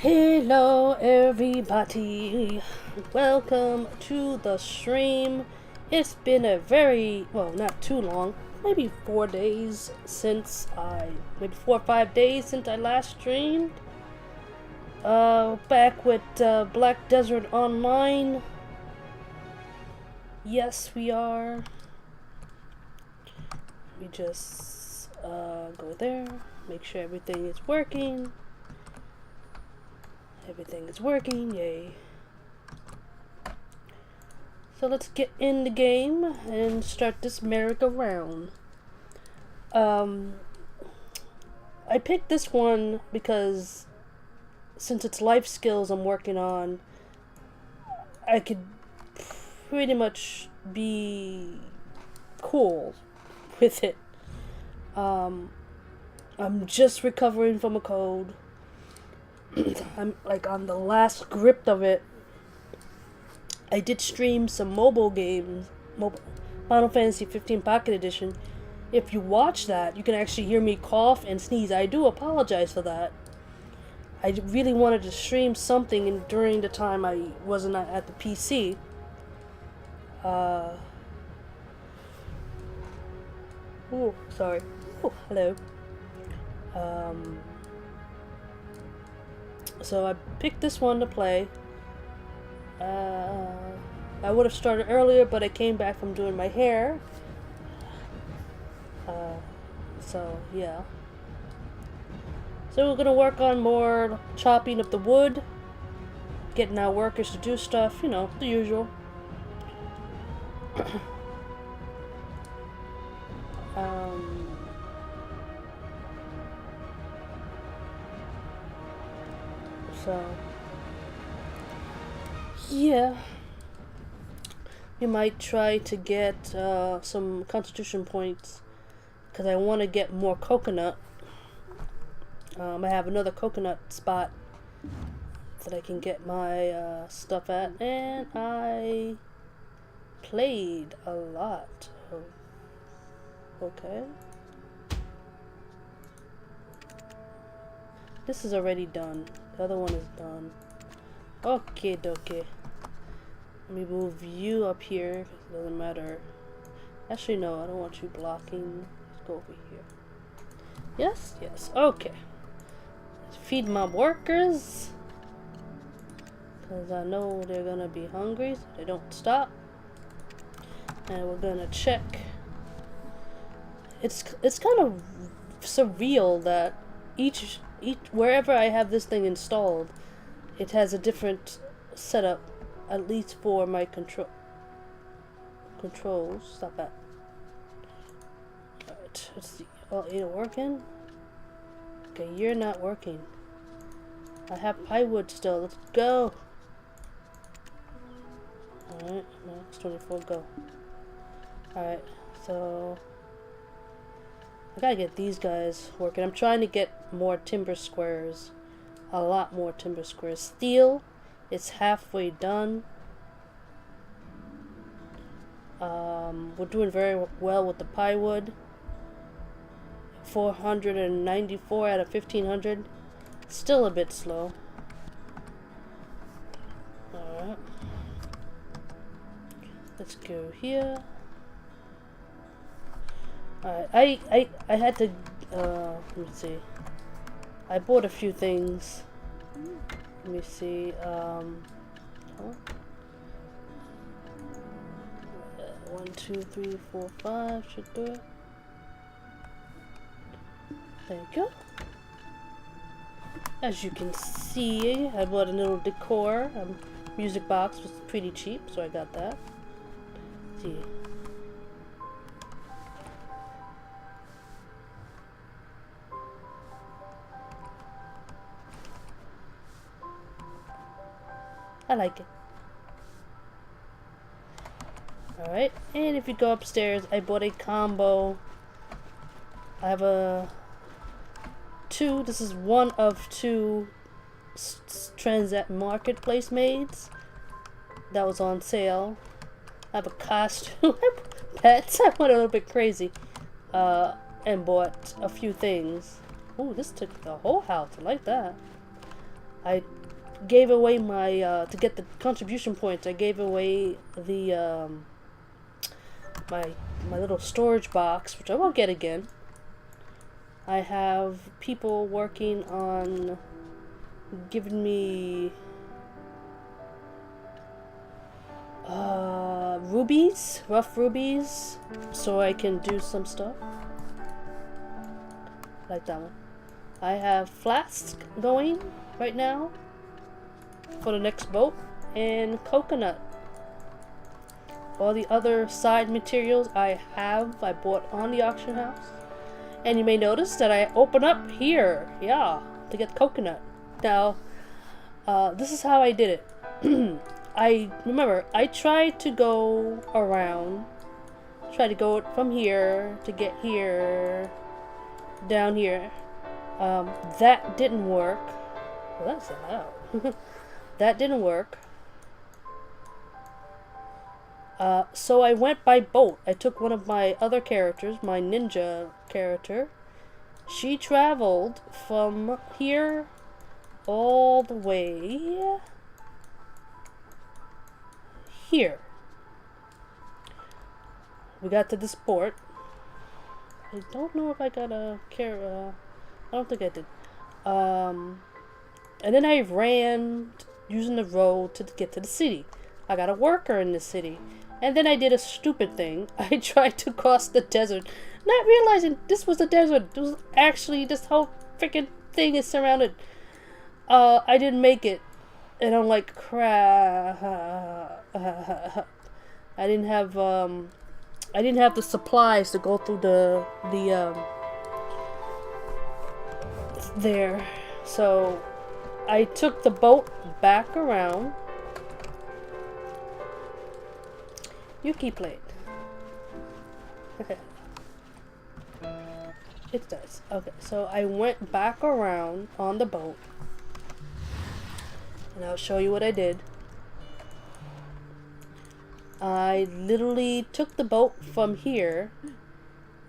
Hello everybody, welcome to the stream. It's been a not too long, maybe 4 days maybe 4 or 5 days since I last streamed. Back with Black Desert Online. Yes, we are. We just go there, make sure everything is working. Everything is working, yay. So let's get in the game and start this merry-go-round. I picked this one because since it's life skills I'm working on, I could pretty much be cool with it. I'm just recovering from a cold. I'm like on the last grip of it. I did stream some mobile games, Final Fantasy 15 Pocket Edition. If you watch that, you can actually hear me cough and sneeze. I do apologize for that. I really wanted to stream something during the time I wasn't at the PC. Oh, sorry. Oh, hello. So I picked this one to play. I would have started earlier, but I came back from doing my hair. So yeah. So we're gonna work on more chopping of the wood, getting our workers to do stuff, you know, the usual. So, yeah, we might try to get some constitution points because I want to get more coconut. I have another coconut spot that I can get my stuff at, and I played a lot. Okay. This is already done. The other one is done. Okay, dokie. Let me move you up here, because it doesn't matter. Actually, no, I don't want you blocking. Let's go over here. Yes, yes, okay. Let's feed my workers, because I know they're gonna be hungry, so they don't stop. And we're gonna check. It's kind of surreal that each wherever I have this thing installed, it has a different setup, at least for my controls. Stop that. Alright, let's see. Oh, you're working? Okay, you're not working. I have plywood still. Let's go. Alright, no, it's 24. Go. Alright, so I gotta get these guys working. I'm trying to get more timber squares. A lot more timber squares. Steel, it's halfway done. We're doing very well with the plywood. 494 out of 1500. Still a bit slow. Alright. Let's go here. Alright, I had to, let me see. I bought a few things. Let me see, 1, 2, 3, 4, 5 should do it. There you go. As you can see, I bought a little decor. Music box was pretty cheap, so I got that. Let's see. I like it. Alright, and if you go upstairs, I bought a combo. I have this is one of two Transact Marketplace maids that was on sale. I have a costume, pets, I went a little bit crazy, and bought a few things. Ooh, this took the whole house, I like that. I gave away my, to get the contribution points, I gave away the, my little storage box, which I won't get again. I have people working on giving me rubies, rough rubies, so I can do some stuff. Like that one. I have flask going right now for the next boat, and coconut. All the other side materials I bought on the auction house. And you may notice that I open up here, yeah, to get coconut. Now, this is how I did it. I tried to go around, try to go from here to get here, down here. That didn't work. Well, that's loud. That didn't work. So I went by boat. I took one of my other characters, my ninja character. She traveled from here all the way here. We got to this port. I don't know if I got a I don't think I did. And then I ran using the road to get to the city. I got a worker in the city. And then I did a stupid thing. I tried to cross the desert, not realizing this was a desert. It was actually, this whole freaking thing is surrounded. I didn't make it. And I'm like, crap. I didn't have the supplies to go through there. So I took the boat back around. You keep playing. It does. Okay, so I went back around on the boat. And I'll show you what I did. I literally took the boat from here,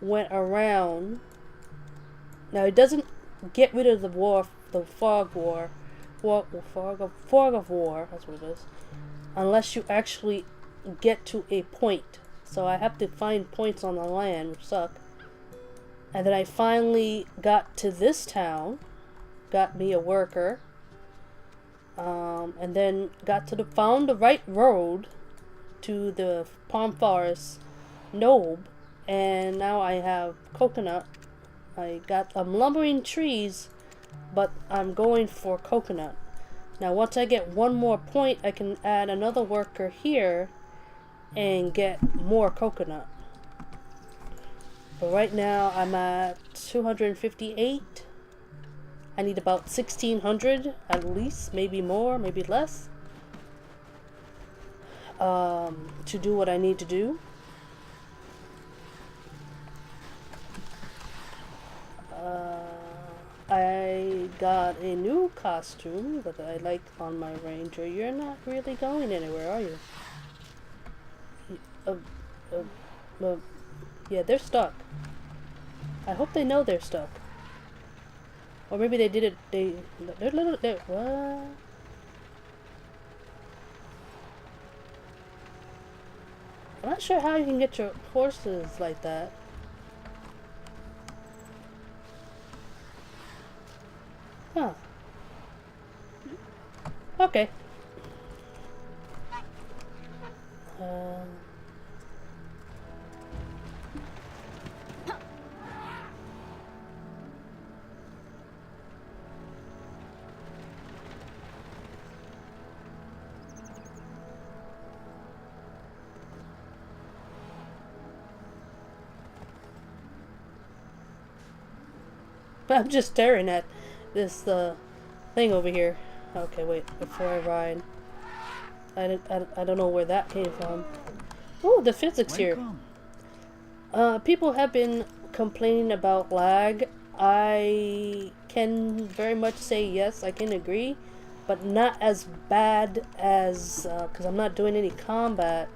went around. Now it doesn't get rid of the fog of war, that's what it is, unless you actually get to a point. So I have to find points on the land, which suck. And then I finally got to this town, got me a worker, and then found the right road to the palm forest Nobe, and now I have coconut. I'm lumbering trees, but I'm going for coconut. Now once I get one more point, I can add another worker here and get more coconut. But right now I'm at 258. I need about 1600 at least, maybe more, maybe less, to do what I need to do. I got a new costume that I like on my ranger. You're not really going anywhere, are you? Yeah, they're stuck. I hope they know they're stuck. Or maybe they did it, they're what? I'm not sure how you can get your horses like that. Huh. Okay. But I'm just staring at this thing over here. Okay, wait, before I ride. I don't know where that came from. Oh, the physics here. People have been complaining about lag. I can very much say yes, I can agree, but not as bad as, because I'm not doing any combat.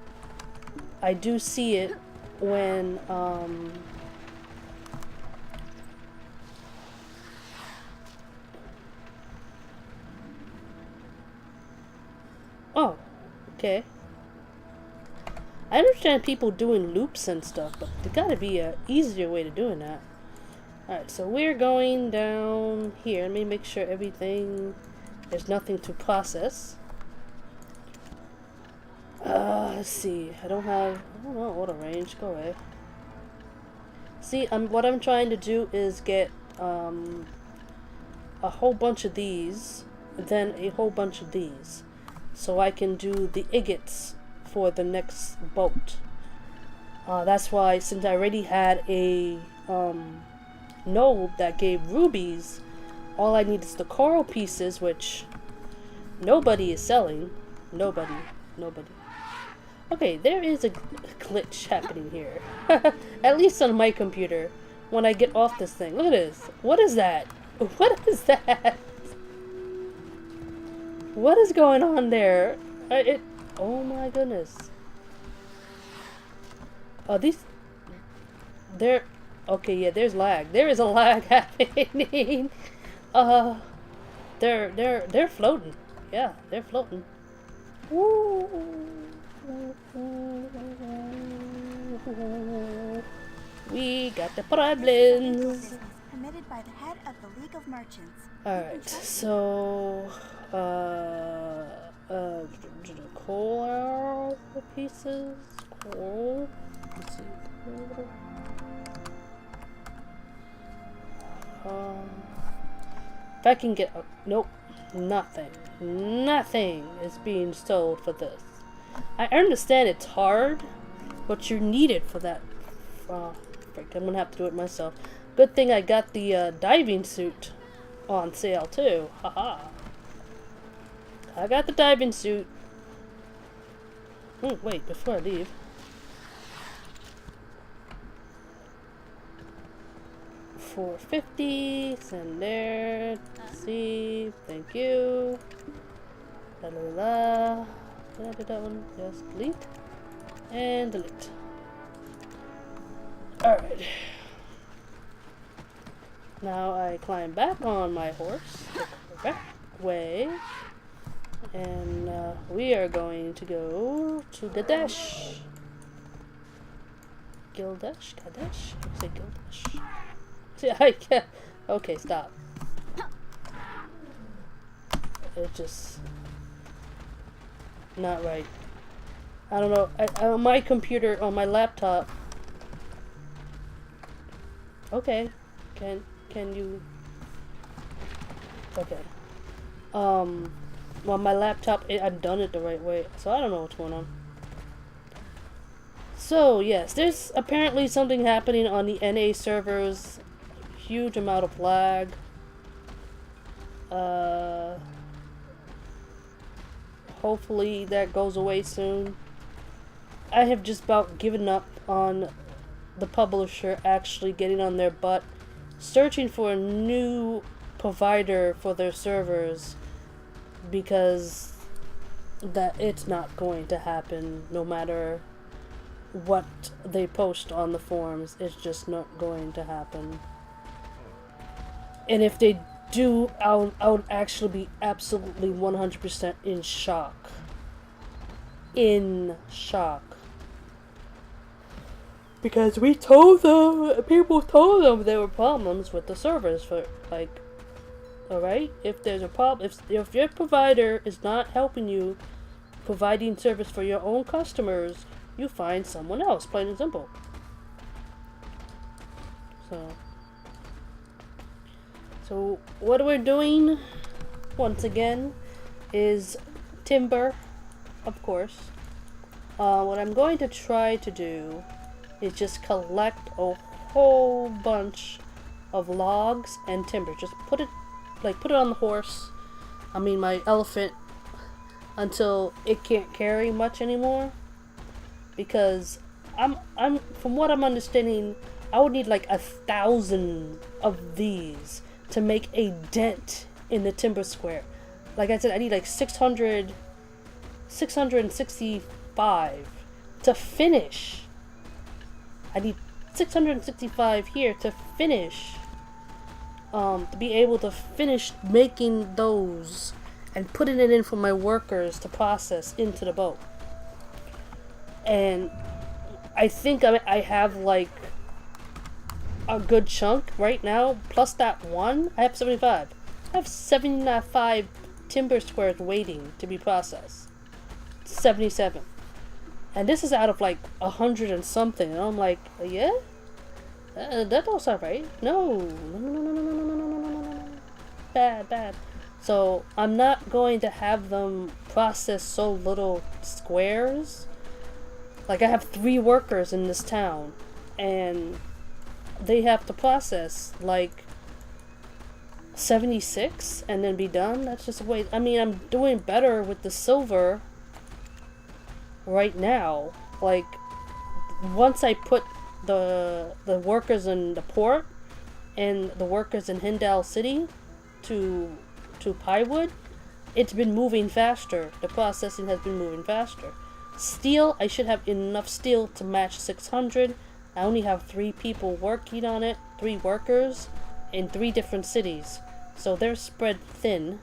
I do see it when, Okay. I understand people doing loops and stuff, but there gotta be a easier way to doing that. Alright, so we're going down here. Let me make sure everything, there's nothing to process. Let's see. I don't know, auto range. Go away. See, what I'm trying to do is get a whole bunch of these, then a whole bunch of these, so I can do the agates for the next boat. That's why, since I already had a node that gave rubies, all I need is the coral pieces, which nobody is selling. Nobody. Okay, there is a glitch happening here. At least on my computer. When I get off this thing. Look at this. What is that? What is that? What is going on there? Oh my goodness. Okay, yeah, there's lag. There is a lag happening. They're floating. Yeah, they're floating. Woo. We got the problems. Permitted by the head of the League of Merchants. Alright, so coral pieces. Coral. Let's see. If I can get nope, nothing is being sold for this. I understand it's hard, but you need it for that. Frick, I'm gonna have to do it myself. Good thing I got the diving suit on sale too. Haha. I got the diving suit. Oh, wait, before I leave. $4.50, send there. See, thank you. La la la. Did I do that one? Yes, delete. And delete. Alright. Now I climb back on my horse the correct way. And we are going to go to Gadesh. Gildesh? Gadesh? I say Gildesh. See, I can't. Okay, stop. It's just not right. I don't know. On my computer, on my laptop. Okay. Can you? Okay. On my laptop, I've done it the right way, so I don't know what's going on. So yes, there's apparently something happening on the NA servers. Huge amount of lag. Hopefully that goes away soon. I have just about given up on the publisher actually getting on their butt, searching for a new provider for their servers, because that it's not going to happen no matter what they post on the forums. It's just not going to happen. And if they do, I would actually be absolutely 100% in shock. In shock. Because we told them, people told them there were problems with the servers for, like, alright? If there's a problem, if your provider is not helping you providing service for your own customers, you find someone else, plain and simple. So what we're doing, once again, is timber, of course. What I'm going to try to do is just collect a whole bunch of logs and timber. Just put it on the horse, my elephant, until it can't carry much anymore. Because from what I'm understanding, I would need like 1,000 of these to make a dent in the timber square. Like I said, I need like 665 to finish. I need 665 here to finish. To be able to finish making those and putting it in for my workers to process into the boat. And I think I have like a good chunk right now, plus that one, I have 75. I have 75 timber squares waiting to be processed. 77. And this is out of like 100 and something. And I'm like, yeah? That don't sound right. No. No, no, no, no, no, no, no, no, no, no, no. Bad, bad. So I'm not going to have them process so little squares. Like I have 3 workers in this town. And they have to process like 76 and then be done. That's just a waste. I mean, I'm doing better with the silver right now. Like once I put the workers in the port and the workers in Hindal City to Plywood, it's been moving faster. The processing has been moving faster. Steel, I should have enough steel to match 600. I only have 3 people working on it, 3 workers in 3 different cities. So they're spread thin.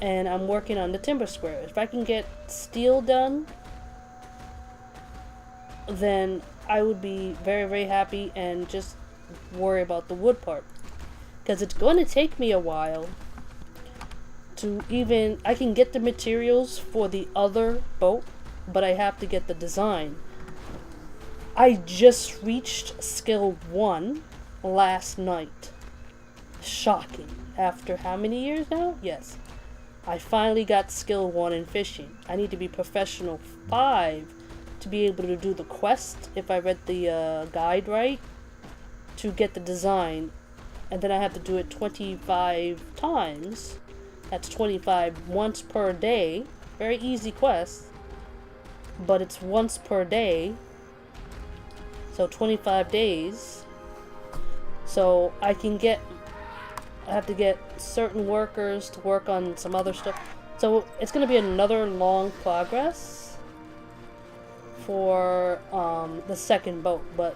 And I'm working on the timber square. If I can get steel done, then I would be very, very happy and just worry about the wood part. Because it's going to take me a while to even... I can get the materials for the other boat, but I have to get the design. I just reached skill 1 last night. Shocking. After how many years now? Yes. I finally got skill 1 in fishing. I need to be professional 5 to be able to do the quest, if I read the guide right, to get the design. And then I have to do it 25 times. That's 25 once per day. Very easy quest. But it's once per day. So 25 days. So I have to get certain workers to work on some other stuff. So it's going to be another long progress for the second boat. But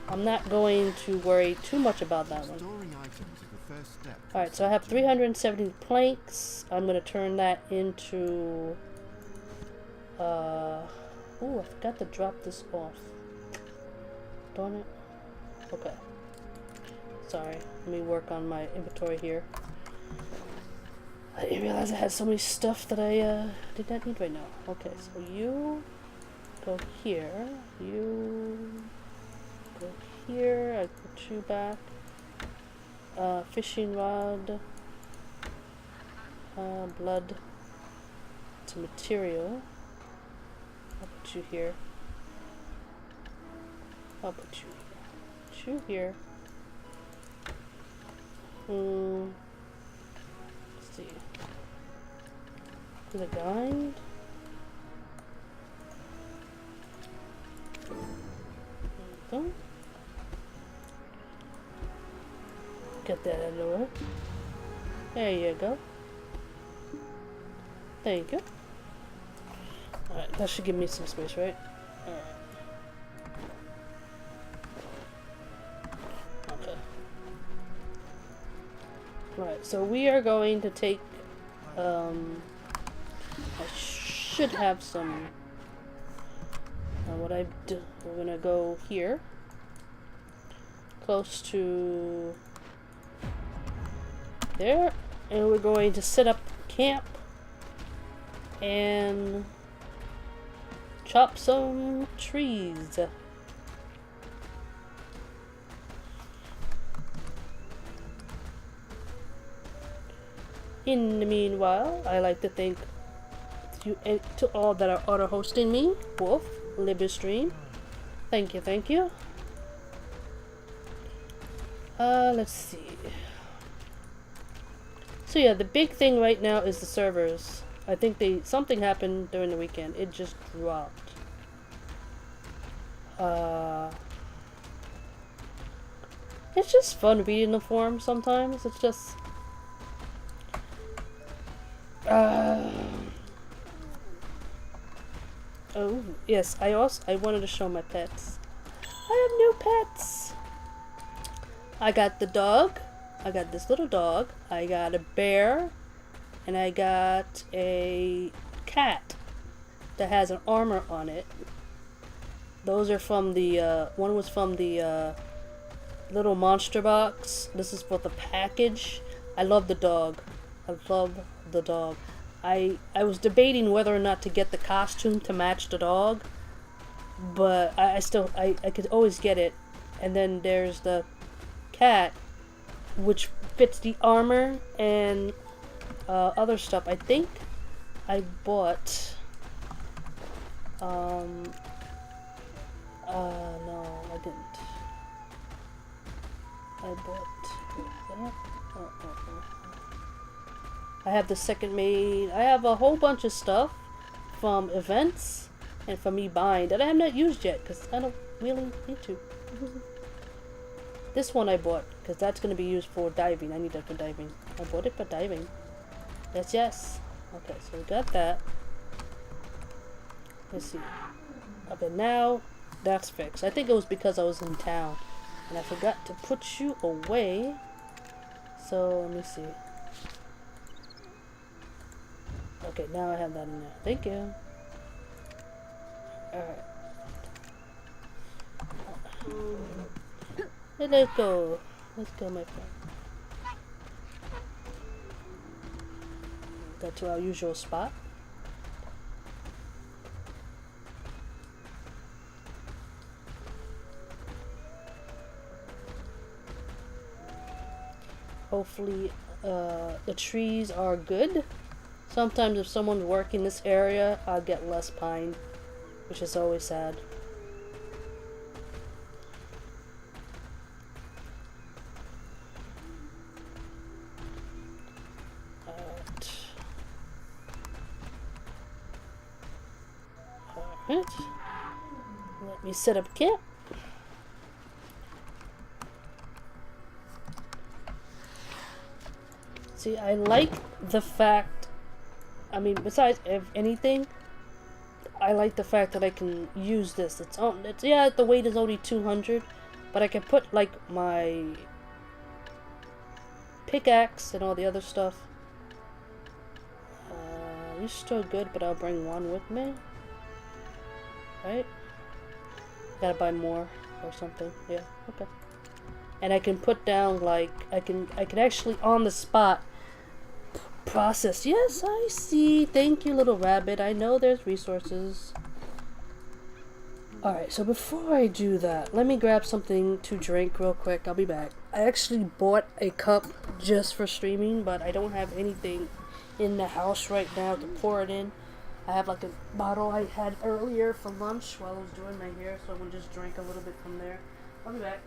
I'm not going to worry too much about that one. Alright, so I have 370 planks. I'm going to turn that into... Ooh, I forgot to drop this off. Darn it. Okay. Sorry. Let me work on my inventory here. I didn't realize I had so many stuff that I did not need right now. Okay, so you go here. You go here. I put you back. Fishing rod. Blood. It's a material. I'll put you here. I'll put you here. Put you here. Let's see. To the guide. There we go. Get that out of the way. There you go. There you go. Alright, that should give me some space, right? Alright. Okay. Right, so we are going to take, I should have some, we're gonna go here, close to there, and we're going to set up camp and chop some trees. In the meanwhile, I like to thank you to all that are auto-hosting me. Wolf, Libestream. Thank you, thank you. Let's see. So yeah, the big thing right now is the servers. I think something happened during the weekend. It just dropped. It's just fun reading the forum sometimes. It's just... Oh, yes, I wanted to show my pets. I have no pets. I got the dog. I got this little dog. I got a bear. And I got a cat. that has an armor on it. Those are from the, one was from the, little monster box. This is for the package. I love the dog. I love the dog. I was debating whether or not to get the costume to match the dog, but I could always get it. And then there's the cat, which fits the armor and other stuff. I think I bought no, I didn't. I bought that. I have the second made. I have a whole bunch of stuff from events and from me buying that I have not used yet because I don't really need to. This one I bought because that's going to be used for diving. I need that for diving. I bought it for diving. Yes, yes. Okay, so we got that. Let's see. Okay, now that's fixed. I think it was because I was in town and I forgot to put you away. So let me see. Okay, now I have that in there. Thank you. Alright. Let's go. Let's go, my friend. Got to our usual spot. Hopefully, the trees are good. Sometimes if someone's working this area, I'll get less pine, which is always sad. Alright. Let me set up camp. See, I like the fact, I mean, besides anything, I like the fact that I can use this. It's yeah, the weight is only 200, but I can put like my pickaxe and all the other stuff. You're still good, but I'll bring one with me. Right? Gotta buy more or something. Yeah, okay. And I can put down like I can actually on the spot process. Yes, I see. Thank you, little rabbit. I know there's resources. Alright, so before I do that, let me grab something to drink real quick. I'll be back. I actually bought a cup just for streaming, but I don't have anything in the house right now to pour it in. I have like a bottle I had earlier for lunch while I was doing my hair, so I'm gonna just drink a little bit from there. I'll be back.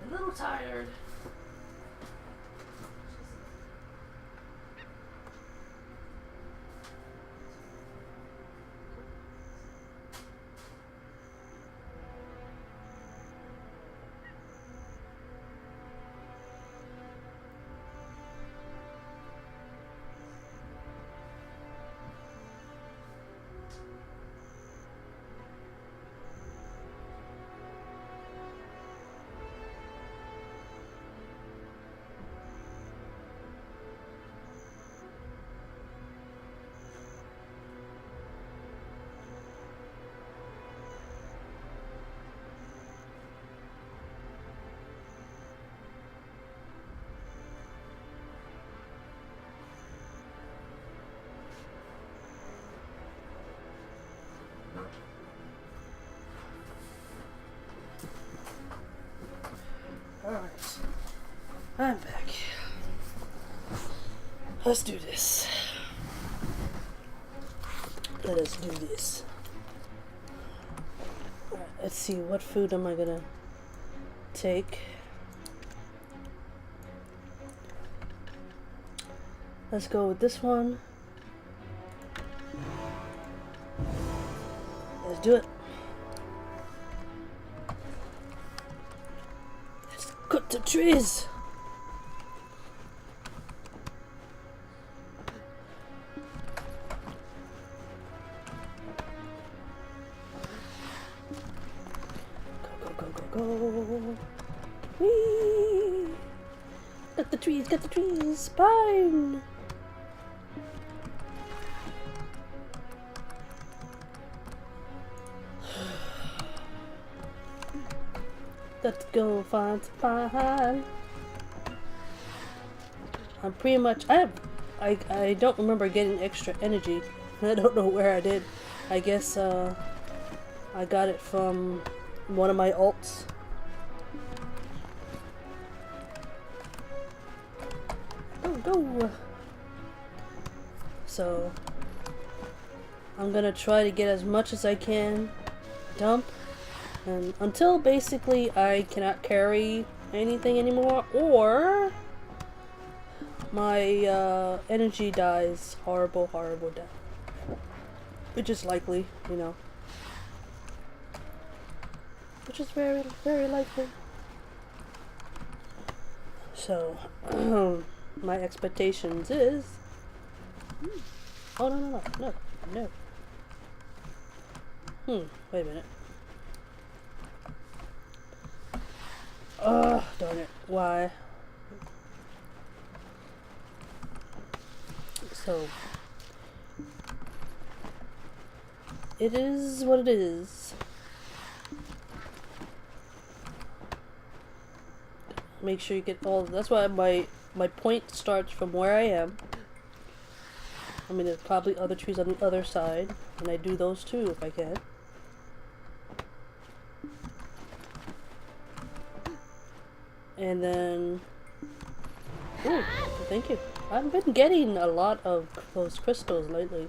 A little tired. Alright, I'm back. Let's do this. Let us do this. Alright, let's see, what food am I gonna take? Let's go with this one. Let's do it. Cut the trees! Go, go, go, go, go! Whee! Cut the trees, cut the trees! Pine! Let's go find some pine. I'm pretty much, I don't remember getting extra energy. I don't know where I did. I guess, I got it from one of my alts. Go! So, I'm gonna try to get as much as I can dump, and until basically I cannot carry anything anymore, or my energy dies horrible death. Which is likely, you know. Which is very, very likely. So, my expectations is... Oh, no. Wait a minute. Ugh, darn it. Why? So, it is what it is. Make sure you get all. That's why my point starts from where I am. I mean, there's probably other trees on the other side, and I do those too if I can. And then, ooh, thank you. I've been getting a lot of those crystals lately,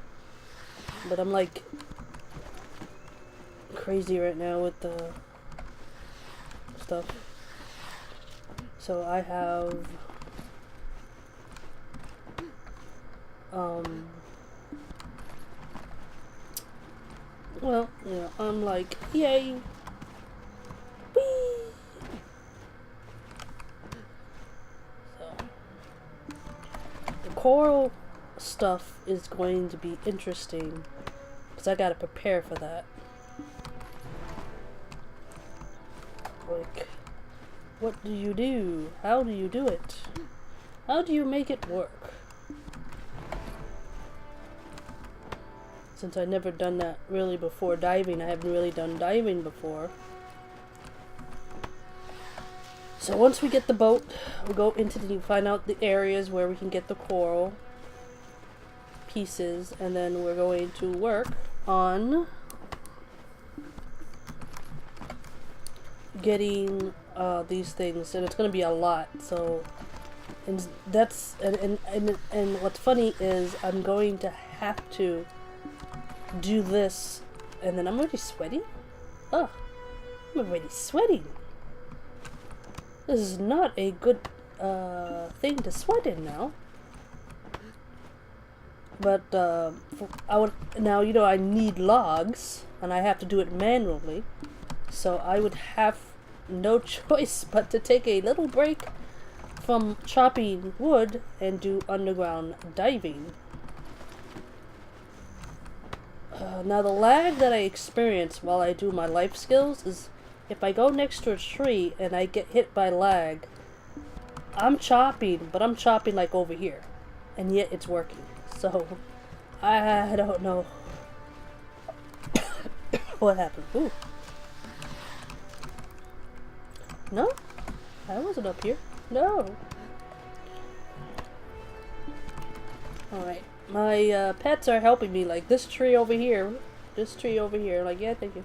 but I'm like crazy right now with the stuff. So I have well, yeah, I'm like, yay! Whee! So the coral stuff is going to be interesting because I gotta prepare for that. Like, what do you do? How do you do it? How do you make it work? Since I've never done that really before diving, I haven't really done diving before. So once we get the boat, we'll go into find out the areas where we can get the coral pieces, and then we're going to work on getting these things, and it's going to be a lot. So, and that's and what's funny is I'm going to have to do this, and then I'm already sweating. Oh, I'm already sweating. This is not a good thing to sweat in now. But I would now, you know, I need logs, and I have to do it manually. So I would have no choice but to take a little break from chopping wood and do underground diving. Now the lag that I experience while I do my life skills is if I go next to a tree and I get hit by lag, I'm chopping, but I'm chopping like over here, and yet it's working. So I don't know what happened. Ooh. No, I wasn't up here. No. Alright, my pets are helping me, like this tree over here. This tree over here. Like, yeah, thank you.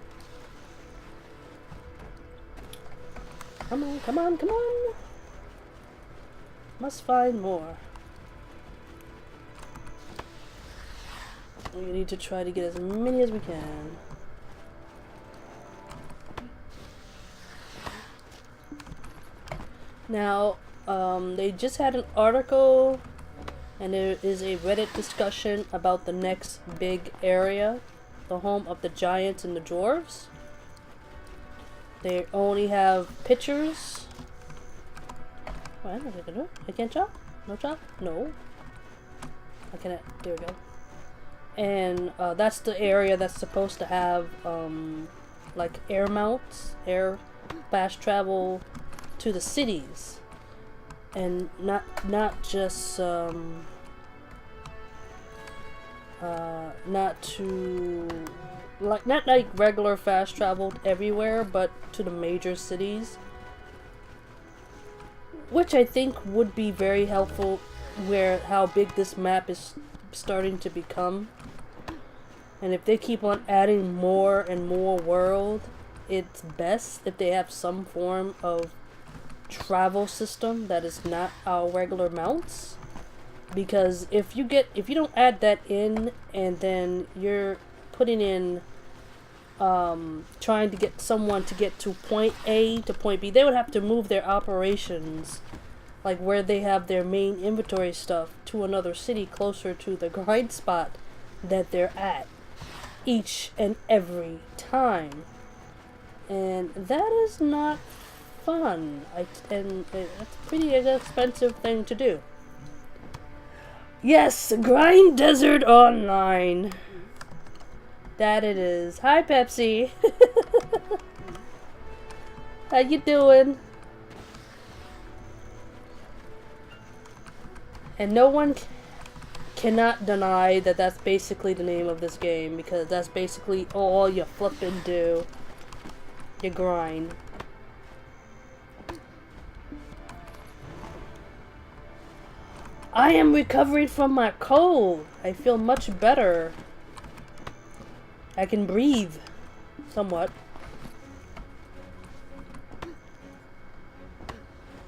Come on, come on, come on. Must find more. We need to try to get as many as we can. Now, they just had an article, and there is a Reddit discussion about the next big area, the home of the giants and the dwarves. They only have pictures. Oh, I don't know what I can do. I can't chop? No chop? No. I cannot. There we go. And that's the area that's supposed to have like air mounts, air fast travel to the cities, and not just not to not like regular fast travel everywhere, but to the major cities. which I think would be very helpful where how big this map is starting to become. And if they keep on adding more and more world, it's best if they have some form of travel system that is not our regular mounts. Because if you don't add that in, and then you're putting in trying to get someone to get to point A to point B, they would have to move their operations, like where they have their main inventory stuff, to another city closer to the grind spot that they're at each and every time. And that is not fun. And it's a pretty expensive thing to do. Yes, Grind Desert Online. That it is. Hi, Pepsi. How you doing? And no one cannot deny that that's basically the name of this game, because that's basically all you flippin' do. You grind. I am recovering from my cold. I feel much better. I can breathe. Somewhat.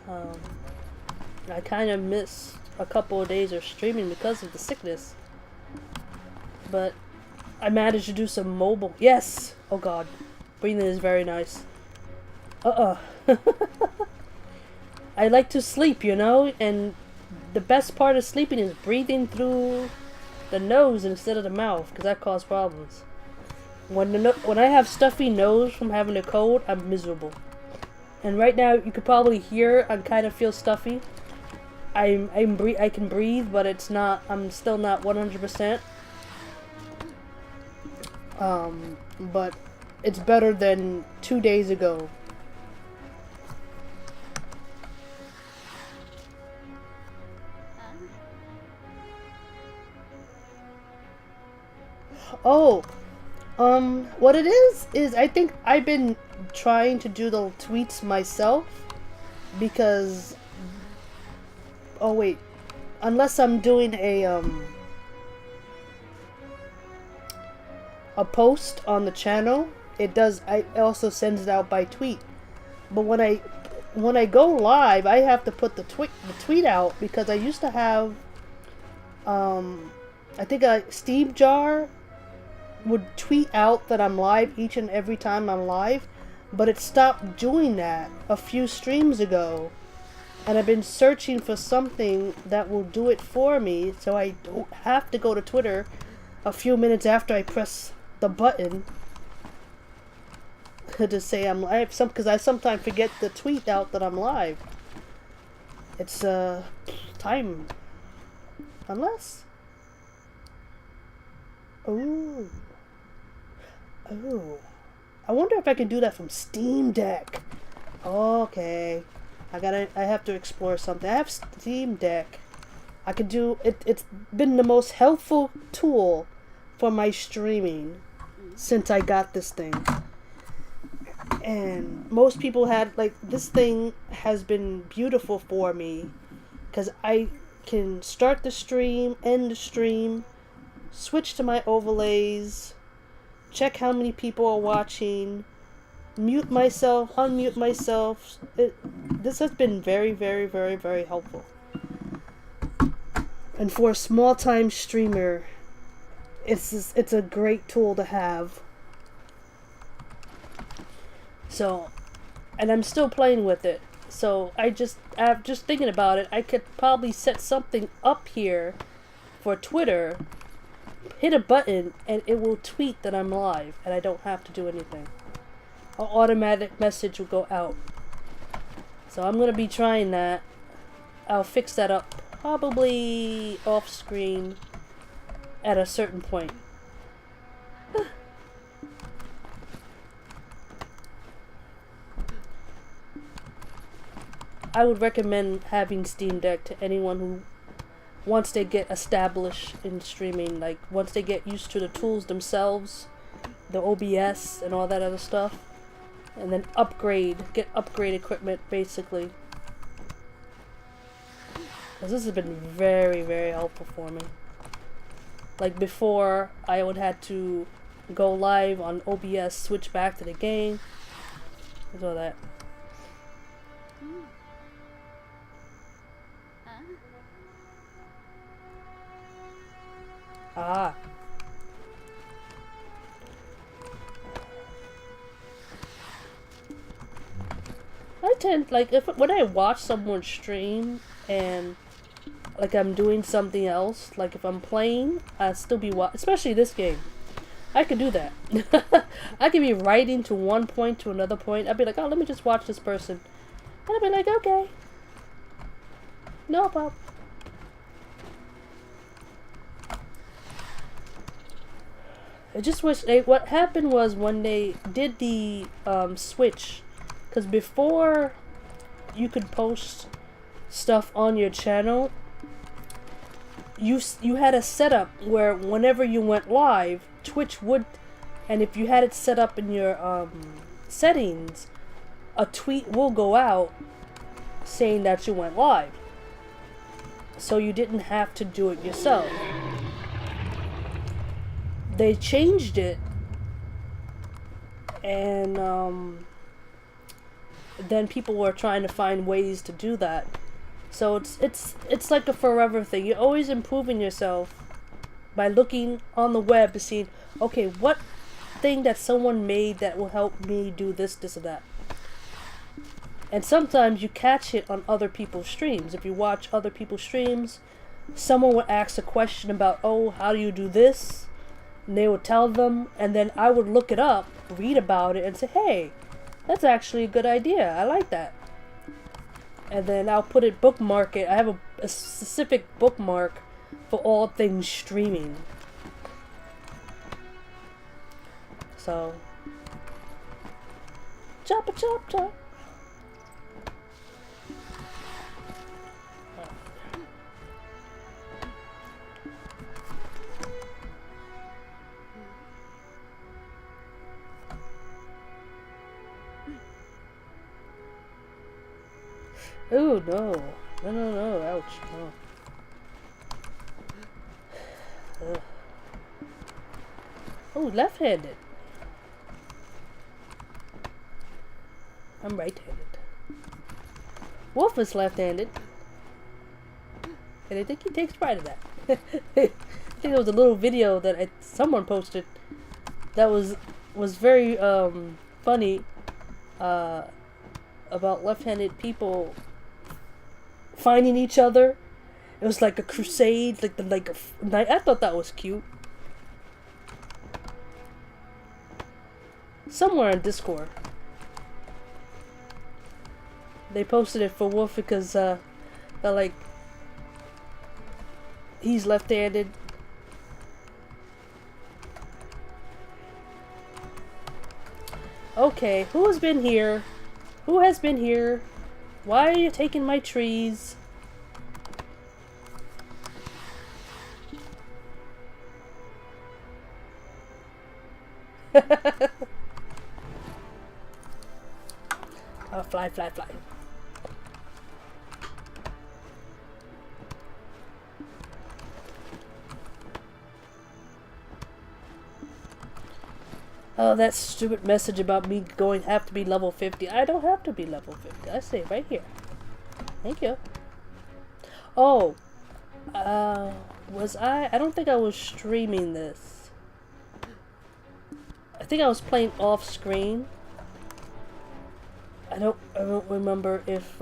I kind of missed a couple of days of streaming because of the sickness. But I managed to do some mobile. Yes! Oh god. Breathing is very nice. I like to sleep, you know? And the best part of sleeping is breathing through the nose instead of the mouth, because that causes problems. When I have stuffy nose from having a cold, I'm miserable. And right now, you could probably hear I kind of feel stuffy. I can breathe, but it's not. I'm still not 100%. But it's better than 2 days ago. Oh, what it is I think I've been trying to do the tweets myself, because, oh wait, unless I'm doing a post on the channel, it also sends it out by tweet. But when I go live, I have to put the tweet out, because I used to have, I think Steve Jar would tweet out that I'm live each and every time I'm live, but it stopped doing that a few streams ago, and I've been searching for something that will do it for me, so I don't have to go to Twitter a few minutes after I press the button to say I'm live, because I sometimes forget to tweet out that I'm live. It's time, unless oh, I wonder if I can do that from Steam Deck. Okay, I have to explore something. I have Steam Deck. I could do it. It's been the most helpful tool for my streaming since I got this thing. And most people had, like, this thing has been beautiful for me, because I can start the stream, end the stream, switch to my overlays, check how many people are watching, mute myself, unmute myself. This has been very, very, very, very helpful. And for a small-time streamer, it's a great tool to have. So, and I'm still playing with it. So I'm just thinking about it. I could probably set something up here for Twitter, hit a button, and it will tweet that I'm live, and I don't have to do anything. An automatic message will go out. So I'm gonna be trying that. I'll fix that up probably off screen at a certain point. I would recommend having Steam Deck to anyone who, once they get established in streaming, like once they get used to the tools themselves, the OBS and all that other stuff, and then get upgrade equipment basically. Because this has been very, very helpful for me. Like before, I would have to go live on OBS, switch back to the game. There's all that. Ah. I tend, like, when I watch someone stream and like I'm doing something else, like if I'm playing, I'll still be especially this game. I could do that. I could be writing to one point to another point. I'd be like, oh, let me just watch this person. And I'd be like, okay. No problem. I just wish, what happened was when they did the switch, because before you could post stuff on your channel, you had a setup where whenever you went live, Twitch would, and if you had it set up in your settings, a tweet will go out saying that you went live. So you didn't have to do it yourself. They changed it, and then people were trying to find ways to do that. So it's like a forever thing. You're always improving yourself by looking on the web to see, okay, what thing that someone made that will help me do this, this, or that. And sometimes you catch it on other people's streams. If you watch other people's streams, someone would ask a question about, oh, how do you do this? And they would tell them, and then I would look it up, read about it, and say, hey, that's actually a good idea. I like that. And then I'll put it, bookmark it. I have a specific bookmark for all things streaming. So, chop a chop chop. Oh no. No, no, no. Ouch. Oh, oh, left-handed. I'm right-handed. Wolf is left-handed. And I think he takes pride in that. I think there was a little video that someone posted that was very funny about left-handed people finding each other. It was like a crusade, like a night. I thought that was cute. Somewhere in Discord, they posted it for Wolf because they're like, he's left-handed. Okay, who has been here? Who has been here? Why are you taking my trees? Oh, fly, fly, fly. Oh, that stupid message about me have to be level 50. I don't have to be level 50. I say right here. Thank you. Oh, was I don't think I was streaming this. I think I was playing off screen. I don't remember if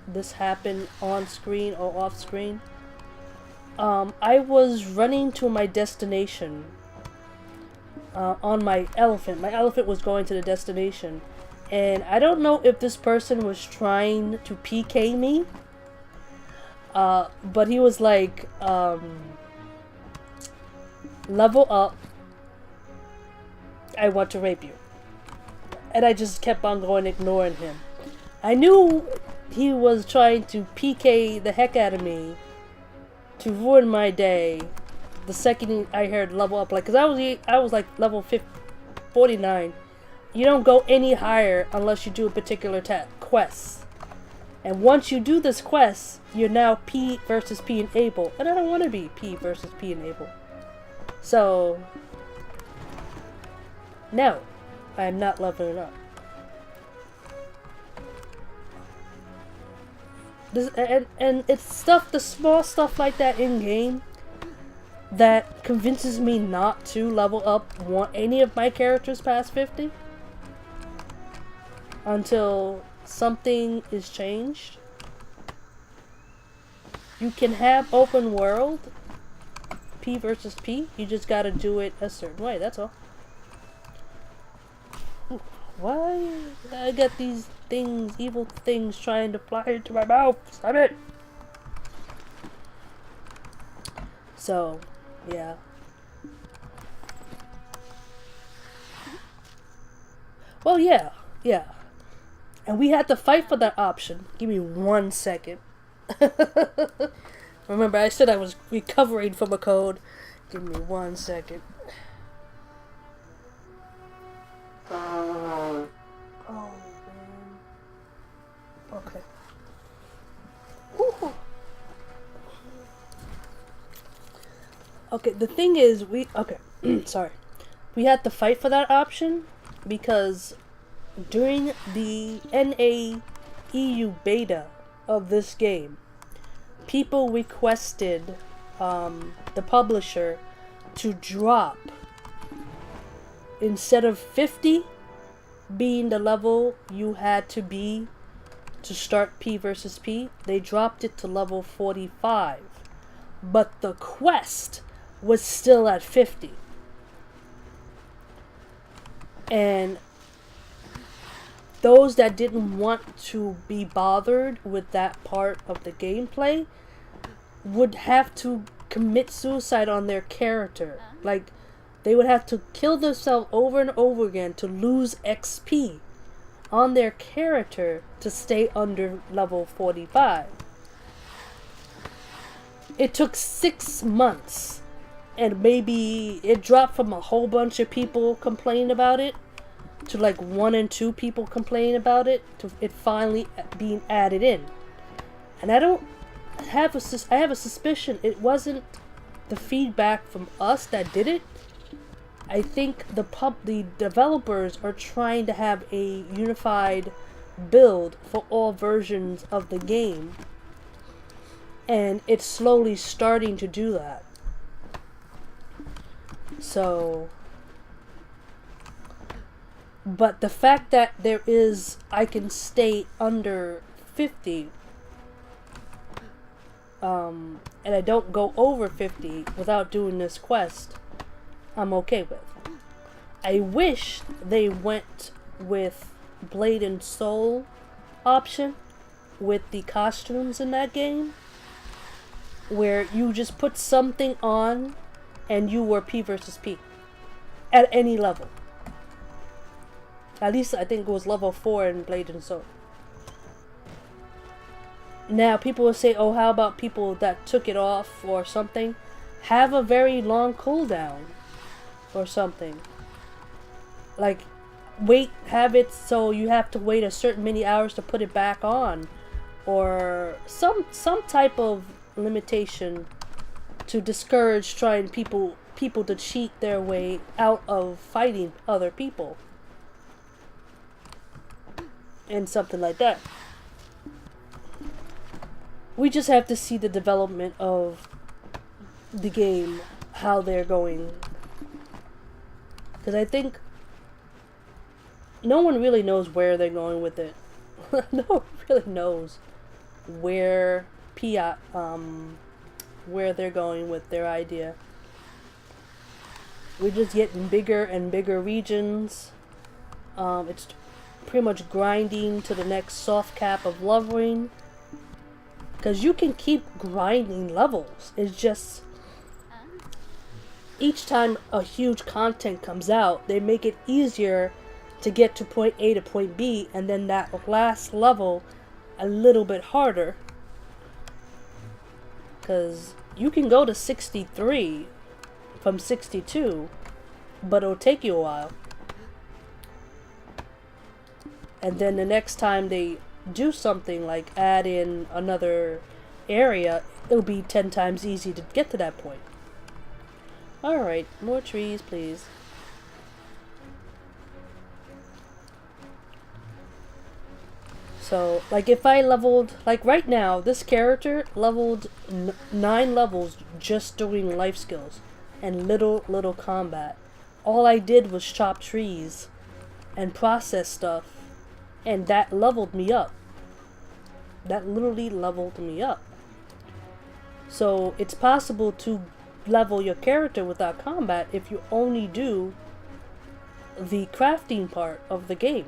this happened on screen or off screen. I was running to my destination on my elephant. My elephant was going to the destination, and I don't know if this person was trying to PK me, but he was like, level up, I want to rape you. And I just kept on going, ignoring him. I knew he was trying to PK the heck out of me to ruin my day. The second I heard level up, like, cause I was like level 49. You don't go any higher unless you do a particular quest. And once you do this quest, you're now P versus P and Able. And I don't want to be P versus P and Able. So, no, I am not leveling up. This, and it's stuff, the small stuff like that in game that convinces me not to level up any of my characters past 50 until something is changed. You can have open world P versus P, you just gotta do it a certain way, that's all. Why I got these things, evil things trying to fly into my mouth? Stop it! So, yeah. Well, yeah. And we had to fight for that option. Give me 1 second. Remember, I said I was recovering from a cold. Give me 1 second. Oh, man. Okay. Woo-hoo. Okay, the thing is, sorry. We had to fight for that option because during the NA-EU beta of this game, people requested the publisher to drop, instead of 50 being the level you had to be to start P versus P, they dropped it to level 45. But the quest was still at 50. And those that didn't want to be bothered with that part of the gameplay would have to commit suicide on their character. Like, they would have to kill themselves over and over again to lose XP on their character to stay under level 45. It took 6 months, and maybe it dropped from a whole bunch of people complaining about it to like 1 and 2 people complaining about it to it finally being added in. And I have a suspicion it wasn't the feedback from us that did it. I think the developers are trying to have a unified build for all versions of the game, and it's slowly starting to do that. So, but the fact that I can stay under 50, and I don't go over 50 without doing this quest, I'm okay with. I wish they went with Blade and Soul option with the costumes in that game, where you just put something on and you were P versus P at any level. At least I think it was level 4 in Blade and Soul. Now people will say, oh, how about people that took it off or something? Have a very long cooldown or something. Like, have it so you have to wait a certain many hours to put it back on, or some type of limitation to discourage people to cheat their way out of fighting other people, and something like that. We just have to see the development of the game, how they're going, because I think no one really knows where they're going with it. No one really knows where they're going with their idea. We're just getting bigger and bigger regions. It's pretty much grinding to the next soft cap of leveling, because you can keep grinding levels. It's just each time a huge content comes out, they make it easier to get to point A to point B, and then that last level a little bit harder, because you can go to 63 from 62, but it'll take you a while. And then the next time they do something like add in another area, it'll be 10 times easier to get to that point. Alright, more trees, please. So, like, if I leveled, like right now, this character leveled 9 levels just doing life skills and little combat. All I did was chop trees and process stuff, and that leveled me up. That literally leveled me up. So, it's possible to level your character without combat if you only do the crafting part of the game.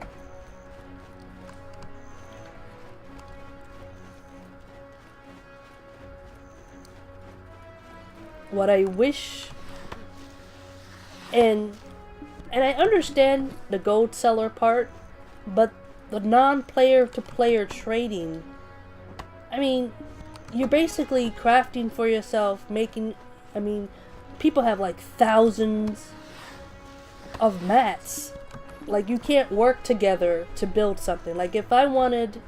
What I wish, and I understand the gold seller part, but the non-player to player trading, I mean, you're basically crafting for yourself, making, I mean, people have like thousands of mats. Like, you can't work together to build something. Like, if I wanted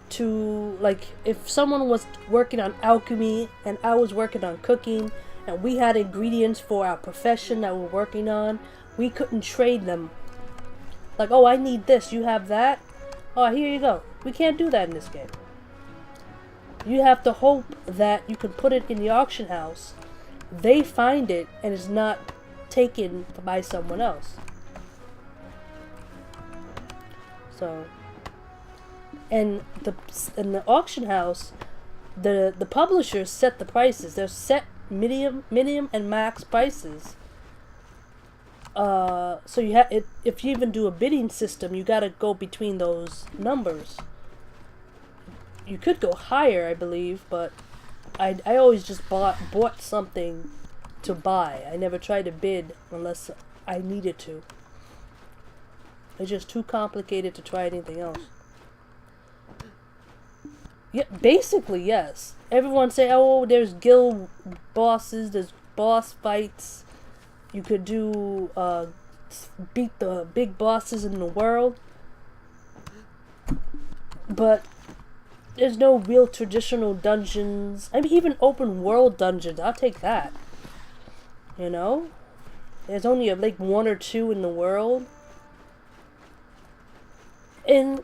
to, like, if someone was working on alchemy and I was working on cooking and we had ingredients for our profession that we're working on, we couldn't trade them. Like, oh, I need this, you have that? Oh, here you go. We can't do that in this game. You have to hope that you can put it in the auction house, they find it, and it's not taken by someone else. So, and the auction house, the publishers set the prices. They're set minimum and max prices. So you have it. If you even do a bidding system, you got to go between those numbers. You could go higher, I believe, but I always just bought something to buy. I never tried to bid unless I needed to. It's just too complicated to try anything else. Yeah, basically, yes. Everyone say, oh, there's guild bosses, there's boss fights. You could do, beat the big bosses in the world. But there's no real traditional dungeons. I mean, even open world dungeons, I'll take that. You know? There's only like 1 or 2 in the world. And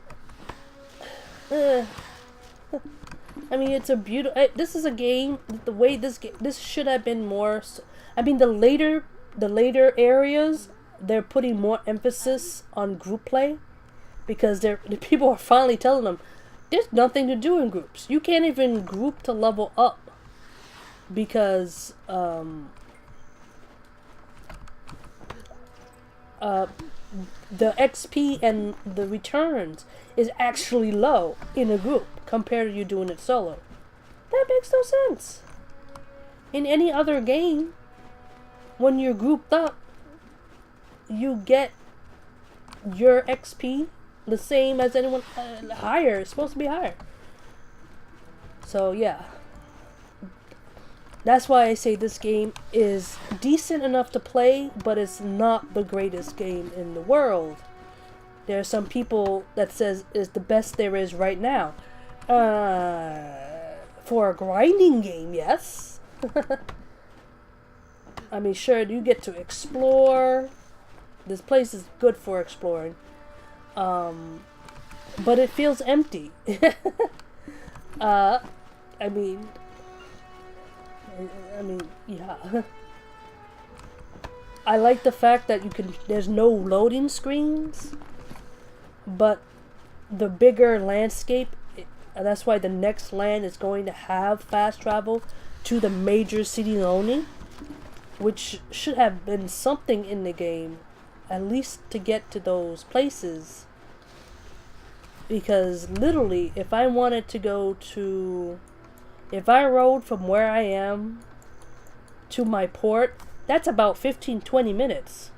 I mean, it's a beautiful. This is a game. The way this should have been more. I mean, the later areas, they're putting more emphasis on group play, because the people are finally telling them there's nothing to do in groups. You can't even group to level up, because the XP and the returns is actually low in a group compared to you doing it solo. That makes no sense. In any other game, when you're grouped up, you get your XP the same as anyone, higher. It's supposed to be higher. So yeah, that's why I say this game is decent enough to play, but it's not the greatest game in the world. There are some people that says it's the best there is right now. For a grinding game, yes. I mean, sure, you get to explore. This place is good for exploring. But it feels empty. I mean, yeah. I like the fact that there's no loading screens, but the bigger landscape, that's why the next land is going to have fast travel to the major cities only, which should have been something in the game, at least to get to those places. Because literally, if I wanted to go to, if I rode from where I am to my port, that's about 15-20 minutes.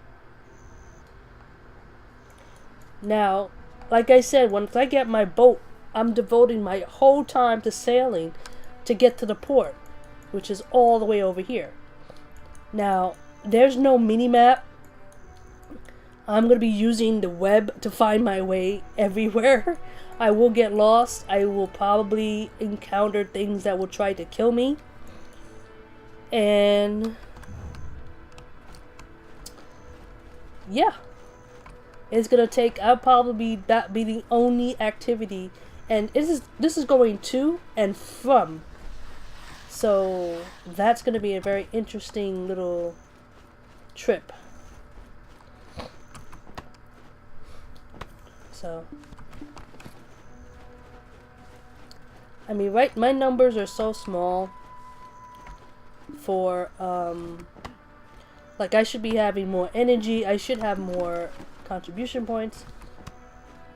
Now, like I said, once I get my boat, I'm devoting my whole time to sailing to get to the port, which is all the way over here. Now, there's no mini-map I'm gonna be using the web to find my way everywhere. I will get lost. I will probably encounter things that will try to kill me. And yeah. It's gonna take, I'll probably that be the only activity. And this is going to and from. So that's gonna be a very interesting little trip. So I mean, right, my numbers are so small for like I should be having more energy, I should have more contribution points,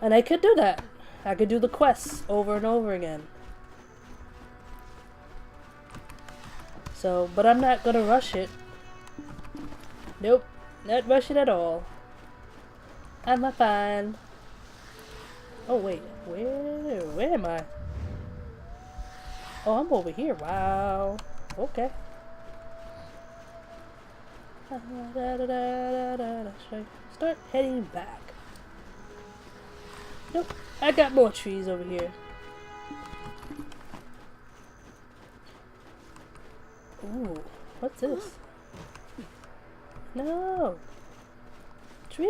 and I could do that. I could do the quests over and over again. So, but I'm not gonna rush it. Nope, not rush it at all. I'm fine. Oh wait, where am I? Oh, I'm over here. Wow. Okay. Start heading back. Nope, I got more trees over here. Ooh, what's this? No. Tree.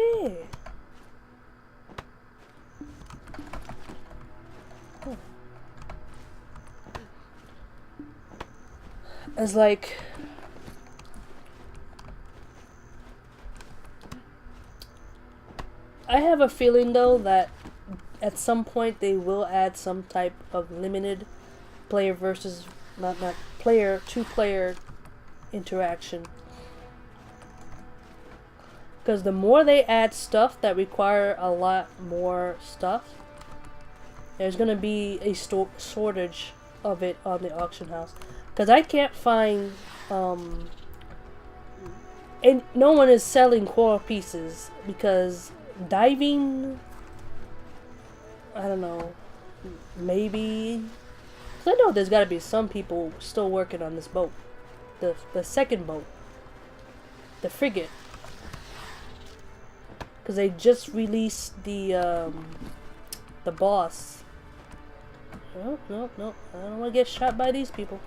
Oh. It's like I have a feeling though that at some point they will add some type of limited player versus not player to player interaction. Because the more they add stuff that require a lot more stuff, there's gonna be a shortage of it on the auction house. Because I can't find and no one is selling core pieces because diving, I don't know, maybe, because I know there's got to be some people still working on this boat, the second boat, the frigate, because they just released the boss. No, no, no, I don't want to get shot by these people.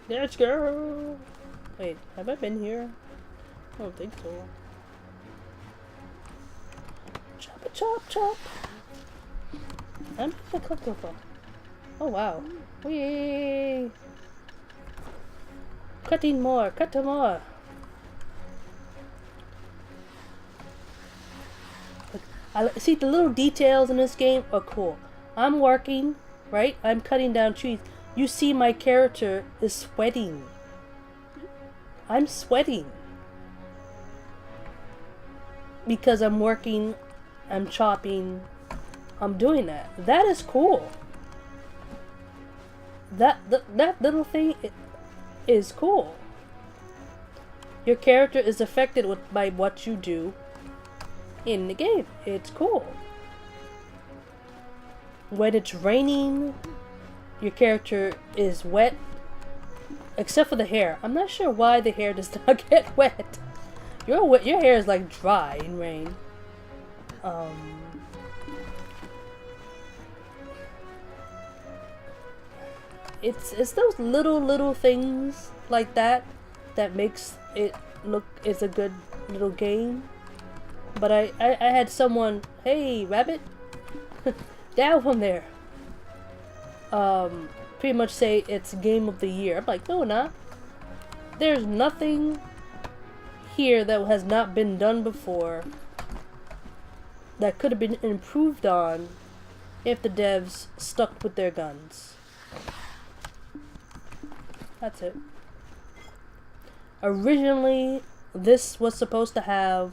Let's go. Wait, have I been here? I don't think so. Chop a chop chop. I'm the cocoa from. Oh wow. Whee! Cutting more, cut more. I see the little details in this game are cool. I'm working, right? I'm cutting down trees. You see my character is sweating. I'm sweating. Because I'm working, I'm chopping, I'm doing that. That is cool. That little thing is cool. Your character is affected by what you do in the game. It's cool. When it's raining, your character is wet, except for the hair. I'm not sure why the hair does not get wet. Your hair is like dry in rain. It's those little things like that that makes it look, it's a good little game. But I had someone, hey rabbit, down from there, pretty much say it's game of the year. I'm like, no, not. There's nothing here that has not been done before that could have been improved on if the devs stuck with their guns. That's it. Originally, this was supposed to have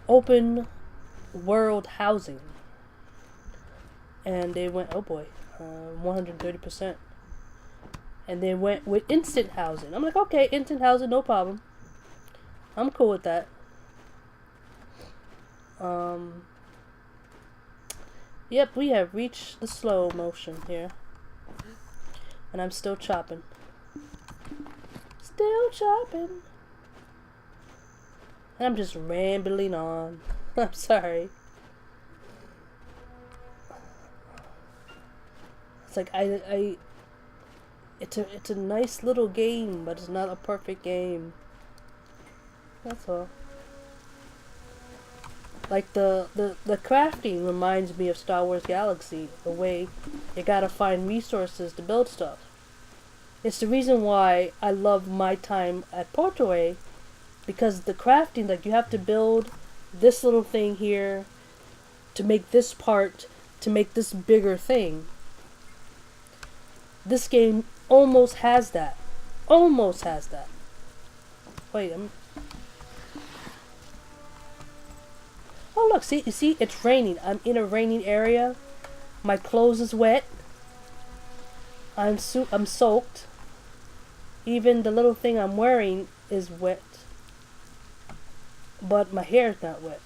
open world housing, and they went, oh boy, 130%, and they went with instant housing. I'm like, okay, instant housing, no problem. I'm cool with that. Yep, we have reached the slow motion here, and I'm still chopping. Still chopping. I'm just rambling on. I'm sorry. It's like it's a nice little game, but it's not a perfect game. That's all. Like the crafting reminds me of Star Wars Galaxy, the way you gotta find resources to build stuff. It's the reason why I love my time at Portaway, because the crafting, like you have to build this little thing here to make this part, to make this bigger thing. This game almost has that. Almost has that. Wait, oh look, see, you see, it's raining. I'm in a raining area. My clothes is wet. I'm soaked. Even the little thing I'm wearing is wet. But my hair is not wet.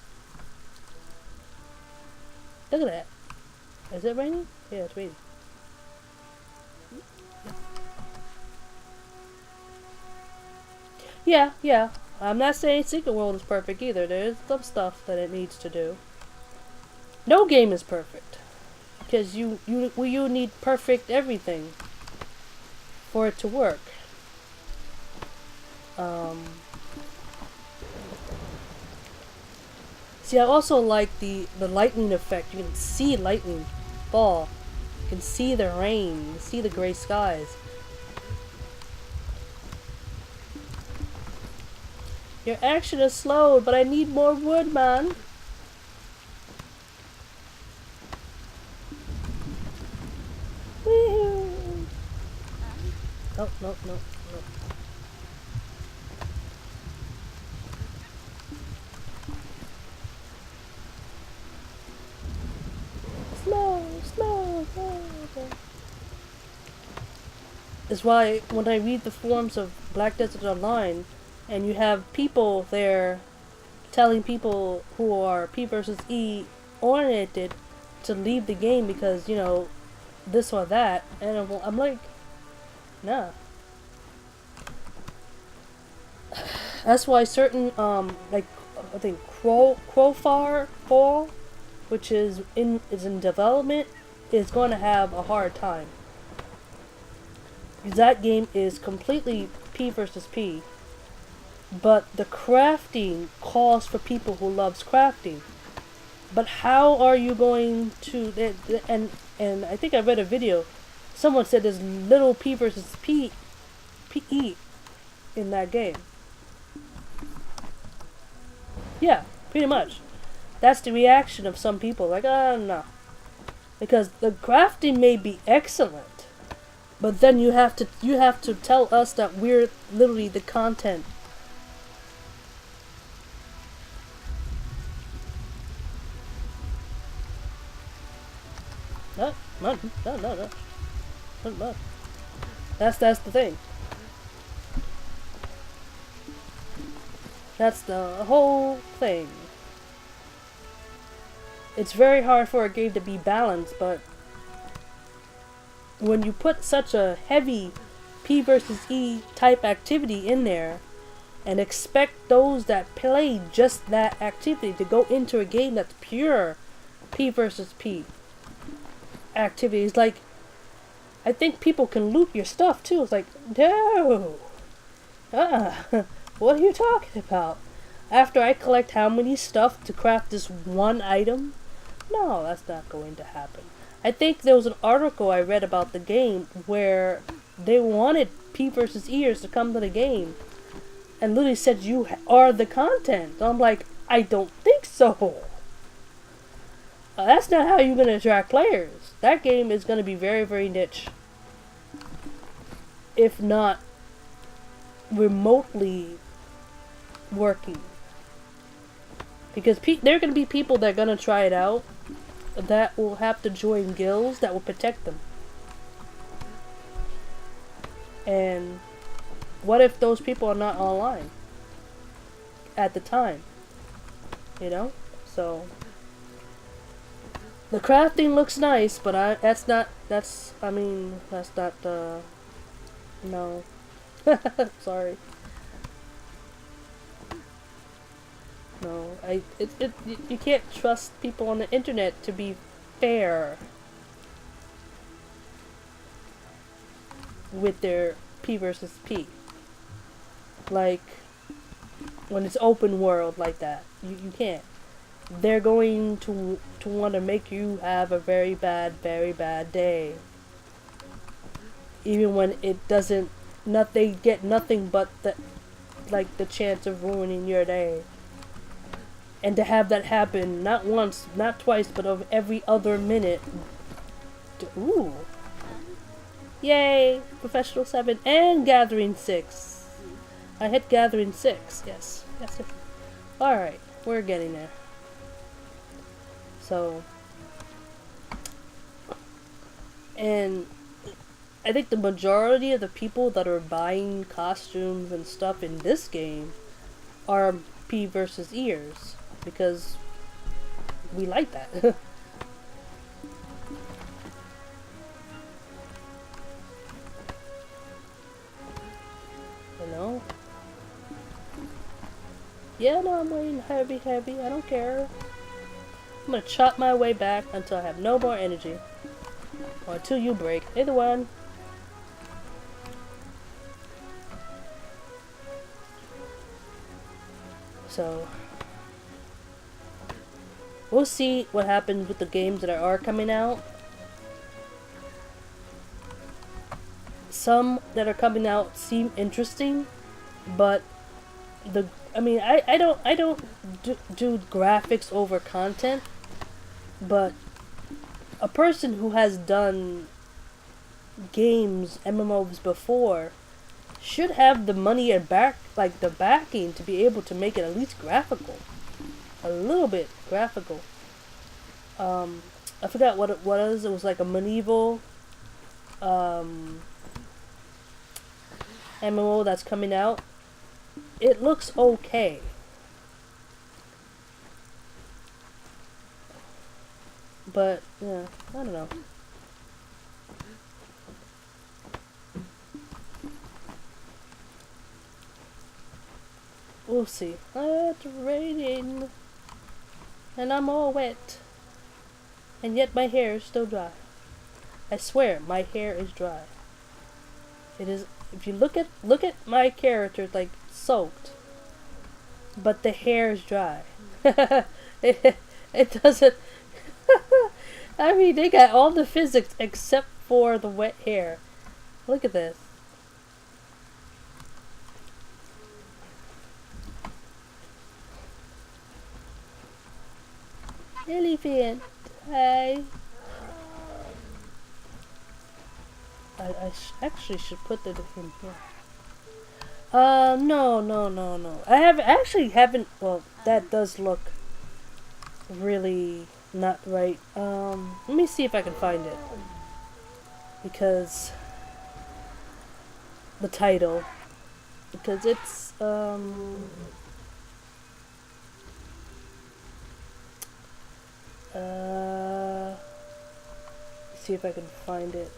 Look at that. Is it raining? Yeah, it's raining. Yeah. I'm not saying Secret World is perfect either. There's some stuff that it needs to do. No game is perfect, because you need perfect everything for it to work. See, I also like the lightning effect. You can see lightning fall. You can see the rain. You can see the gray skies. Your action is slowed, but I need more wood, man. Woo-hoo. No. Slow. Is why when I read the forums of Black Desert Online, and you have people there telling people who are P versus E oriented to leave the game because, you know, this or that, and I'm like, nah. That's why certain like I think Crowfar Fall, which is in development, is going to have a hard time. Because that game is completely P versus P. But the crafting calls for people who loves crafting. But how are you going to... And I think I read a video. Someone said there's little P versus PE in that game. Yeah, pretty much. That's the reaction of some people. Like, no. Because the crafting may be excellent, but then you have to tell us that we're literally the content. No. That's the thing. That's the whole thing. It's very hard for a game to be balanced, but when you put such a heavy P versus E type activity in there and expect those that play just that activity to go into a game that's pure P versus P activities, like, I think people can loot your stuff too. It's like, no, what are you talking about? After I collect how many stuff to craft this one item? No, that's not going to happen. I think there was an article I read about the game where they wanted P versus Ears to come to the game and literally said, you are the content. I'm like, I don't think so. That's not how you're going to attract players. That game is going to be very, very niche. If not remotely working. Because there are going to be people that are going to try it out that will have to join guilds that will protect them. And what if those people are not online at the time? You know? So the crafting looks nice, but that's not no. Sorry. No, you can't trust people on the internet to be fair with their P versus P. Like, when it's open world like that, you can't. They're going to want to make you have a very bad day. Even when it doesn't, they get nothing but the chance of ruining your day. And to have that happen, not once, not twice, but of every other minute. Ooh. Yay! Professional 7 and Gathering 6. I hit Gathering 6, yes. Yes. Alright, we're getting there. So, and I think the majority of the people that are buying costumes and stuff in this game are P versus ears, because we like that. You know? Yeah, no, I'm waiting heavy, I don't care. I'm gonna chop my way back until I have no more energy. Or until you break. Either one. So, we'll see what happens with the games that are coming out. Some that are coming out seem interesting, but I don't do graphics over content, but a person who has done games, MMOs before, should have the money and the backing to be able to make it at least graphical. A little bit graphical. I forgot what it was. It was like a medieval MMO that's coming out. It looks okay. But, yeah, I don't know. We'll see. It's raining. And I'm all wet. And yet my hair is still dry. I swear, my hair is dry. It is, if you look at my character, it's like soaked. But the hair is dry. It doesn't... I mean, they got all the physics except for the wet hair. Look at this. Elephant. Hi. I actually should put that in here. No. I actually haven't. Well, that does look really not right. Let me see if I can find it. Because the title. Because it's, see if I can find it.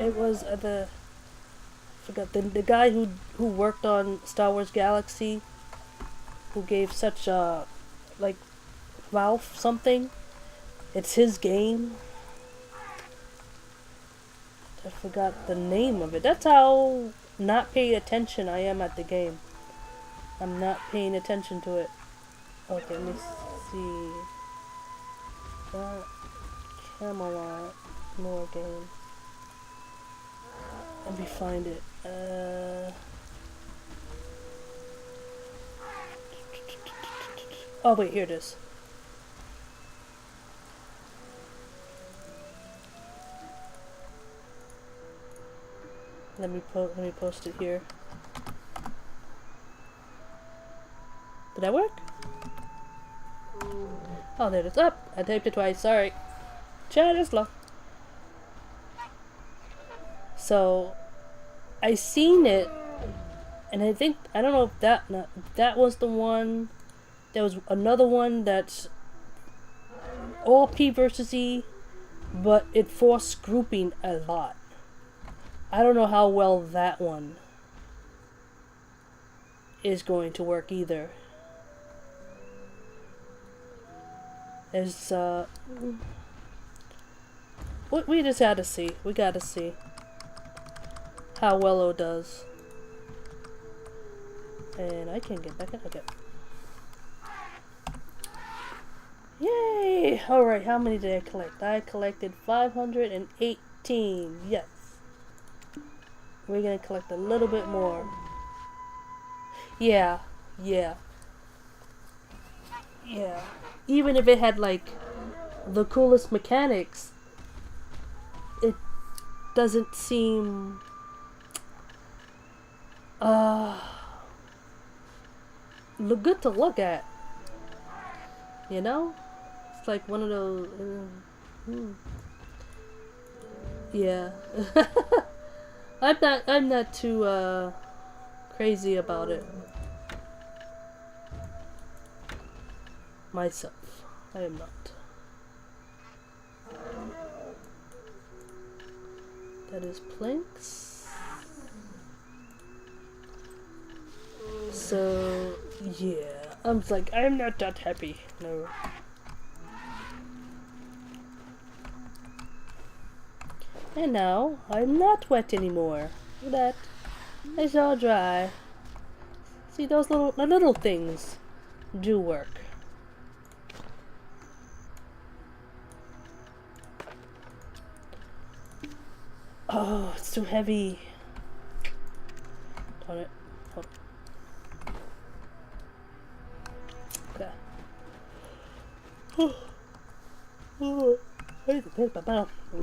It was the guy who worked on Star Wars Galaxy, who gave such like Ralph something. It's his game. I forgot the name of it. That's how not paying attention I am at the game. I'm not paying attention to it. Okay, let me see. Camelot, more game. Let me find it. Oh wait, here it is. Let me post it here. Did that work? Oh, there it is. Up. I typed it twice. Sorry. Chat is slow. So, I seen it, and I don't know if that was the one. There was another one that's all P versus E, but it forced grouping a lot. I don't know how well that one is going to work either. There's we just had to see. We gotta see how well it does. And I can get back in. Okay. Yay! Alright, how many did I collect? I collected 518. Yes. We're gonna collect a little bit more. Yeah. Yeah. Yeah. Even if it had like the coolest mechanics, it doesn't seem look good to look at. You know? It's like one of those yeah. I'm not too crazy about it myself. I am not. That is planks. So yeah, I'm not that happy. No. And now I'm not wet anymore. Look at that. It's all dry. See, those the little things do work. Oh, it's too heavy. Darn it. Hold on. Okay.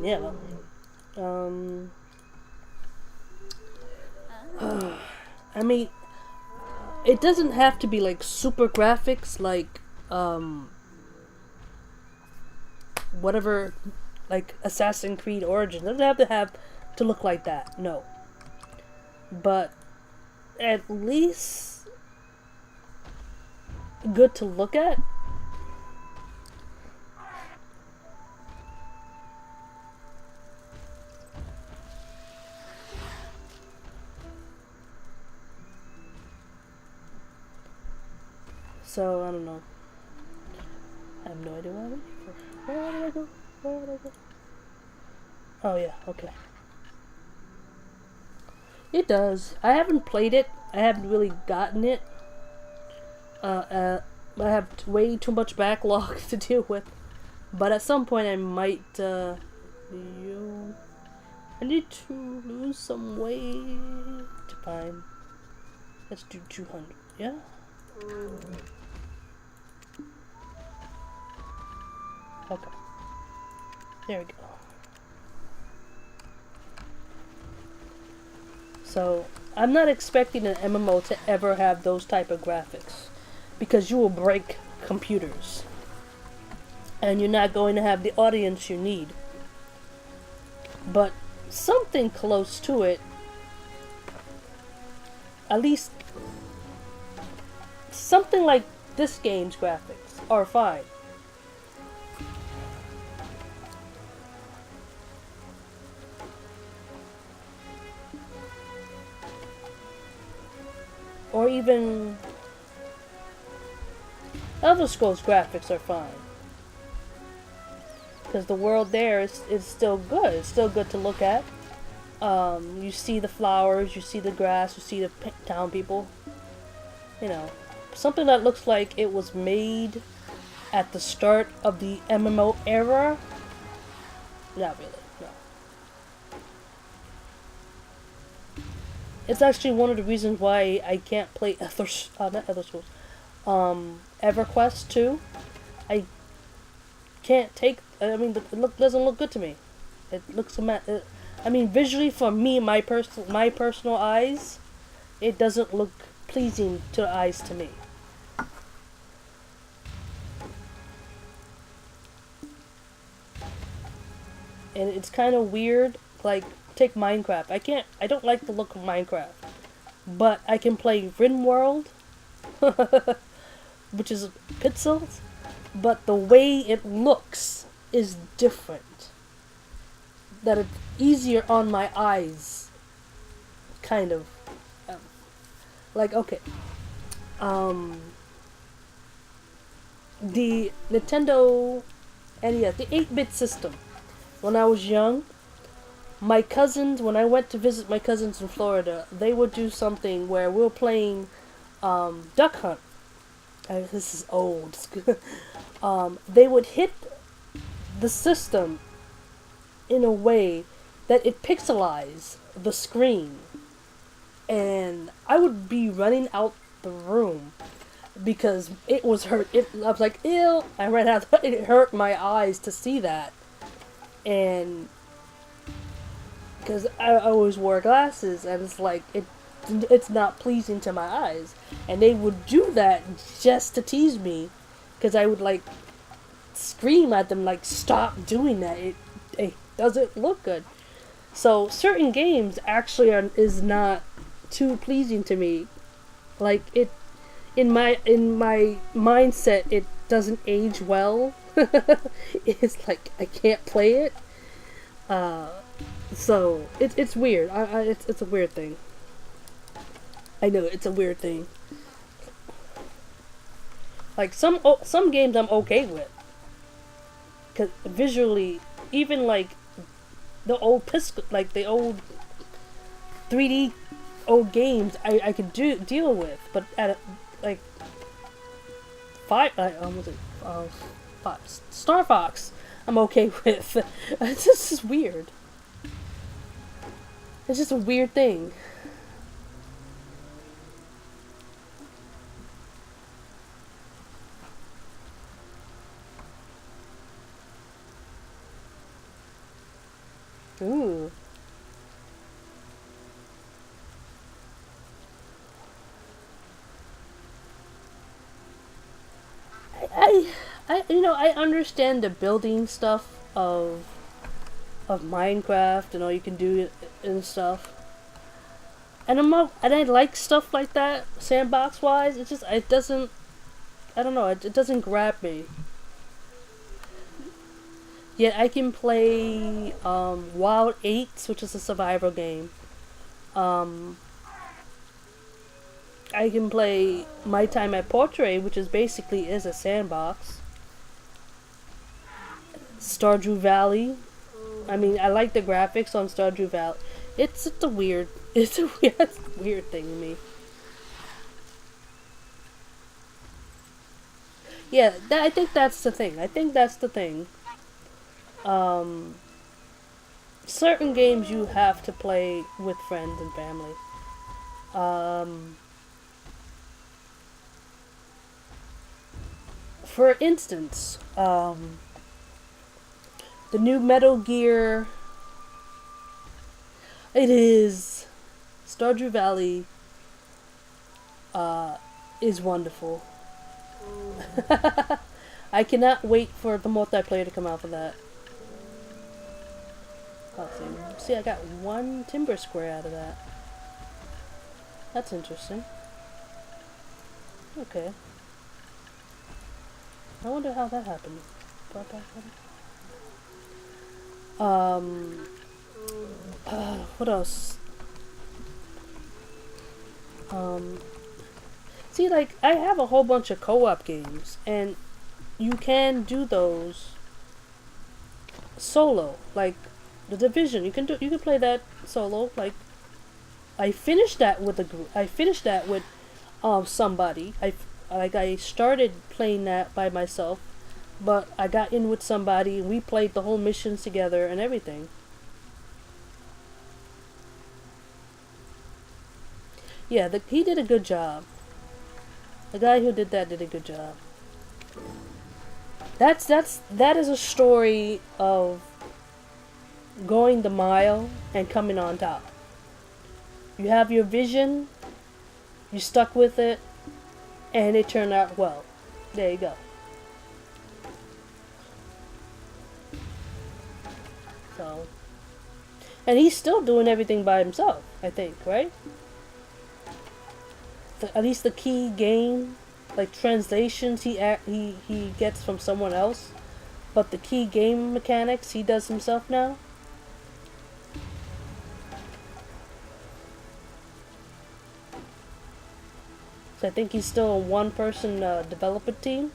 Yeah. I mean, it doesn't have to be like super graphics, like whatever, like Assassin's Creed Origins. It doesn't have to look like that. No. But at least good to look at. So, I don't know. I have no idea where I went. Where did I go? Where did I go? Oh, yeah, okay. It does. I haven't played it. I haven't really gotten it. I have way too much backlog to deal with. But at some point I might, I need to lose some weight. Fine. Let's do 200. Yeah? Okay. There we go. So, I'm not expecting an MMO to ever have those type of graphics. Because you will break computers. And you're not going to have the audience you need. But something close to it, at least something like this game's graphics, are fine. Or even Elder Scrolls graphics are fine. Because the world there is still good. It's still good to look at. You see the flowers, you see the grass, you see the town people. You know, something that looks like it was made at the start of the MMO era. Not really, no. It's actually one of the reasons why I can't play EverQuest 2. I can't take. I mean, it doesn't look good to me. It looks I mean, visually for me, my personal eyes, it doesn't look pleasing to the eyes to me. And it's kind of weird. Like, take Minecraft. I don't like the look of Minecraft, but I can play RimWorld, which is pixels, but the way it looks is different. that it's easier on my eyes, kind of. Um, like, okay, um, the Nintendo NES, the 8-bit system. When I was young, my cousins, when I went to visit my cousins in Florida, they would do something where we were playing Duck Hunt. This is old. They would hit the system in a way that it pixelized the screen. And I would be running out the room because it was hurt. I was like, ew. I ran out. It hurt my eyes to see that. And because I always wore glasses, and it's like, it's not pleasing to my eyes. And they would do that just to tease me, because I would like scream at them like, stop doing that. It doesn't look good. So certain games actually is not too pleasing to me. Like, it in my mindset, it doesn't age well. It's like I can't play it. So it's weird. It's a weird thing. I know it's a weird thing. Like some games I'm okay with, cause visually, even like the old like the old 3D old games, I could deal with, but at like Star Fox, I'm okay with. It's just weird. It's just a weird thing. Ooh. I understand the building stuff of Minecraft and all you can do and stuff. And I like stuff like that, sandbox wise. It doesn't, I don't know, it doesn't grab me. Yet I can play Wild 8s, which is a survival game. I can play My Time at Portrait, which is basically is a sandbox. Stardew Valley. I mean, I like the graphics on Stardew Valley. It's a weird thing to me. Yeah, I think that's the thing. Certain games you have to play with friends and family. For instance, the new Metal Gear. It is Stardew Valley. Is wonderful. I cannot wait for the multiplayer to come out for that. Oh, see, I got one timber square out of that. That's interesting. Okay. I wonder how that happened. What else? See, like, I have a whole bunch of co-op games, and you can do those solo. Like, The Division, you can play that solo. Like, I finished that with a group. I finished that with somebody. I started playing that by myself, but I got in with somebody and we played the whole missions together and everything. Yeah, he did a good job. The guy who did that did a good job. That is a story of going the mile and coming on top. You have your vision, you stuck with it, and it turned out well. There you go. So, and he's still doing everything by himself, I think, right? At least the key game, like translations, he gets from someone else, but the key game mechanics he does himself now. So I think he's still a one-person development team.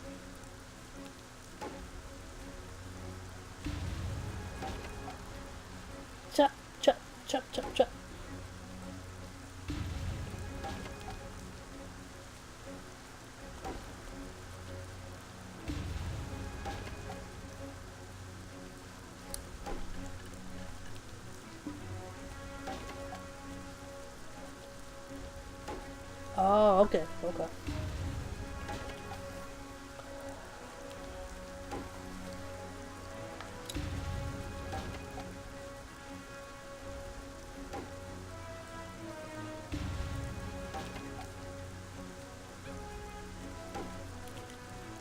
Chop, chop, chop, chop, chop. Oh, okay, okay.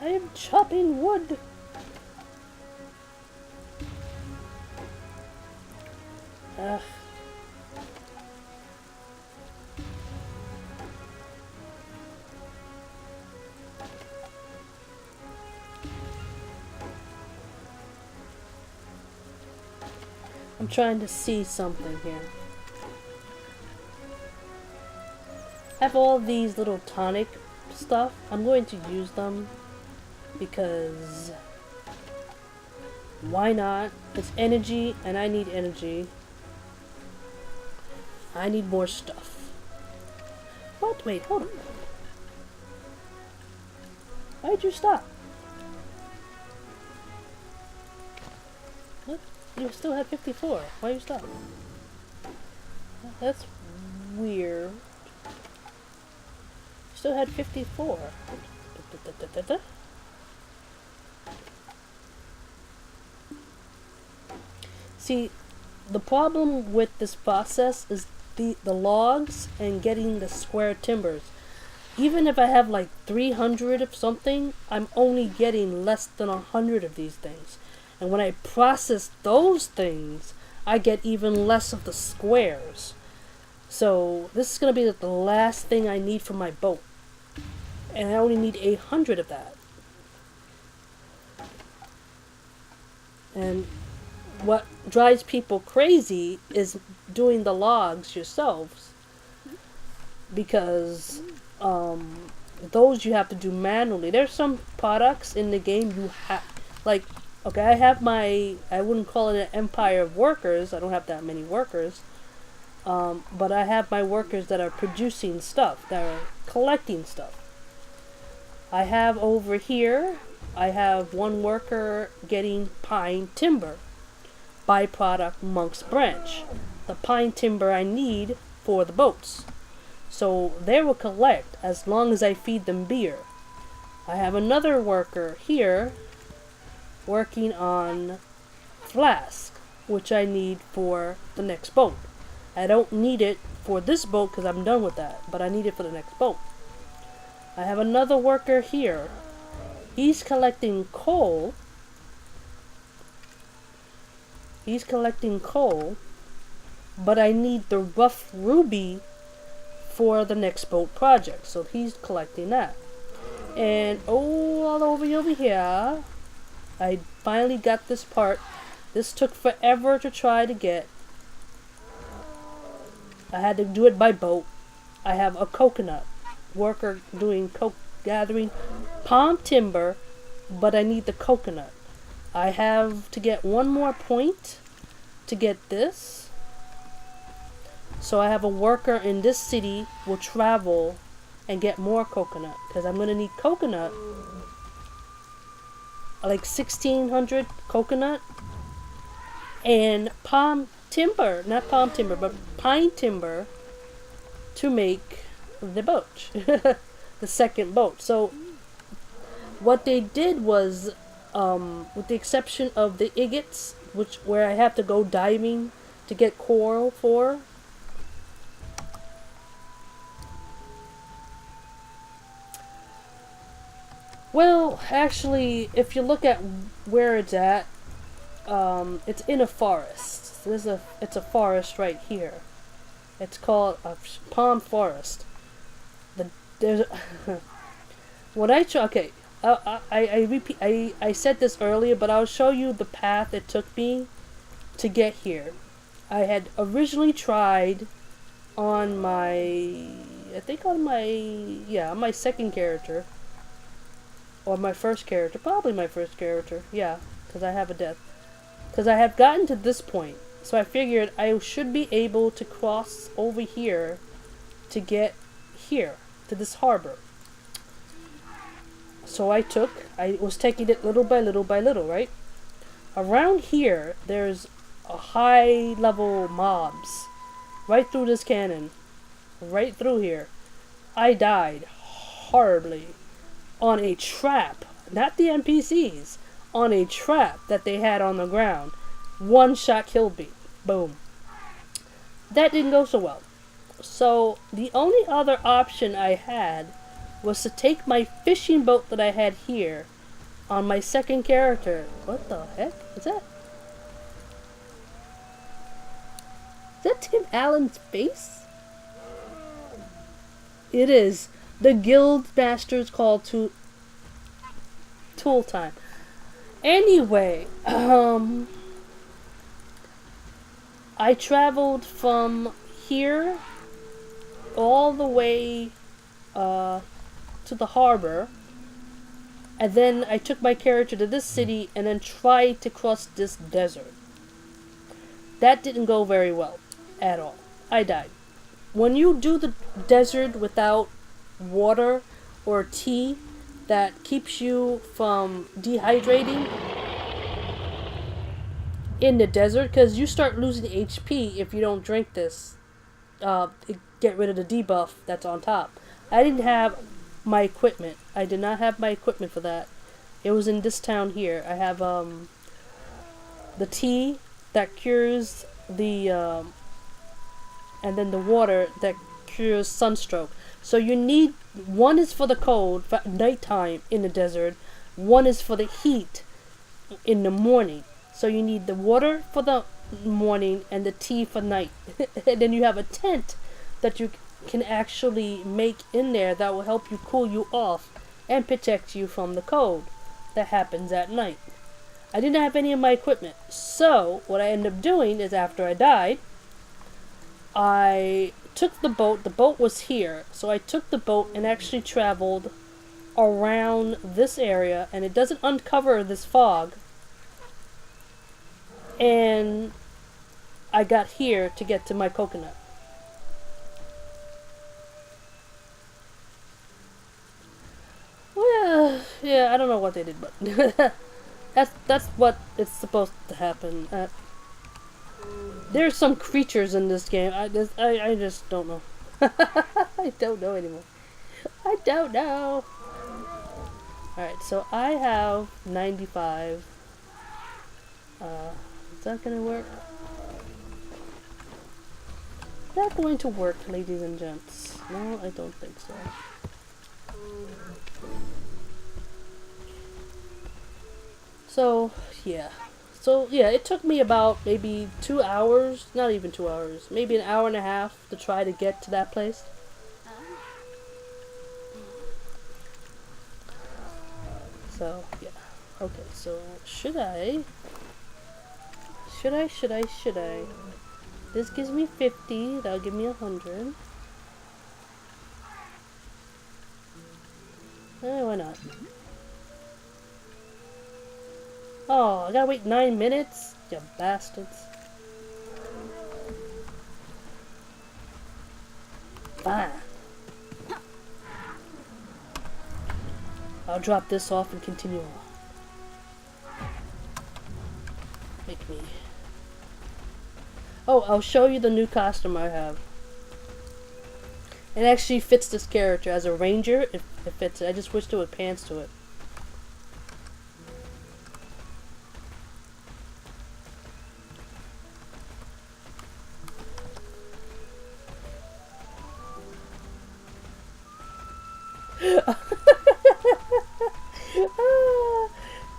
I am chopping wood. Ugh. I'm trying to see something here. I have all these little tonic stuff. I'm going to use them because why not? It's energy and I need energy. I need more stuff. What? Wait, hold on. Why'd you stop? What? You still have 54. Why you stop? That's weird. Still had 54. See, the problem with this process is the logs and getting the square timbers. Even if I have like 300 of something, I'm only getting less than 100 of these things. And when I process those things, I get even less of the squares. So this is going to be the last thing I need for my boat. And I only need 800 of that. And what drives people crazy is doing the logs yourselves. Because those you have to do manually. There's some products in the game you have, like, okay, I have my, I wouldn't call it an empire of workers. I don't have that many workers. But I have my workers that are producing stuff, that are collecting stuff. I have over here, I have one worker getting pine timber, byproduct Monk's Branch. The pine timber I need for the boats. So they will collect as long as I feed them beer. I have another worker here working on flask, which I need for the next boat. I don't need it for this boat because I'm done with that, but I need it for the next boat. I have another worker here. He's collecting coal. He's collecting coal, but I need the rough ruby for the next boat project, so he's collecting that. And all over here, I finally got this part. This took forever to try to get. I had to do it by boat. I have a coconut worker doing gathering palm timber, but I need the coconut. I have to get one more point to get this. So I have a worker in this city will travel and get more coconut because I'm going to need coconut, like 1600 coconut, and palm timber, not palm timber, but pine timber to make the boat, the second boat. So what they did was, with the exception of the agates, where I have to go diving to get coral for, well, actually, if you look at where it's at, it's in a forest. It's a forest right here. It's called a palm forest. There's when I okay, I repeat. I said this earlier, but I'll show you the path it took me to get here. I had originally tried on my I think on my, yeah, on my second character. Or my first character. Probably my first character. Yeah, because I have a death. Because I have gotten to this point. So I figured I should be able to cross over here to get here, to this harbor. So I was taking it little by little by little, right? Around here, there's a high level mobs. Right through this cannon. Right through here. I died horribly on a trap. Not the NPCs. On a trap that they had on the ground. One shot killed me. Boom. That didn't go so well. So the only other option I had was to take my fishing boat that I had here on my second character. What the heck is that? Is that Tim Allen's face? It is. The guild master's call to tool time. Anyway, I traveled from here all the way to the harbor, and then I took my character to this city and then tried to cross this desert. That didn't go very well at all. I died. When you do the desert without water or tea that keeps you from dehydrating in the desert, because you start losing HP if you don't drink this, get rid of the debuff that's on top. I didn't have my equipment. I did not have my equipment for that. It was in this town here. I have the tea that cures the and then the water that cures sunstroke. So you need, one is for the cold, for nighttime in the desert. One is for the heat in the morning. So you need the water for the morning and the tea for night. And then you have a tent that you can actually make in there that will help you cool you off and protect you from the cold that happens at night. I didn't have any of my equipment. So what I ended up doing is, after I died, I took the boat. The boat was here. So I took the boat and actually traveled around this area, and it doesn't uncover this fog. And I got here to get to my coconut. Well, yeah, I don't know what they did, but that's what it's supposed to happen. There's some creatures in this game. I just don't know. I don't know anymore. I don't know. Alright, so I have 95. Is that gonna work? Is that going to work, ladies and gents? No, I don't think so. So, yeah. So, yeah, it took me about maybe 2 hours, not even 2 hours, maybe an hour and a half to try to get to that place. So, yeah. Okay, so, should I? This gives me 50, that'll give me 100. Why not? Oh, I gotta wait 9 minutes? You bastards. Fine. I'll drop this off and continue on. Make me... Oh, I'll show you the new costume I have. It actually fits this character. As a ranger, it fits it. I just wish there were pants to it.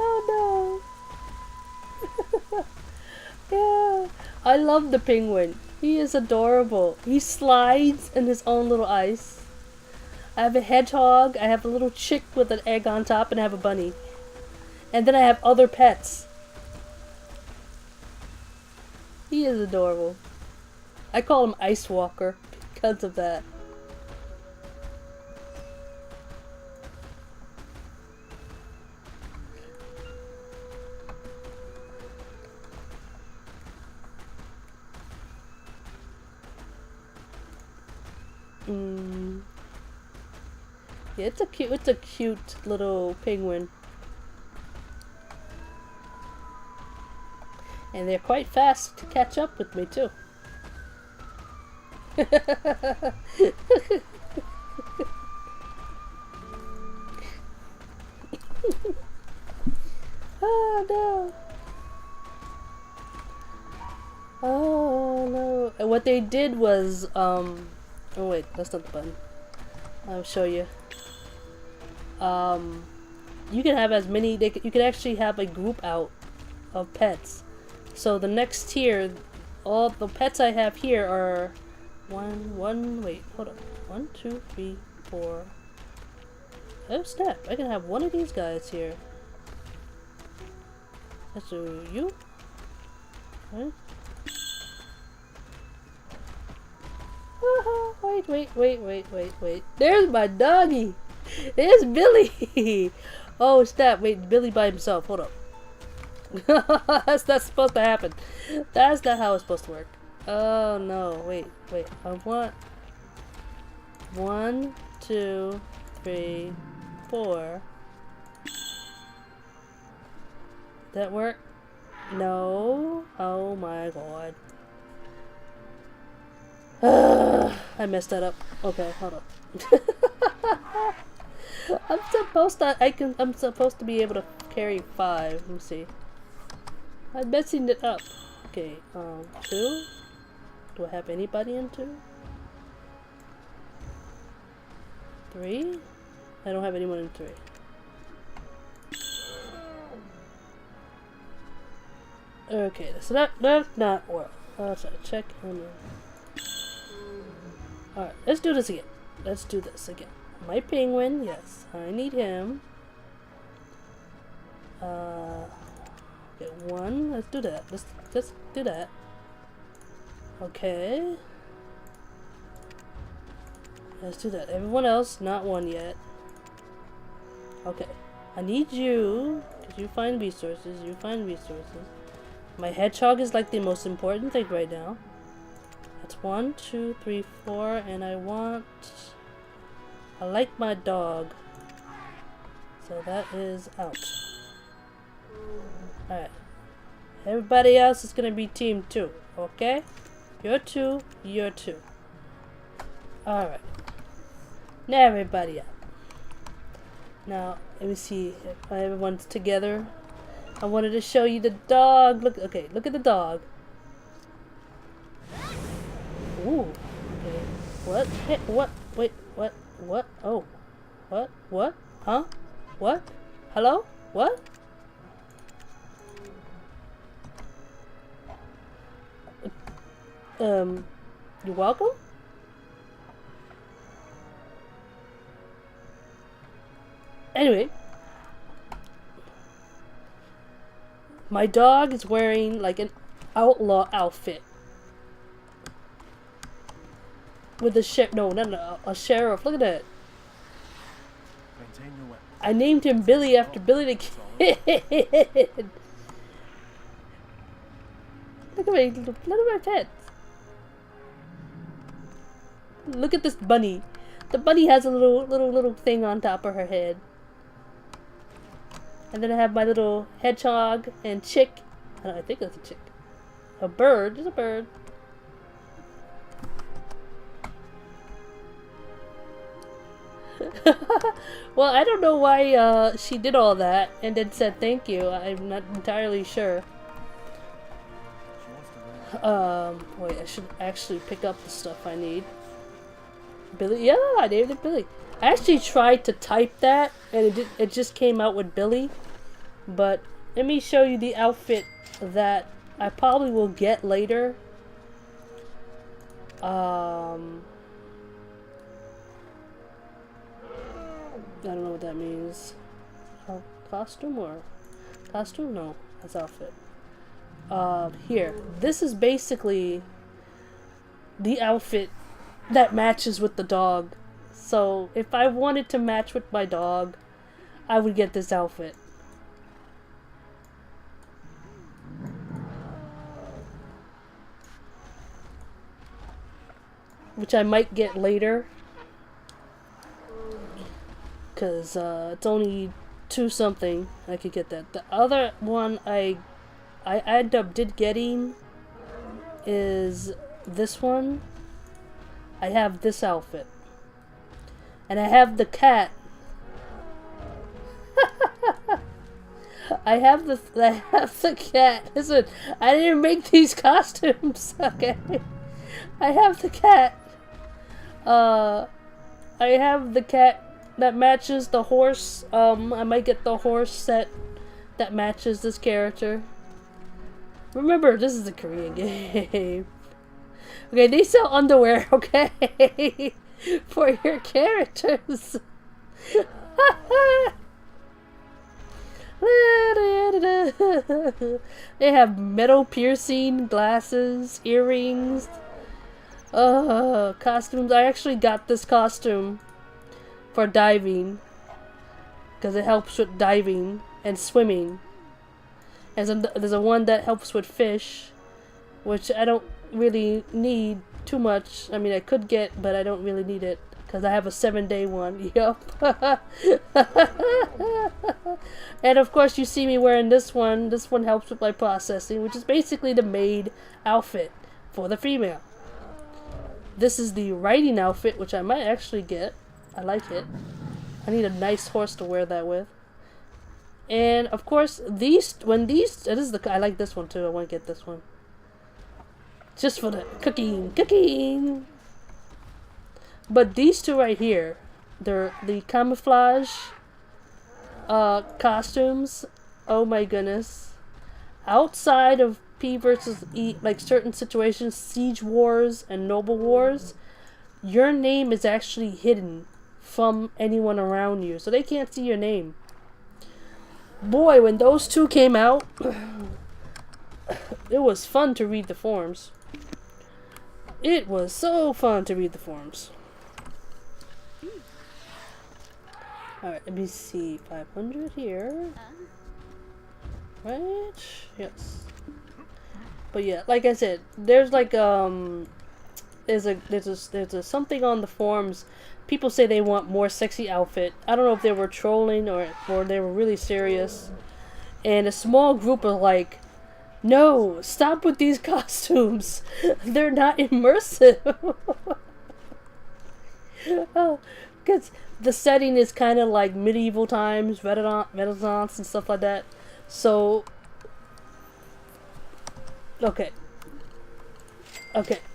Oh no. Yeah. I love the penguin. He is adorable. He slides in his own little ice. I have a hedgehog. I have a little chick with an egg on top, and I have a bunny. And then I have other pets. He is adorable. I call him Ice Walker because of that. Yeah, it's a cute little penguin. And they're quite fast to catch up with me too. Oh no. Oh no. And what they did was, oh wait, that's not the button. I'll show you. You can have as many, you can actually have a group out of pets. So the next tier, all the pets I have here are wait, hold on. 1, 2, 3, 4. Oh snap, I can have one of these guys here. That's you? Right? Wait. There's my doggy! There's Billy! Oh snap, wait, Billy by himself, hold up. That's not supposed to happen. That's not how it's supposed to work. Oh no, wait. I want 1, 2, 3, 4. That work? No. Oh my god. I messed that up. Okay, hold on. I'm supposed to be able to carry 5. Let me see. I'm messing it up. Okay, 2. Do I have anybody in 2? 3? I don't have anyone in 3. Okay, so that's not well. Let's check him. Alright, let's do this again. Let's do this again. My penguin, yes, I need him. Okay, 1. Let's do that. Let's do that. Okay. Let's do that. Everyone else, not 1 yet. Okay. I need you, because you find resources. My hedgehog is like the most important thing right now. That's 1, 2, 3, 4, and I like my dog. So that is out. Alright. Everybody else is gonna be team 2, okay? You're 2, you're 2. Alright. Now everybody out. Now, let me see if everyone's together. I wanted to show you the dog. Look, okay, look at the dog. Ooh. Okay. What? Hey, what? Wait, what? What? Oh. What? What? Huh? What? Hello? What? You're welcome? Anyway. My dog is wearing like an outlaw outfit. With a a sheriff. Look at that. Maintain your weapon. I named him Billy after Billy the Kid. Look at my pets. Look at this bunny. The bunny has a little thing on top of her head. And then I have my little hedgehog and chick. I think that's a chick. A bird. There's a bird. Well, I don't know why she did all that and then said thank you. I'm not entirely sure. Wait, I should actually pick up the stuff I need. Billy? Yeah, I named it Billy. I actually tried to type that and it just came out with Billy. But let me show you the outfit that I probably will get later. I don't know what that means. Costume or costume? No, that's outfit. Here. This is basically the outfit that matches with the dog. So if I wanted to match with my dog, I would get this outfit. Which I might get later. Because it's only 2 something. I could get that. The other one I end up getting is this one. I have this outfit. And I have the cat. I have the cat. Listen, I didn't make these costumes. Okay. I have the cat. I have the cat that matches the horse. I might get the horse set that matches this character. Remember, this is a Korean game. Okay, they sell underwear, okay? For your characters. They have metal piercing, glasses, earrings, costumes. I actually got this costume for diving because it helps with diving and swimming. And there's a one that helps with fish, which I don't really need too much. I mean, I could get, but I don't really need it because I have a 7-day one. Yup. And of course, you see me wearing this one. This one helps with my processing, which is basically the maid outfit for the female. This is the riding outfit, which I might actually get. I like it. I need a nice horse to wear that with. And of course, I like this one too. I want to get this one. Just for the cooking. But these two right here, they're the camouflage costumes. Oh my goodness. Outside of P versus E, like certain situations, siege wars and noble wars, your name is actually hidden from anyone around you, so they can't see your name. Boy, when those two came out, it was fun to read the forums. It was so fun to read the forums. Alright, let me see. 500 here. Right? Yes. But yeah, like I said, there's like there's a something on the forums. People say they want more sexy outfit. I don't know if they were trolling or they were really serious. And a small group are like, no, stop with these costumes. They're not immersive. Oh, because the setting is kind of like medieval times, Renaissance and stuff like that. So, okay,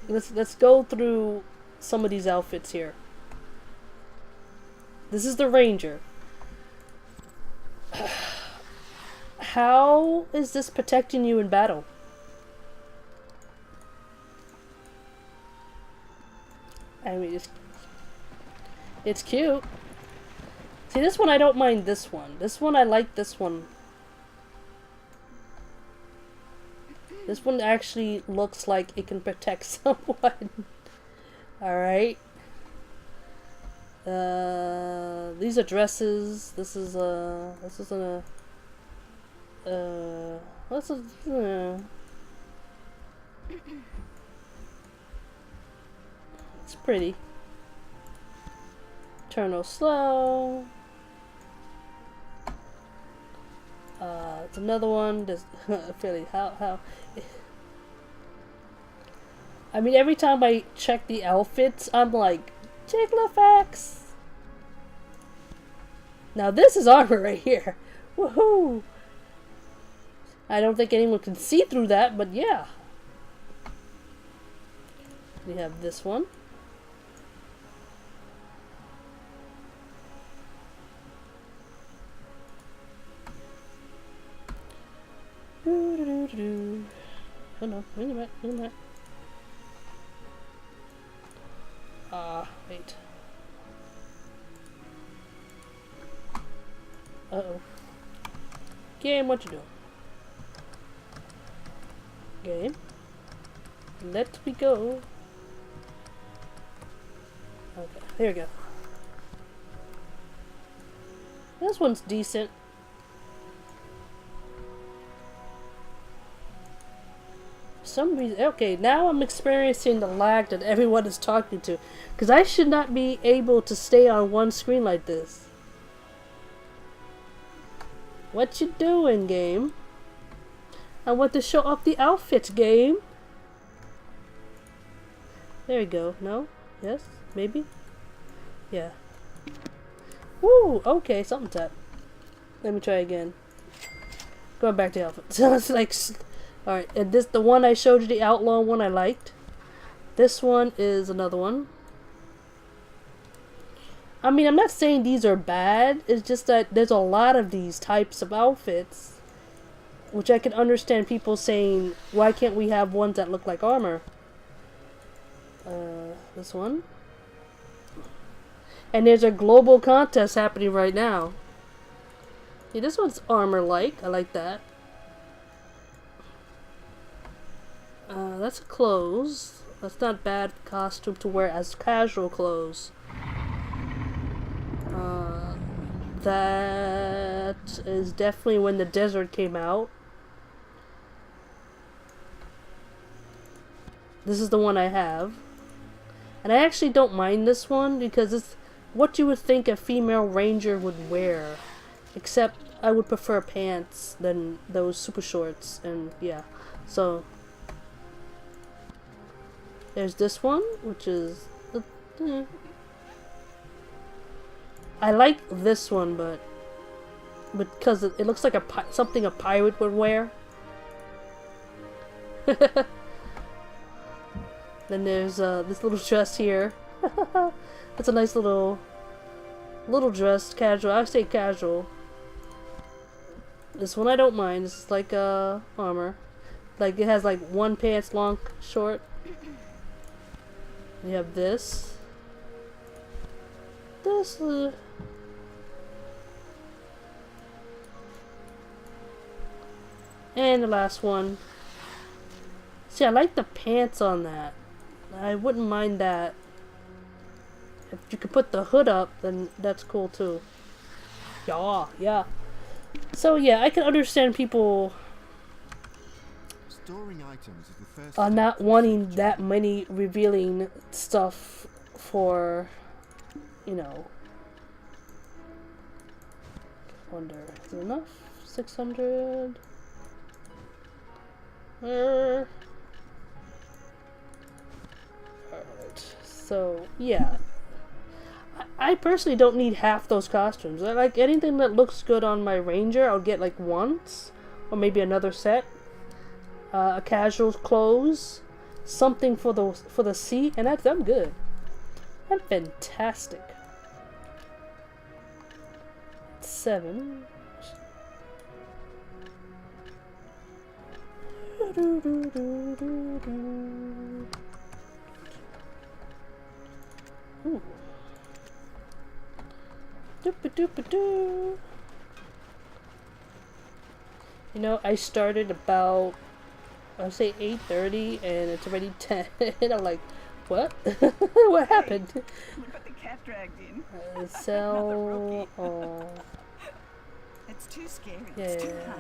let's go through some of these outfits here. This is the Ranger. How is this protecting you in battle? I mean, it's cute. See, this one I don't mind this one. This one I like this one. This one actually looks like it can protect someone. Alright. These are dresses. This is a it's pretty. Turn slow. It's another one. There's Philly. How? I mean, every time I check the outfits, I'm like, Jigglyfax. Now this is armor right here. Woohoo! I don't think anyone can see through that, but yeah. We have this one. Oh no, wait a minute. Wait. Uh-oh. Game, what you doing? Game. Let me go. Okay, there we go. This one's decent. For some reason, okay, now I'm experiencing the lag that everyone is talking to, because I should not be able to stay on one screen like this. What you doing, game? I want to show off the outfits, game. There we go. No? Yes? Maybe? Yeah. Woo! Okay, something's up. Let me try again. Going back to outfits. So it's like... Alright, and this, the one I showed you, the outlaw one I liked. This one is another one. I mean, I'm not saying these are bad. It's just that there's a lot of these types of outfits. Which I can understand people saying, why can't we have ones that look like armor? This one. And there's a global contest happening right now. Yeah, this one's armor-like. I like that. That's clothes. That's not bad costume to wear as casual clothes. That is definitely when the desert came out. This is the one I have. And I actually don't mind this one because it's what you would think a female ranger would wear. Except I would prefer pants than those super shorts. And yeah. So there's this one, which is... I like this one, but because it looks like something a pirate would wear. Then there's this little dress here. That's a nice little dress, casual. I say casual. This one I don't mind. This is like armor. Like it has like one pants long, short. You have this. This. And the last one. See, I like the pants on that. I wouldn't mind that. If you could put the hood up, then that's cool too. Yeah. So yeah, I can understand people storing items is the first not wanting that many revealing stuff for, you know. Wonder, is it enough? 600. Alright, so yeah, I personally don't need half those costumes. I like anything that looks good on my ranger. I'll get like once, or maybe another set. A casual clothes, something for the sea, and I'm good. I'm fantastic. 7. Ooh. You know, I started about, I'll say 8:30, and it's already 10. I'm like, what? What happened? Look what the cat dragged in. Sell. Oh. It's too scary. Yeah. It's too hard.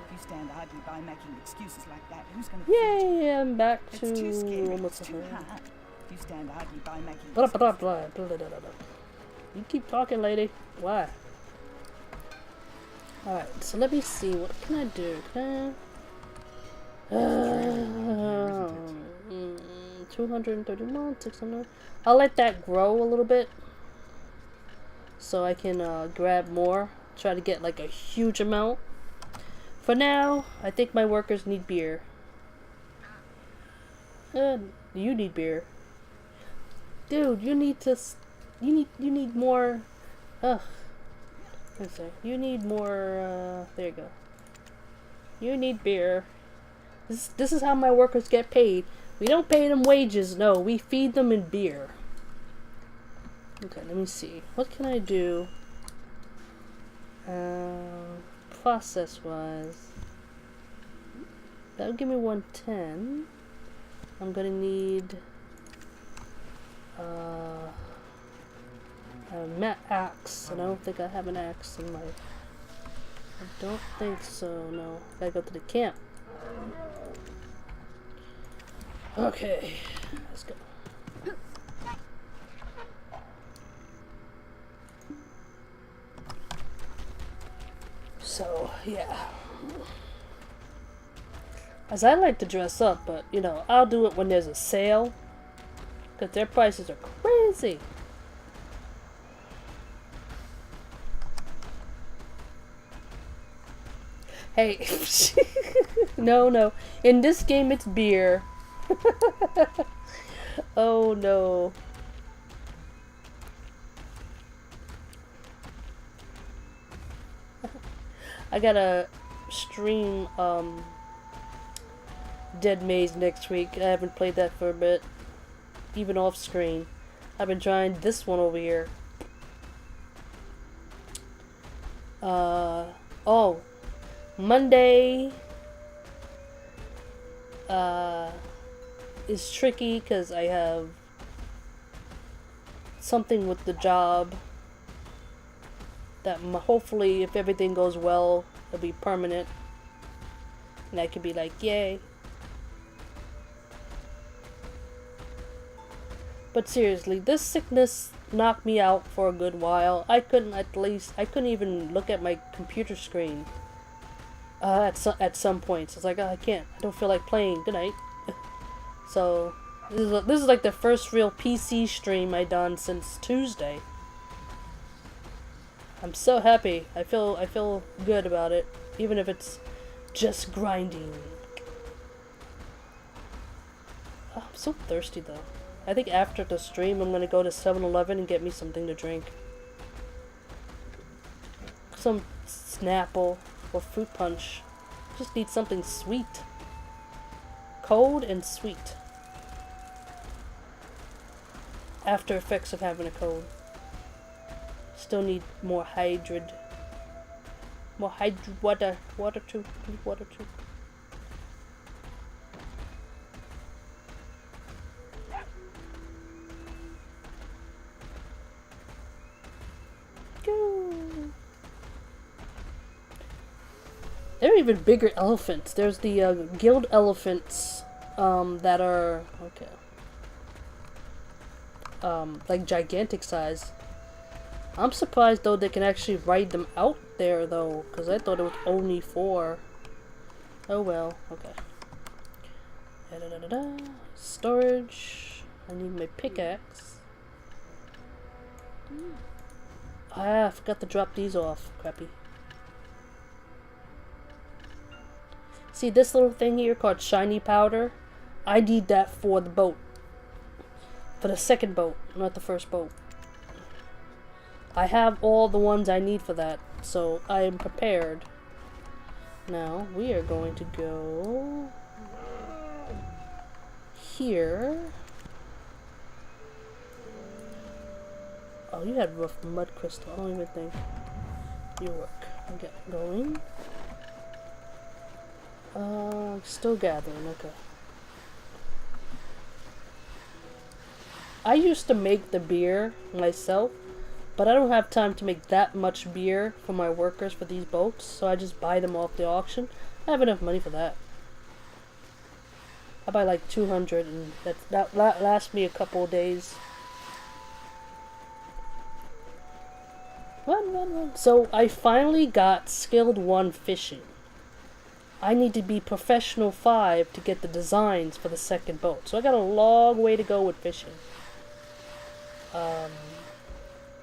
If you stand idly by making excuses like that, who's going to feed you? Yay! I'm back It's to too scary. almost It's a too hundred. hard. If you stand idly by making Blah, excuses. blah, blah, blah, blah, blah, blah. You keep talking, lady. Why? Alright, so let me see. What can I do? Can I... 231, 600. I'll let that grow a little bit. So I can grab more. Try to get like a huge amount. For now, I think my workers need beer. You need beer. Dude, you need to... You need more... Ugh. Let's see. You need more... there you go. You need beer. This is how my workers get paid. We don't pay them wages, no. We feed them in beer. Okay, let me see. What can I do? Process-wise. That'll give me 110. I'm gonna need... an axe. I don't think I have an axe in my... I don't think so, no. Gotta go to the camp. Okay, let's go. So, yeah. As I like to dress up, but, you know, I'll do it when there's a sale. Because their prices are crazy. Hey. No, no. In this game, it's beer. Oh, no. I gotta stream, Dead Maze next week. I haven't played that for a bit. Even off screen. I've been trying this one over here. Oh. Monday, is tricky because I have something with the job that hopefully, if everything goes well, it'll be permanent. And I could be like, yay. But seriously, this sickness knocked me out for a good while. I couldn't even look at my computer screen. At some points. It's like, oh, I can't. I don't feel like playing. Good night. So, this is like the first real PC stream I done since Tuesday. I'm so happy. I feel good about it, even if it's just grinding. Oh, I'm so thirsty though. I think after the stream, I'm gonna go to 7-Eleven and get me something to drink. Some Snapple or fruit punch. Just need something sweet. Cold and sweet. After effects of having a cold. Still need more water. Water too. Water too. There are even bigger elephants. There's the guild elephants that are like gigantic size. I'm surprised though they can actually ride them out there though, because I thought it was only for. Oh well, okay. Storage. I need my pickaxe. Ah, I forgot to drop these off. Crappy. See this little thing here called shiny powder? I need that for the boat. For the second boat, not the first boat. I have all the ones I need for that, so I am prepared. Now, we are going to go here. Oh, you had rough mud crystal. I don't even think you work. Okay, going. Still gathering, okay. I used to make the beer myself, but I don't have time to make that much beer for my workers for these boats, so I just buy them off the auction. I have enough money for that. I buy like 200 and that lasts me a couple of days. Run. So I finally got skilled 1 fishing. I need to be professional 5 to get the designs for the second boat. So I got a long way to go with fishing.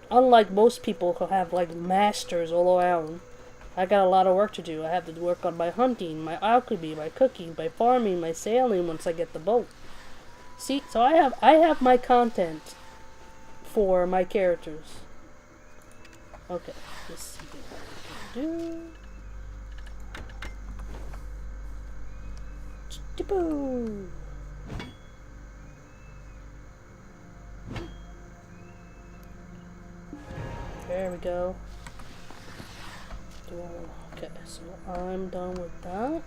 Unlike most people who have like masters all around, I got a lot of work to do. I have to work on my hunting, my alchemy, my cooking, my farming, my sailing once I get the boat. See, so I have my content for my characters. Okay, let's see what we can do. Boo. There we go. Okay, so I'm done with that.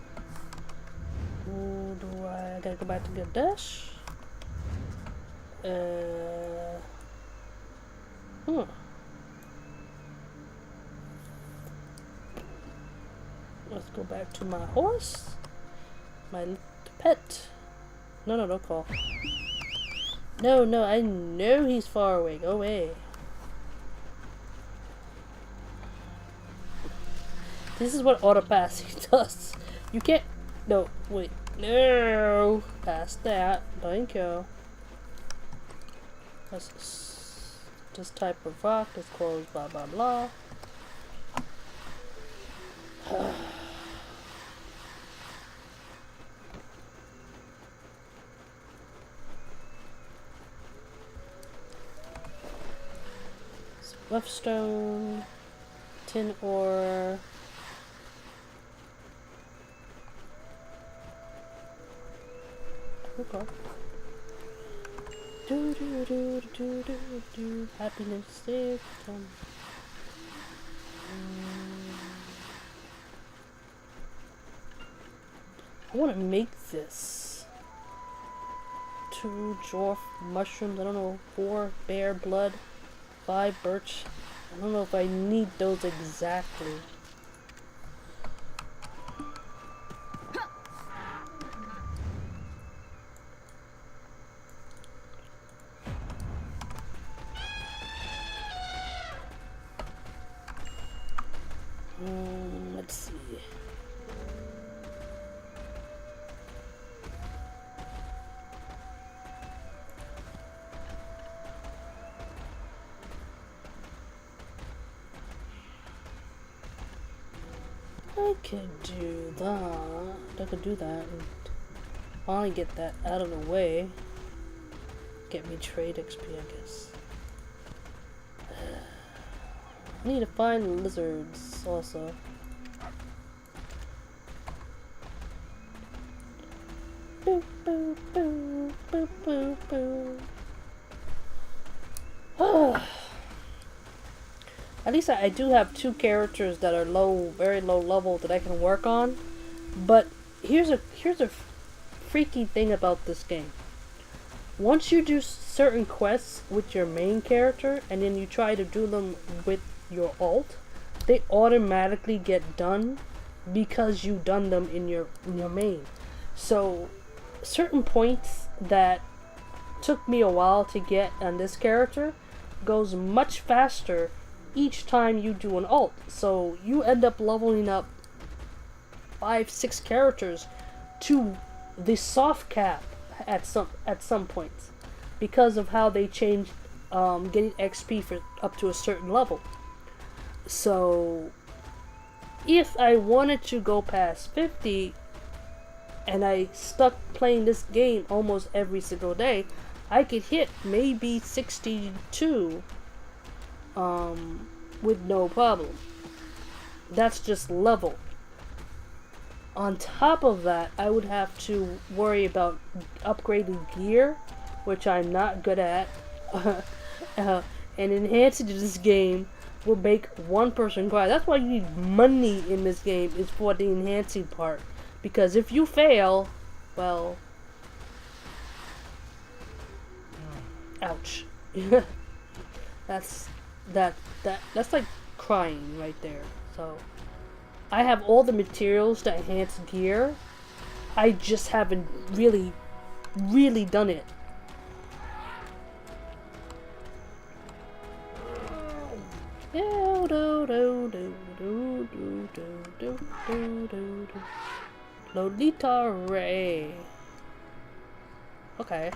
I gotta go back to get dash. Let's go back to my horse. My little pet. No, don't call. No, I know he's far away. Go away. This is what auto passing does. You can't. No, wait. No! Past that. Thank you. This type of rock is closed, blah blah blah. Rough stone, tin ore. Okay. Do do do do do do. Happiness stick. I want to make this. 2 dwarf mushrooms. I don't know. 4 bear blood. 5 birch. I don't know if I need those exactly. Let's see. I could do that. I could do that and finally get that out of the way. Get me trade XP, I guess. I need to find lizards also. Boo, boo, boo, boo, boo, boo. At least I do have 2 characters that are very low level that I can work on. But here's a freaky thing about this game. Once you do certain quests with your main character and then you try to do them with your alt, they automatically get done because you've done them in your main. So certain points that took me a while to get on this character goes much faster each time you do an alt. So you end up leveling up 5-6 characters to the soft cap at some points because of how they changed getting XP for up to a certain level. So if I wanted to go past 50 and I stuck playing this game almost every single day, I could hit maybe 62 with no problem. That's just level. On top of that, I would have to worry about upgrading gear, which I'm not good at. And enhancing this game will make one person cry. That's why you need money in this game, is for the enhancing part. Because if you fail, well, ouch. That's like crying right there. So I have all the materials to enhance gear. I just haven't really done it. Lolita Ray. Okay.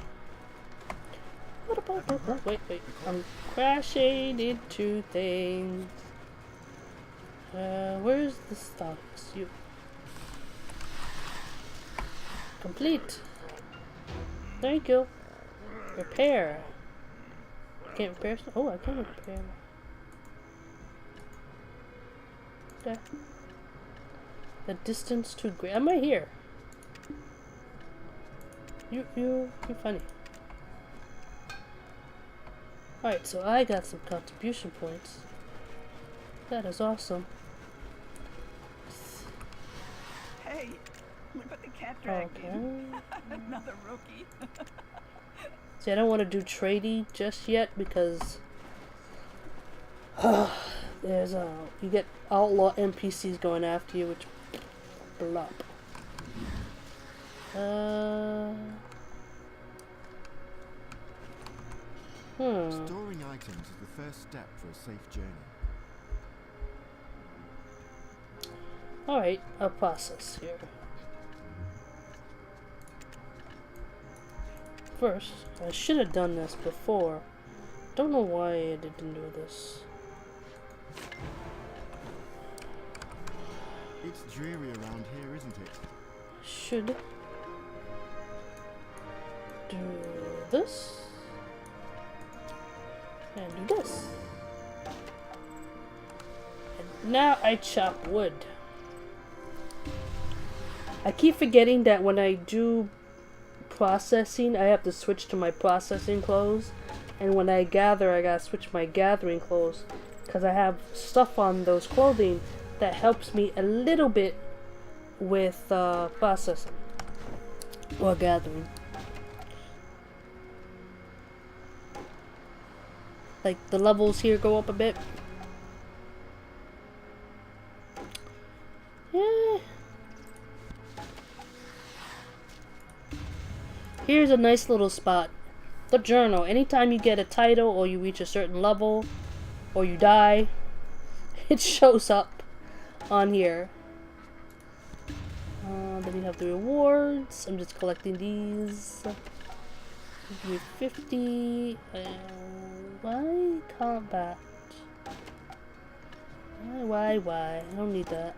What about wait. I'm crashing into things. Where's the stuff? You complete. Thank you. Repair. Can't repair stuff. Oh, I can repair. Okay. The distance too great. I'm right here. You're funny. Alright, so I got some contribution points. That is awesome. Hey, look what the cat dragged Okay. in. Another rookie. See, I don't want to do trading just yet because there's you get outlaw NPCs going after you, which blop. Storing items is the first step for a safe journey. Alright, a process here. First, I should have done this before. Don't know why I didn't do this. It's dreary around here, isn't it? Should do this and do this. And now I chop wood. I keep forgetting that when I do processing, I have to switch to my processing clothes, and when I gather, I gotta switch my gathering clothes because I have stuff on those clothing that helps me a little bit with processing or gathering. Like the levels here go up a bit. Yeah. Here's a nice little spot. The journal. Anytime you get a title or you reach a certain level or you die, it shows up on here. Then you have the rewards. I'm just collecting these. Give me 50. Why combat? Why? I don't need that.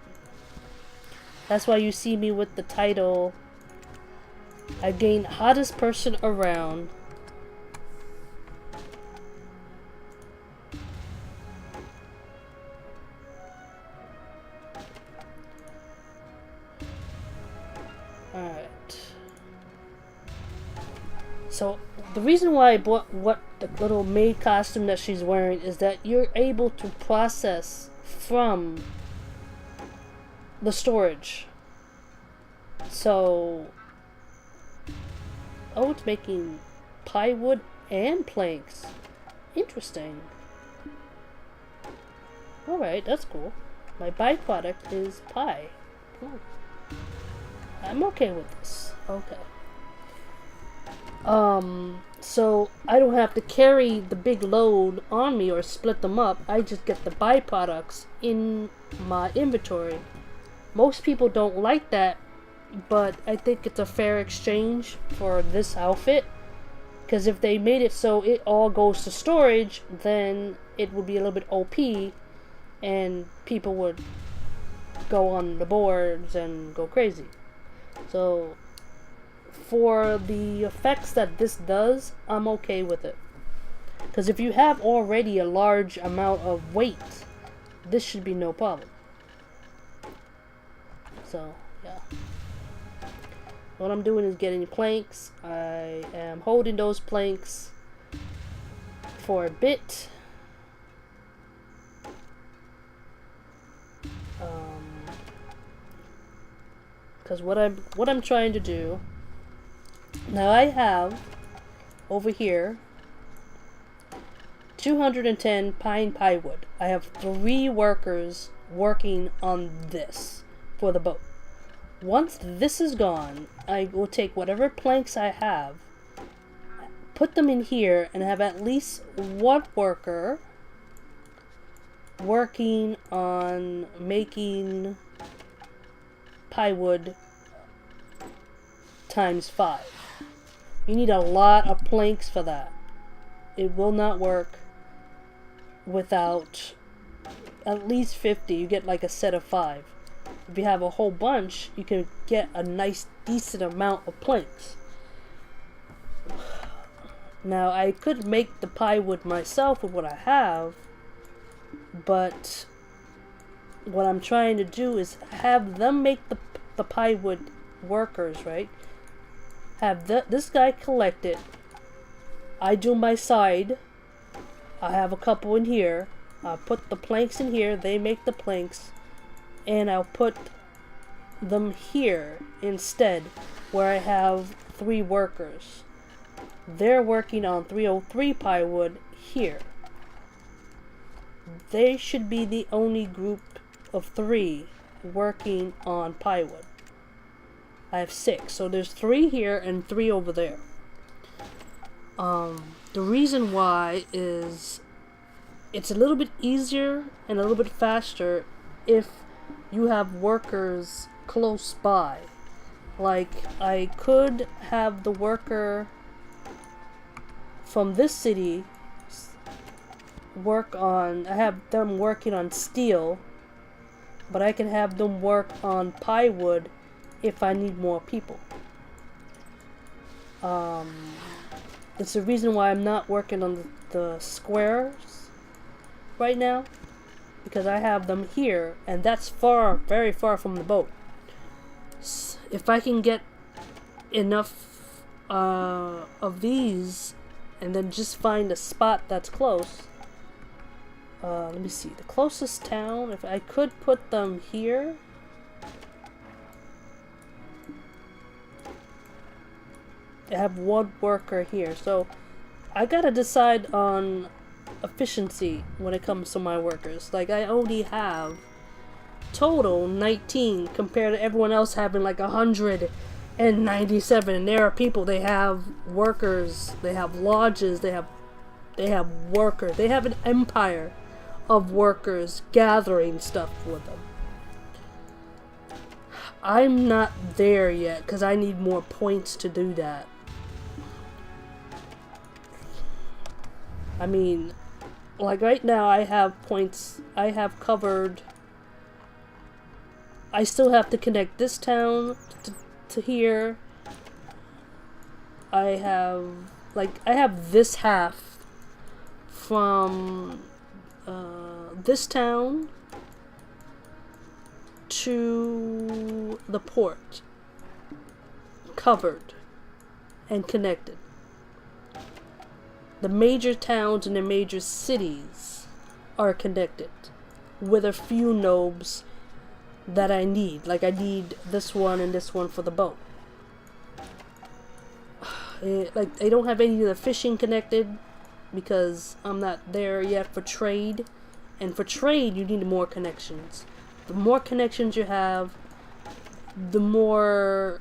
That's why you see me with the title. I gained hottest person around. Alright. So, the reason why I bought the little maid costume that she's wearing is that you're able to process from the storage. So, oh, it's making plywood and planks. Interesting. Alright, that's cool. My byproduct is pie. Cool. I'm okay with this. Okay. So I don't have to carry the big load on me or split them up. I just get the byproducts in my inventory. Most people don't like that, but I think it's a fair exchange for this outfit. Because if they made it so it all goes to storage, then it would be a little bit OP, and people would go on the boards and go crazy. So, for the effects that this does, I'm okay with it. Because if you have already a large amount of weight, this should be no problem. So, yeah. What I'm doing is getting planks. I am holding those planks for a bit. Because what I'm trying to do now, I have over here 210 pine plywood. I have 3 workers working on this for the boat. Once this is gone, I will take whatever planks I have, put them in here, and have at least 1 worker working on making plywood times 5. You need a lot of planks for that. It will not work without at least 50. You get like a set of 5. If you have a whole bunch, you can get a nice decent amount of planks. Now I could make the plywood myself with what I have, but what I'm trying to do is have them make the plywood workers, right? Have this guy collect it. I do my side. I have a couple in here. I'll put the planks in here. They make the planks. And I'll put them here instead, where I have 3 workers. They're working on 303 plywood here. They should be the only group of 3 working on plywood. I have 6, so there's 3 here and 3 over there. The reason why is it's a little bit easier and a little bit faster if you have workers close by. Like, I could have the worker from this city work on, I have them working on steel, but I can have them work on plywood if I need more people. It's the reason why I'm not working on the squares right now, because I have them here, and that's far, very far from the boat. If I can get enough of these, and then just find a spot that's close. Let me see, the closest town, if I could put them here. I have one worker here, so I gotta decide on efficiency when it comes to my workers. Like, I only have total 19 compared to everyone else having like 197. And there are people, they have workers, they have lodges, they have workers, they have an empire of workers gathering stuff with them. I'm not there yet because I need more points to do that. I mean, like right now I have points, I have covered, I still have to connect this town to here. I have, like, I have this half from this town to the port covered and connected. The major towns and the major cities are connected with a few nobs that I need. Like, I need this one and this one for the boat. Like, I don't have any of the fishing connected because I'm not there yet for trade. And for trade, you need more connections. The more connections you have, the more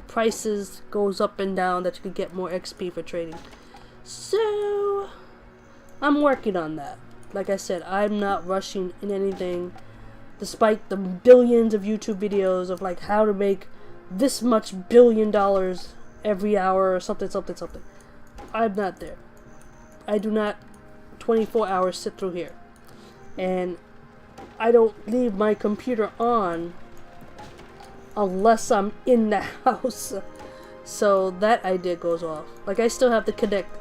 prices goes up and down that you can get more XP for trading. So, I'm working on that. Like I said, I'm not rushing in anything, despite the billions of YouTube videos of like how to make this much $1 billion every hour or something. I'm not there. I do not 24 hours sit through here. And I don't leave my computer on unless I'm in the house. So that idea goes off. Like, I still have to connect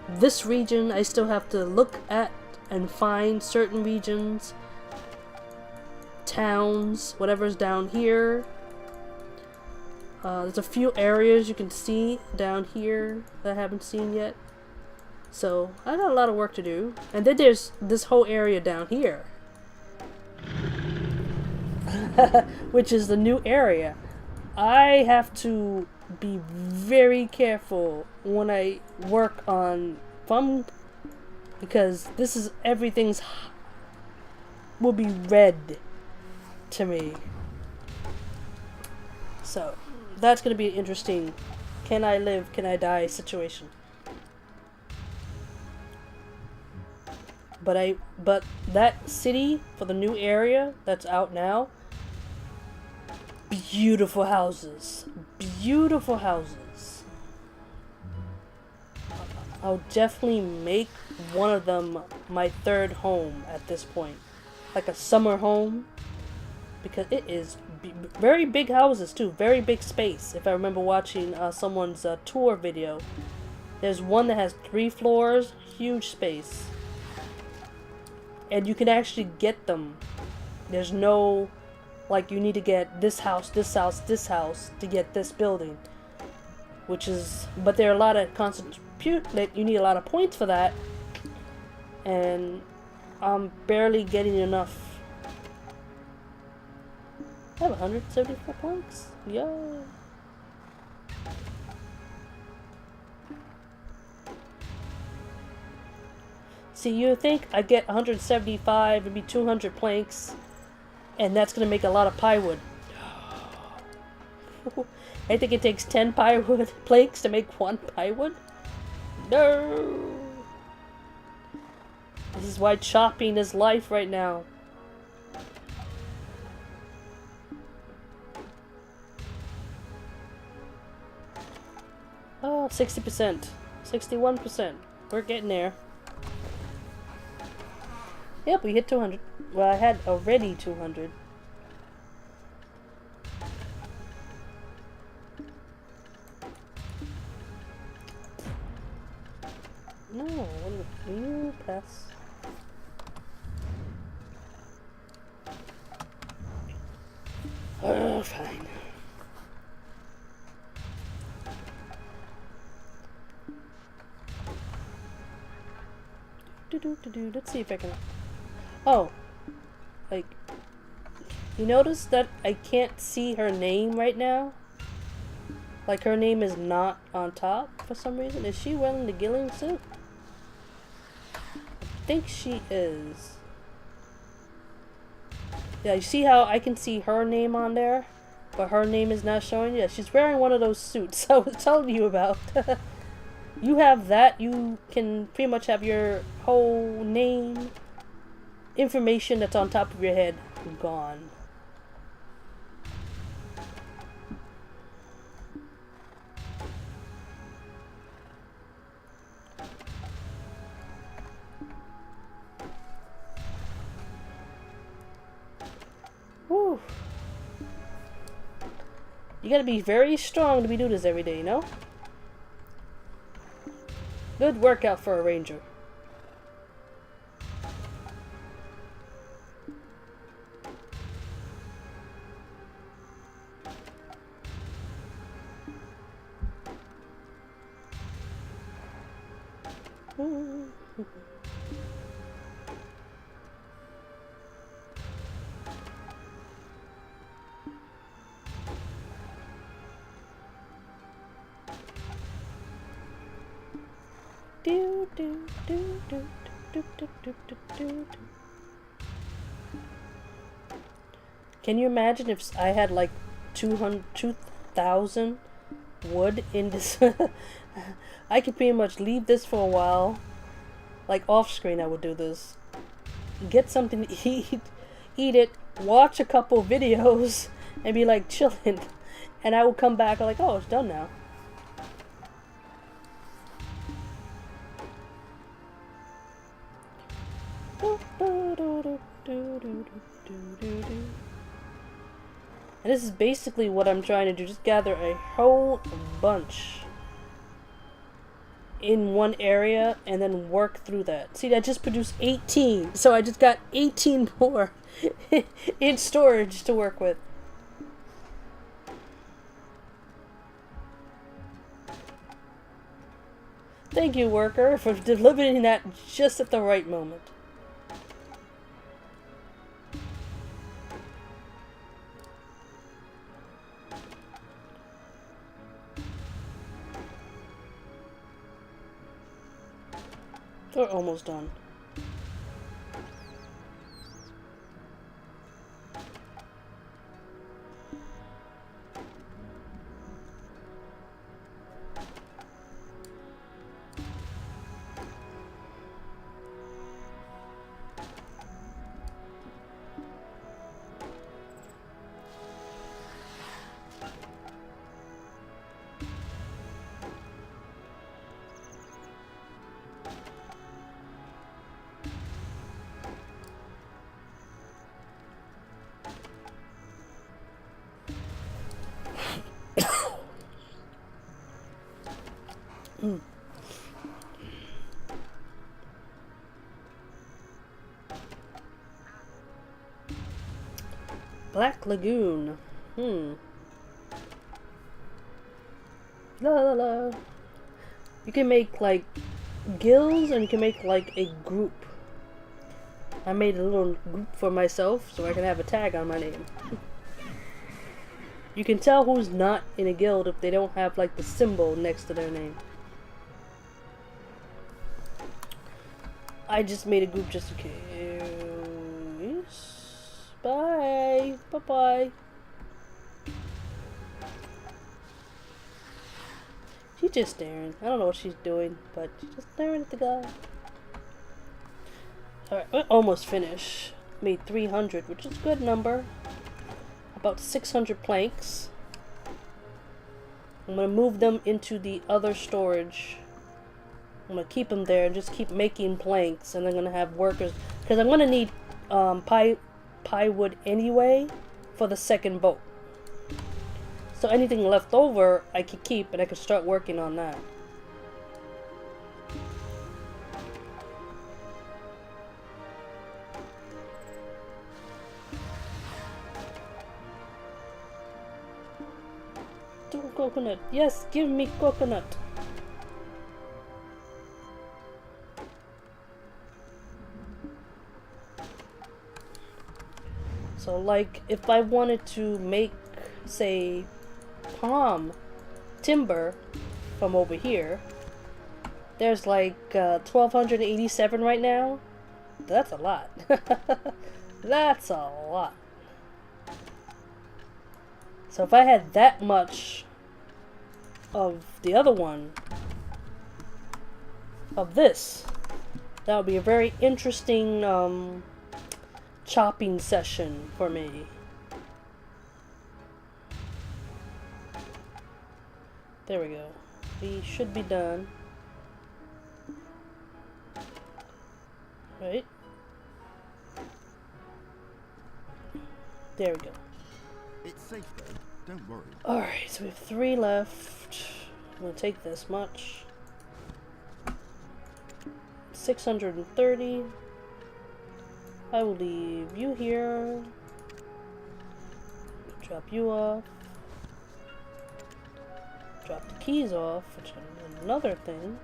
this region. I still have to look at and find certain regions, towns, whatever's down here. There's a few areas you can see down here that I haven't seen yet. So I got a lot of work to do. And then there's this whole area down here, which is the new area. I have to be very careful when I work on because this is everything's will be red to me. So that's gonna be an interesting can I live, can I die situation. But that city for the new area that's out now, beautiful houses. Beautiful houses. I'll definitely make one of them my third home at this point. Like a summer home. Because it is very big houses too. Very big space. If I remember watching someone's tour video. There's one that has 3 floors. Huge space. And you can actually get them. There's no, like, you need to get this house, this house, this house to get this building. Which is, but there are a lot of you need a lot of points for that. And I'm barely getting enough. I have 174 points. Yeah. See, you think I get 175, maybe 200 planks, and that's gonna make a lot of plywood. I think it takes 10 plywood planks to make 1 plywood. No. This is why chopping is life right now. 60%. 61%. We're getting there. Yep, we hit 200. Well, I had already 200. No, what do you pass? Oh, fine. Let's see if I can. Oh, like, you notice that I can't see her name right now? Like, her name is not on top for some reason. Is she wearing the Gilling suit? I think she is. Yeah, you see how I can see her name on there, but her name is not showing? Yeah, she's wearing one of those suits I was telling you about. You have that, you can pretty much have your whole name, information that's on top of your head, gone. Whew. You gotta be very strong to be doing this every day, you know? Good workout for a ranger. Can you imagine if I had like 2,000 wood in this? I could pretty much leave this for a while. Like off screen I would do this. Get something to eat it, watch a couple videos, and be like chilling. And I will come back like, oh, it's done now. And this is basically what I'm trying to do, just gather a whole bunch in one area and then work through that. See, I just produced 18, so I just got 18 more in storage to work with. Thank you, worker, for delivering that just at the right moment. We're almost done. Black Lagoon. La la la. You can make like guilds and you can make like a group. I made a little group for myself so I can have a tag on my name. You can tell who's not in a guild if they don't have like the symbol next to their name. I just made a group just in case. Bye. Bye-bye. She's just staring. I don't know what she's doing, but she's just staring at the guy. Alright, we're almost finished. Made 300, which is a good number. About 600 planks. I'm gonna move them into the other storage. I'm gonna keep them there and just keep making planks, and I'm gonna have workers because I'm gonna need pie wood anyway for the second boat. So anything left over I could keep, and I could start working on that. Coconut. Yes, give me coconut. So like if I wanted to make, say, palm timber from over here, there's like 1287 right now. That's a lot. That's a lot. So if I had that much of the other one, of this, that would be a very interesting chopping session for me. There we go. We should be done. Right? There we go. It's safe though, don't worry. Alright, so we have 3 left. I'm gonna take this much. 630. I will leave you here. Drop you off. Drop the keys off, which is another thing.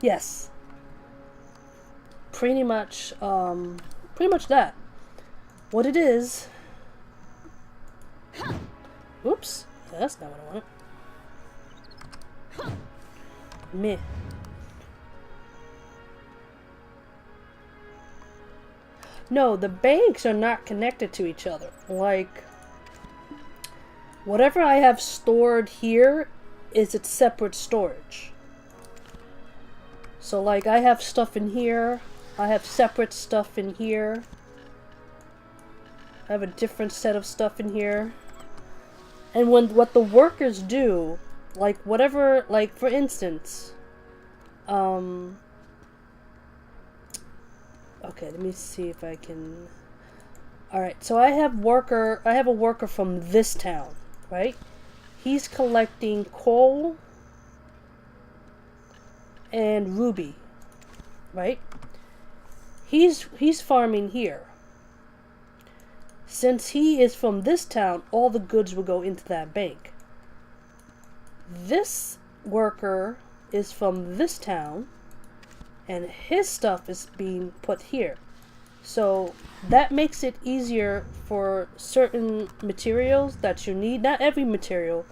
Yes. Pretty much that. What it is. Oops. That's not what I wanted. Meh. No, the banks are not connected to each other. Like, whatever I have stored here is its separate storage. So like I have stuff in here, I have separate stuff in here. I have a different set of stuff in here. And what the workers do, like whatever, like for instance, okay, let me see if I can. Alright, so I have a worker from this town, right? He's collecting coal and ruby, right? He's farming here. Since he is from this town, all the goods will go into that bank. This worker is from this town, and his stuff is being put here. So that makes it easier for certain materials that you need. Not every material.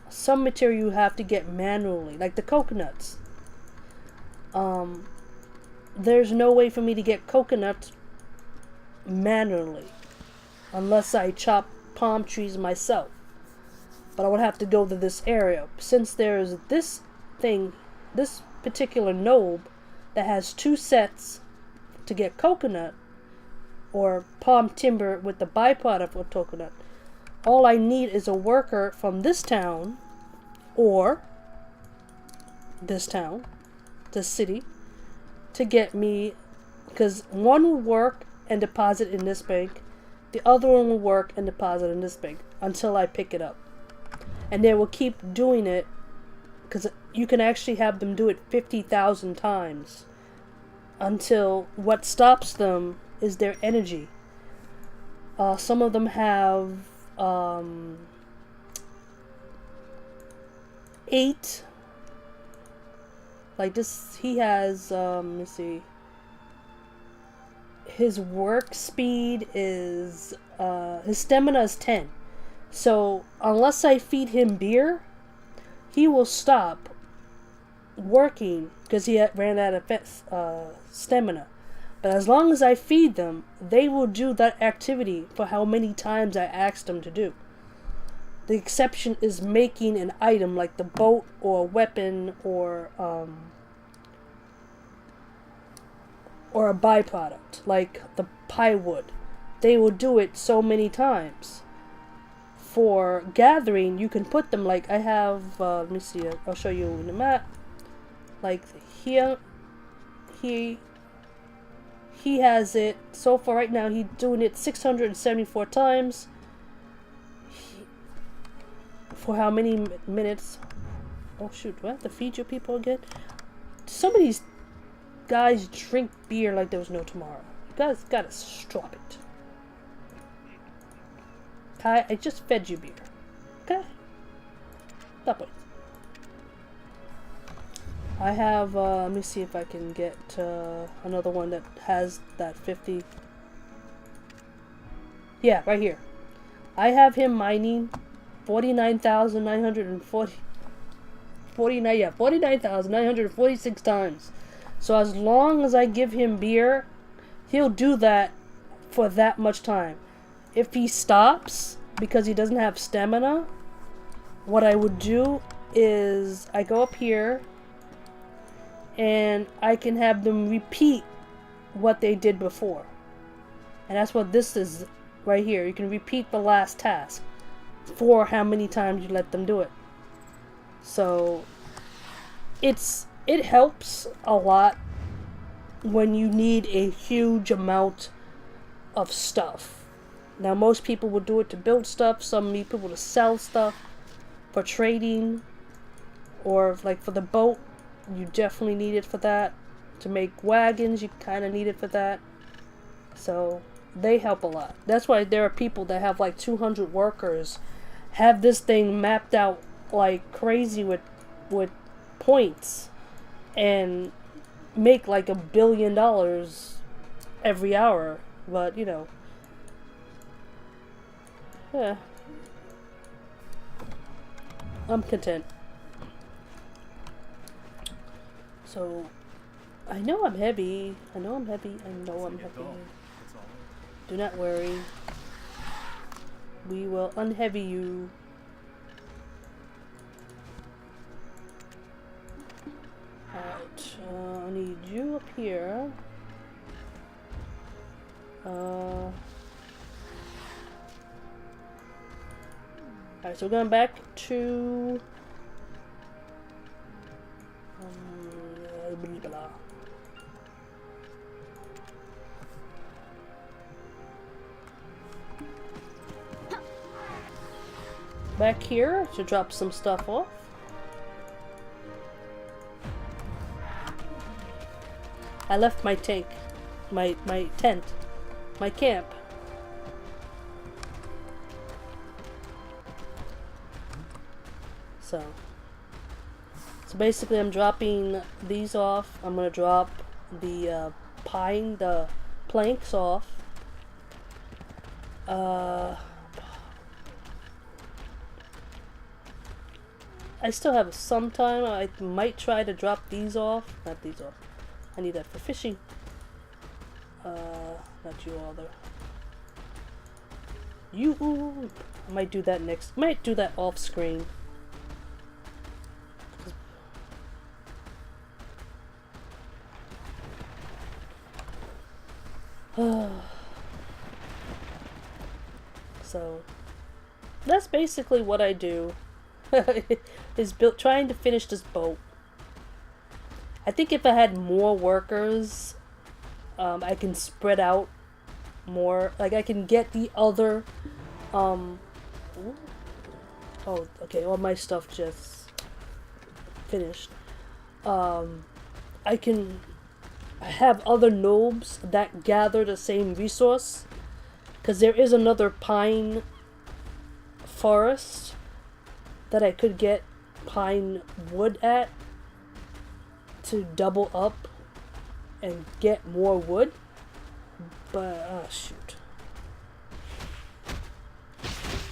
Some material you have to get manually, like the coconuts. There's no way for me to get coconuts manually unless I chop palm trees myself. But I would have to go to this area. Since there's this thing, this particular node that has 2 sets to get coconut or palm timber with the byproduct of coconut, all I need is a worker from this town or this town, this city, to get me, because one will work and deposit in this bank, the other one will work and deposit in this bank until I pick it up. And they will keep doing it, because you can actually have them do it 50,000 times until what stops them is their energy. Some of them have 8. Like this, he has, let's see. His work speed is, his stamina is 10. So, unless I feed him beer, he will stop working because he ran out of stamina. But as long as I feed them, they will do that activity for how many times I asked them to do. The exception is making an item like the boat or a weapon or or a byproduct, like the pie wood. They will do it so many times. For gathering, you can put them like I have, let me see, I'll show you in the map. Like here, he has it, so far right now, he's doing it 674 times. For how many minutes? Oh shoot, do I have to feed you people again? Some of these guys drink beer like there was no tomorrow. You guys gotta stop it. Kai, I just fed you beer. Okay? Stop it. I have, let me see if I can get another one that has that 50. Yeah, right here. I have him mining 49,940. 49,946 times. So as long as I give him beer, he'll do that for that much time. If he stops because he doesn't have stamina, what I would do is I go up here and I can have them repeat what they did before. And that's what this is right here. You can repeat the last task for how many times you let them do it. So it helps a lot when you need a huge amount of stuff. Now most people will do it to build stuff, some need people to sell stuff for trading, or like for the boat, you definitely need it for that. To make wagons, you kind of need it for that. So they help a lot. That's why there are people that have like 200 workers, have this thing mapped out like crazy with points, and make like $1 billion every hour. But you know, yeah, I'm content. So I know I'm heavy. I know I'm heavy. Do not worry. We will unheavy you. Alright, I need you up here. Alright, so we're going back to blah. Back here to drop some stuff off. I left my tank, my tent, my camp. So basically I'm dropping these off. I'm gonna drop the the planks off. I still have some time. I might try to drop these off. Not these off. I need that for fishing. Not you other. You. I might do that next. Might do that off screen. So that's basically what I do. Is trying to finish this boat. I think if I had more workers, I can spread out more. Like I can get the other. Oh, okay. All my stuff just finished. I can have other noobs that gather the same resource, because there is another pine forest that I could get pine wood at to double up and get more wood. But oh shoot,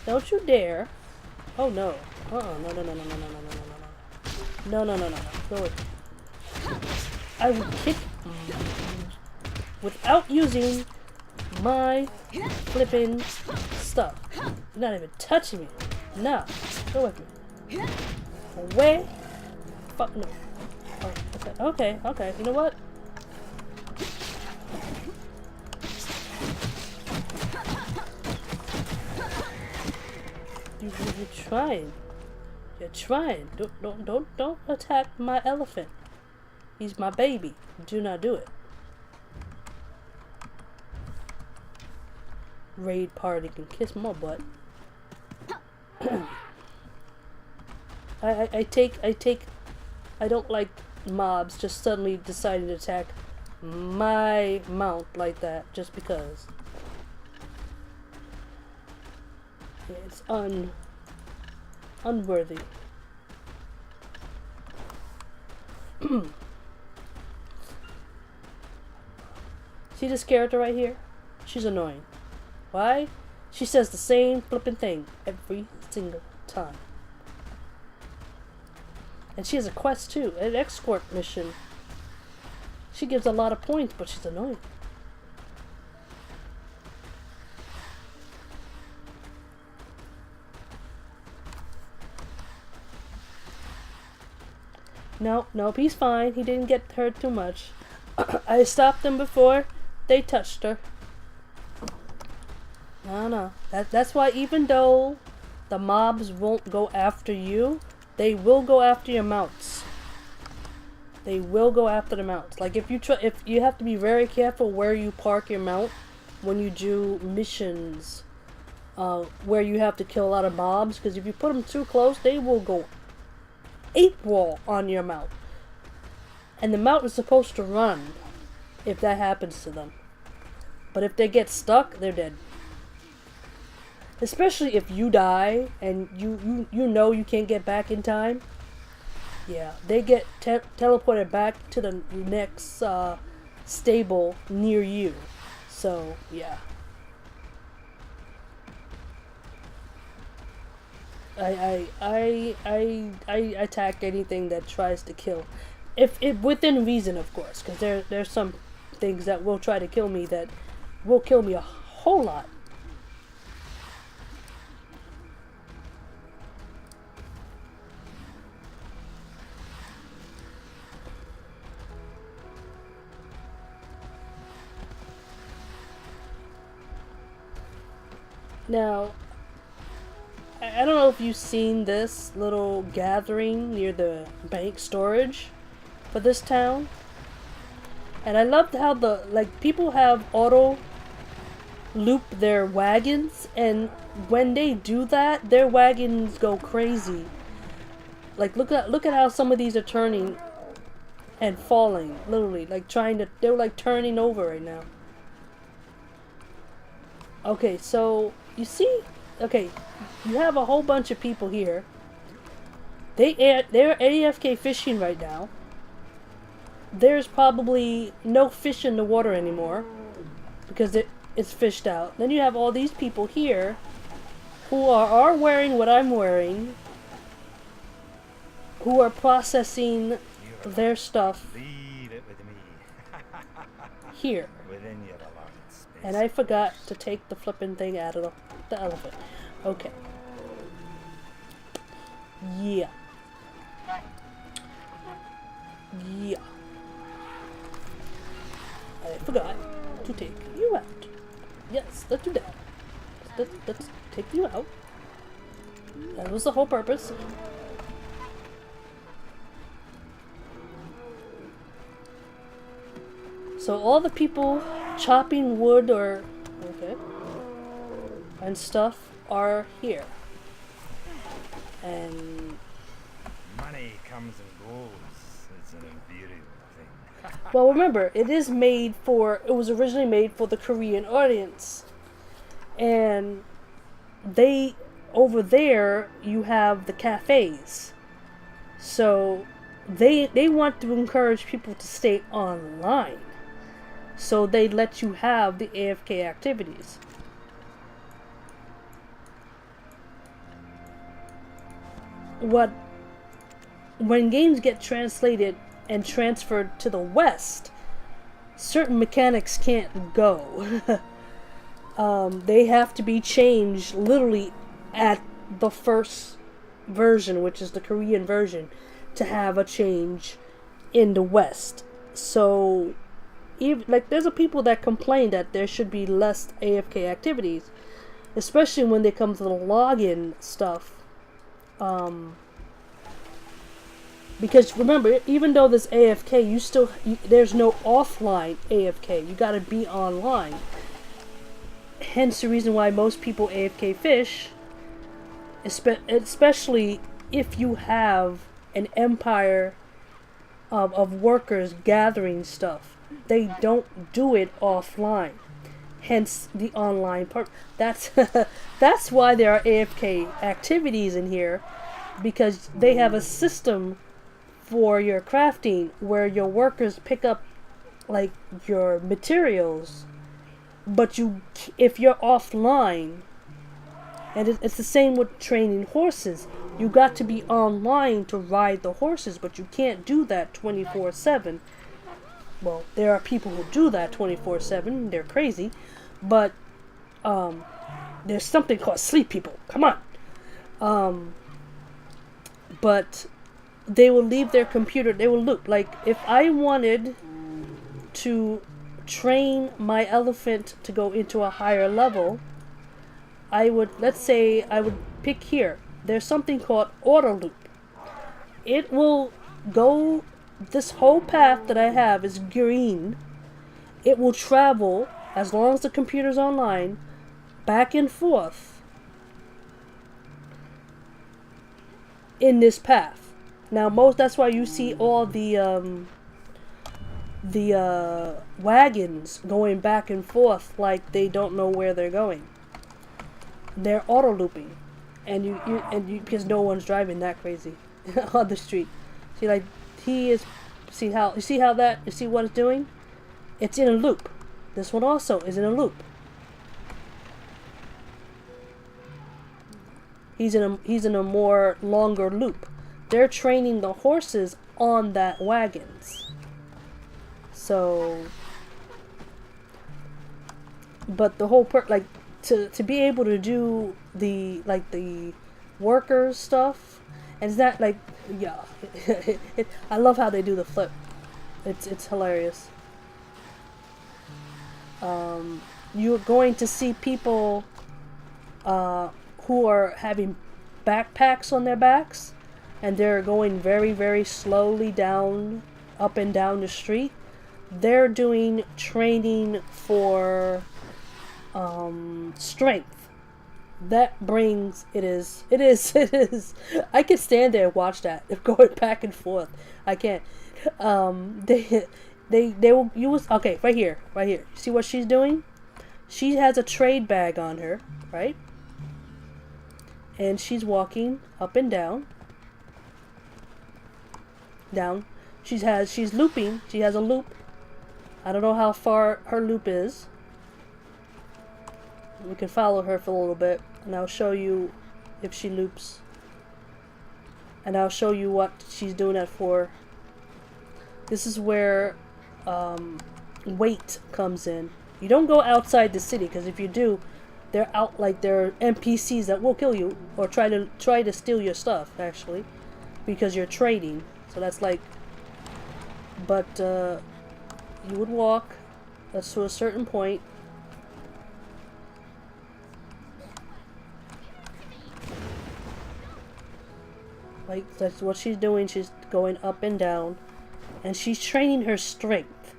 don't you dare. Oh no. No. Go away. I will kick without using my flipping stuff. You're not even touching me. No. Go with me. Away. Fuck no. Oh, okay. You know what? You're trying. You're trying. Don't attack my elephant. He's my baby. Do not do it. Raid party can kiss my butt. I don't like mobs just suddenly deciding to attack my mount like that just because. Yeah, it's unworthy. See this character right here? She's annoying. Why? She says the same flippin' thing every single time. And she has a quest too, an escort mission. She gives a lot of points, but she's annoying. Nope, he's fine. He didn't get hurt too much. I stopped them before they touched her. No. That's why even though the mobs won't go after you, they will go after your mounts. They will go after the mounts. Like if you have to be very careful where you park your mount when you do missions, where you have to kill a lot of mobs. Because if you put them too close, they will go ape wall on your mount. And the mount is supposed to run if that happens to them. But if they get stuck, they're dead. Especially if you die and you know you can't get back in time. Yeah, they get teleported back to the next stable near you. So, yeah. I attack anything that tries to kill, if it within reason, of course, because there's some things that will try to kill me that will kill me a whole lot. Now, I don't know if you've seen this little gathering near the bank storage for this town. And I loved how people have auto loop their wagons, and when they do that, their wagons go crazy. Like look at how some of these are turning and falling, literally, they're like turning over right now. Okay, so you see, you have a whole bunch of people here. They're AFK fishing right now. There's probably no fish in the water anymore because it's fished out. Then you have all these people here who are wearing what I'm wearing, who are processing their stuff here. And I forgot to take the flippin' thing out of the elephant. Okay. Yeah. I forgot to take you out. Yes, let's do that. Let's take you out. That was the whole purpose. So all the people chopping wood and stuff are here. And money comes and goes. It's an infuriating thing. well, remember, it was originally made for the Korean audience. And over there you have the cafes. So they want to encourage people to stay online. So they let you have the AFK activities. When games get translated and transferred to the West, certain mechanics can't go. They have to be changed literally at the first version, which is the Korean version, to have a change in the West. So even like there's a people that complain that there should be less AFK activities, especially when they come to the login stuff. Because remember, even though there's AFK, there's no offline AFK. You gotta be online. Hence the reason why most people AFK fish, especially if you have an empire of workers gathering stuff. They don't do it offline. Hence the online part. That's that's why there are AFK activities in here, because they have a system for your crafting where your workers pick up like your materials, but if you're offline, and it's the same with training horses, you got to be online to ride the horses, but you can't do that 24/7. Well, there are people who do that 24/7. They're crazy, but there's something called sleep people. Come on. But they will leave their computer. They will loop. Like if I wanted to train my elephant to go into a higher level, let's say I would pick here. There's something called auto loop. It will go, this whole path that I have is green. It will travel, as long as the computer's online, back and forth in this path. Now that's why you see all the wagons going back and forth like they don't know where they're going. They're auto looping, and you because no one's driving that crazy on the street. See, like you see how what it's doing? It's in a loop. This one also is in a loop. He's in a more longer loop. They're training the horses on that wagons. So, but the whole to be able to do the workers stuff, and it's not like, yeah, I love how they do the flip. It's hilarious. You're going to see people who are having backpacks on their backs, and they're going very, very slowly up and down the street. They're doing training for strength. That brings it is. I can stand there and watch that. They're going back and forth. I can't. They will use, okay, right here. See what she's doing? She has a trade bag on her, right? And she's walking up and down. She's looping. She has a loop. I don't know how far her loop is. We can follow her for a little bit, and I'll show you if she loops. And I'll show you what she's doing that for. This is where weight comes in. You don't go outside the city, because if you do, they're NPCs that will kill you or try to steal your stuff, actually, because you're trading. So that's like, but you would walk. That's to a certain point. Like, that's what she's doing. She's going up and down, and she's training her strength.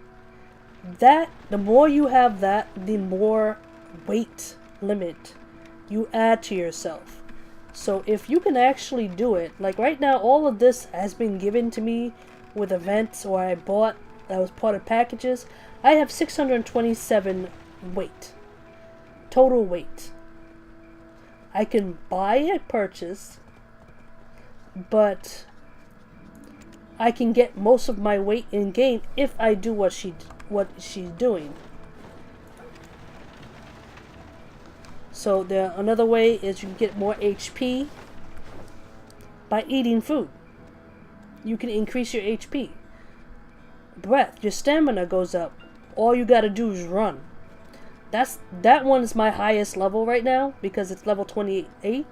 The more you have that, the more weight limit you add to yourself. So if you can actually do it, like right now, all of this has been given to me with events, or I bought, that was part of packages. I have 627 weight, total weight. I can buy a purchase, but I can get most of my weight in game if I do what she's doing. So another way is you can get more HP by eating food. You can increase your HP. Breath, your stamina goes up. All you gotta do is run. That one is my highest level right now because it's level 28.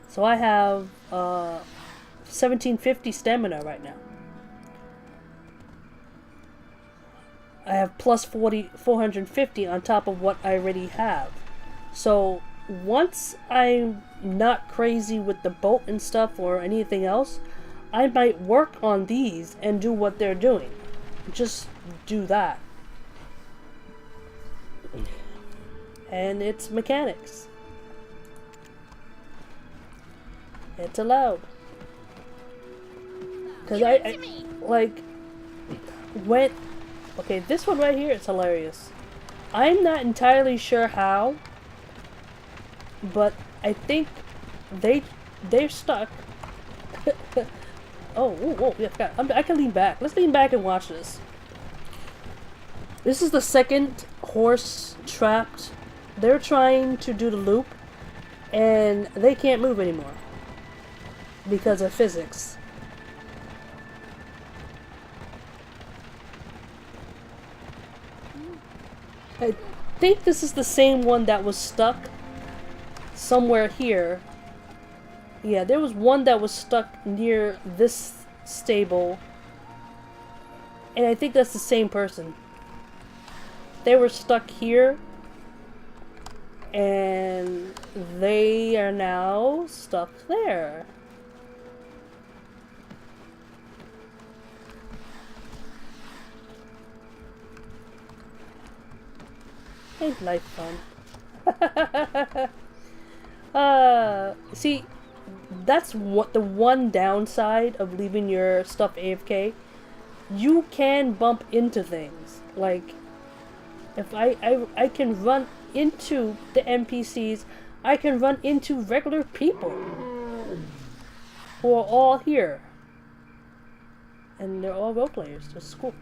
So I have 1750 stamina right now. I have plus 450 on top of what I already have. So once I'm not crazy with the boat and stuff or anything else, I might work on these and do what they're doing. Just do that. And it's mechanics. It's allowed. Because I like, when, okay, this one right here is hilarious. I'm not entirely sure how, but I think they're stuck. Oh, whoa, yeah, I can lean back. Let's lean back and watch this. This is the second horse trapped. They're trying to do the loop, and they can't move anymore because of physics. I think this is the same one that was stuck somewhere here. Yeah, there was one that was stuck near this stable, and I think that's the same person. They were stuck here, and they are now stuck there. Ain't life fun? See, that's what the one downside of leaving your stuff AFK. You can bump into things. Like, if I can run into the NPCs, I can run into regular people who are all here, and they're all role players. That's cool.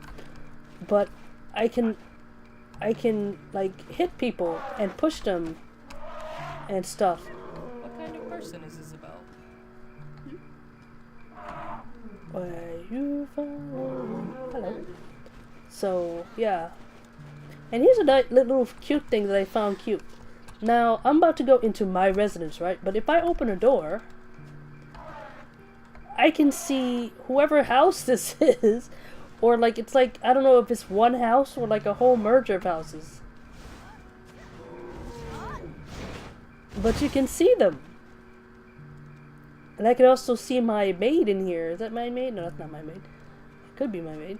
But I can like hit people and push them and stuff. What kind of person is Isabel? Where you from? Hello. So yeah. And here's a little cute thing that I found cute. Now, I'm about to go into my residence, right? But if I open a door, I can see whoever house this is. Or like, it's like, I don't know if it's one house or like a whole merger of houses. But you can see them. And I can also see my maid in here. Is that my maid? No, that's not my maid. It could be my maid.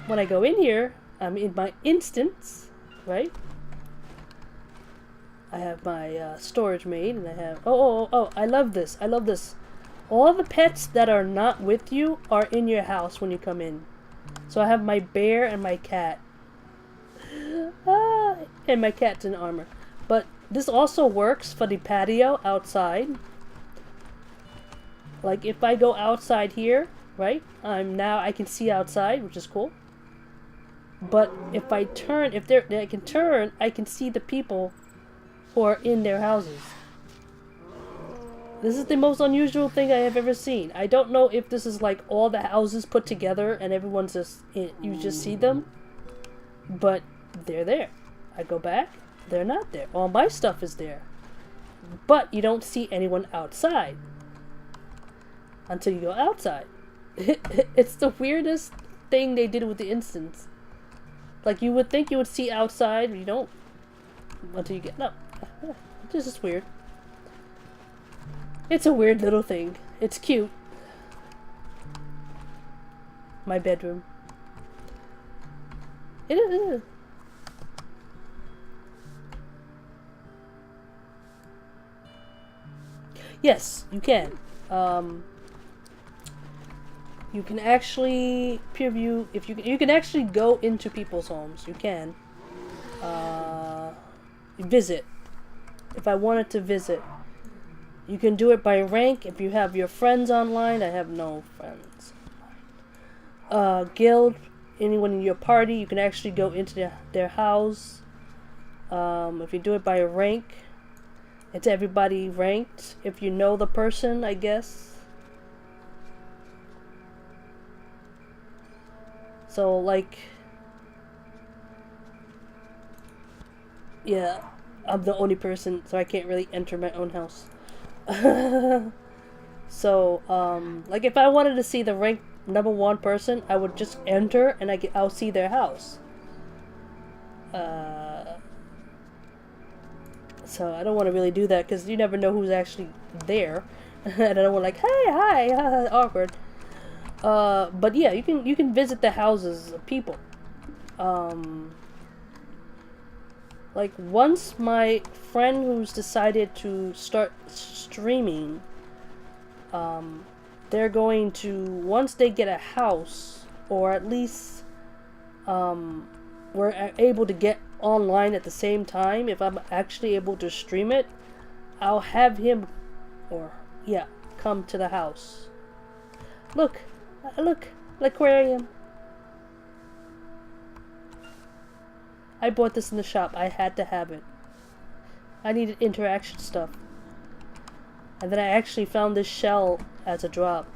When I go in here, I'm in my instance, right? I have my storage maid, and I have... Oh, I love this. I love this. All the pets that are not with you are in your house when you come in. So I have my bear and my cat. And my cat's in armor. But this also works for the patio outside. Like if I go outside here, right? I can see outside, which is cool. But if I turn, I can see the people who are in their houses. This is the most unusual thing I have ever seen. I don't know if this is like all the houses put together and everyone's just, you just see them. But they're there. I go back, they're not there. All my stuff is there. But you don't see anyone outside. Until you go outside. It's the weirdest thing they did with the instance. Like you would think you would see outside, but you don't. Until you get, no. This is weird. It's a weird little thing. It's cute. My bedroom. It is. Yes, you can. You can actually preview if you can actually go into people's homes. You can visit. If I wanted to visit, you can do it by rank. If you have your friends online, I have no friends. Guild, anyone in your party, you can actually go into their house. If you do it by rank, it's everybody ranked. If you know the person, I guess. So, like, yeah, I'm the only person, so I can't really enter my own house. So, like, if I wanted to see the rank number one person, I would just enter and I'll see their house. So I don't want to really do that because you never know who's actually there. And I don't want like, hey, hi, awkward. But yeah, you can visit the houses of people. Like once my friend who's decided to start streaming, they're going to, once they get a house, or at least we're able to get online at the same time, if I'm actually able to stream it, I'll have him, or yeah, come to the house. Look, aquarium. I bought this in the shop. I had to have it. I needed interaction stuff. And then I actually found this shell as a drop.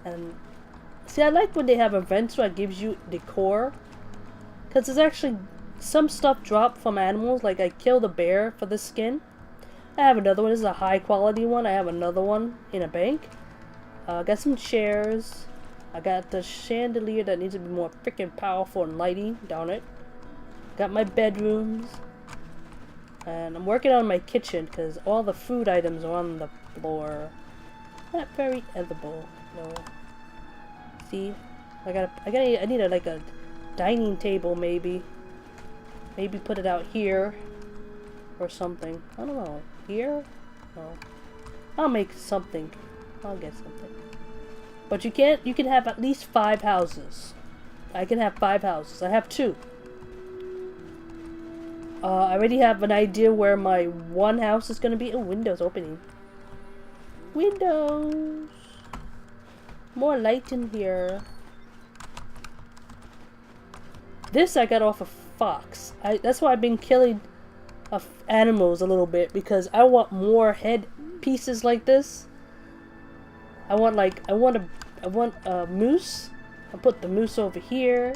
And see, I like when they have events where it gives you decor. Because there's actually some stuff dropped from animals. Like I killed a bear for the skin. I have another one. This is a high quality one. I have another one in a bank. Got some chairs. I got the chandelier that needs to be more freaking powerful and lighting down it. Got my bedrooms. And I'm working on my kitchen because all the food items are on the floor. Not very edible, no. See, I need like a dining table maybe. Maybe put it out here or something. I don't know. Here? No. I'll make something. I'll get something. But you can have at least 5 houses. I can have 5 houses. I have 2. I already have an idea where my one house is going to be. Oh, windows opening. Windows! More light in here. This I got off a fox. That's why I've been killing animals a little bit, because I want more head pieces like this. I want a moose. I'll put the moose over here.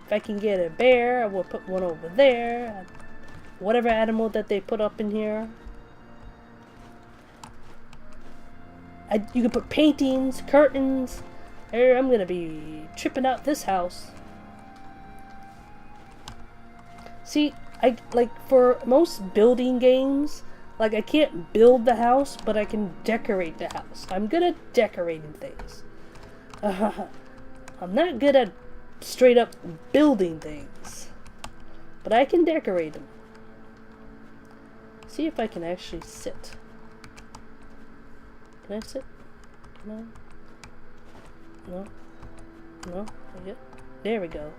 If I can get a bear, I will put one over there. Whatever animal that they put up in here. You can put paintings, curtains. I'm gonna be tripping out this house. See, for most building games, like I can't build the house, but I can decorate the house. I'm good at decorating things. I'm not good at straight up building things, but I can decorate them. See if I can actually sit. Can I sit? Can I? No. No? Yeah. There we go.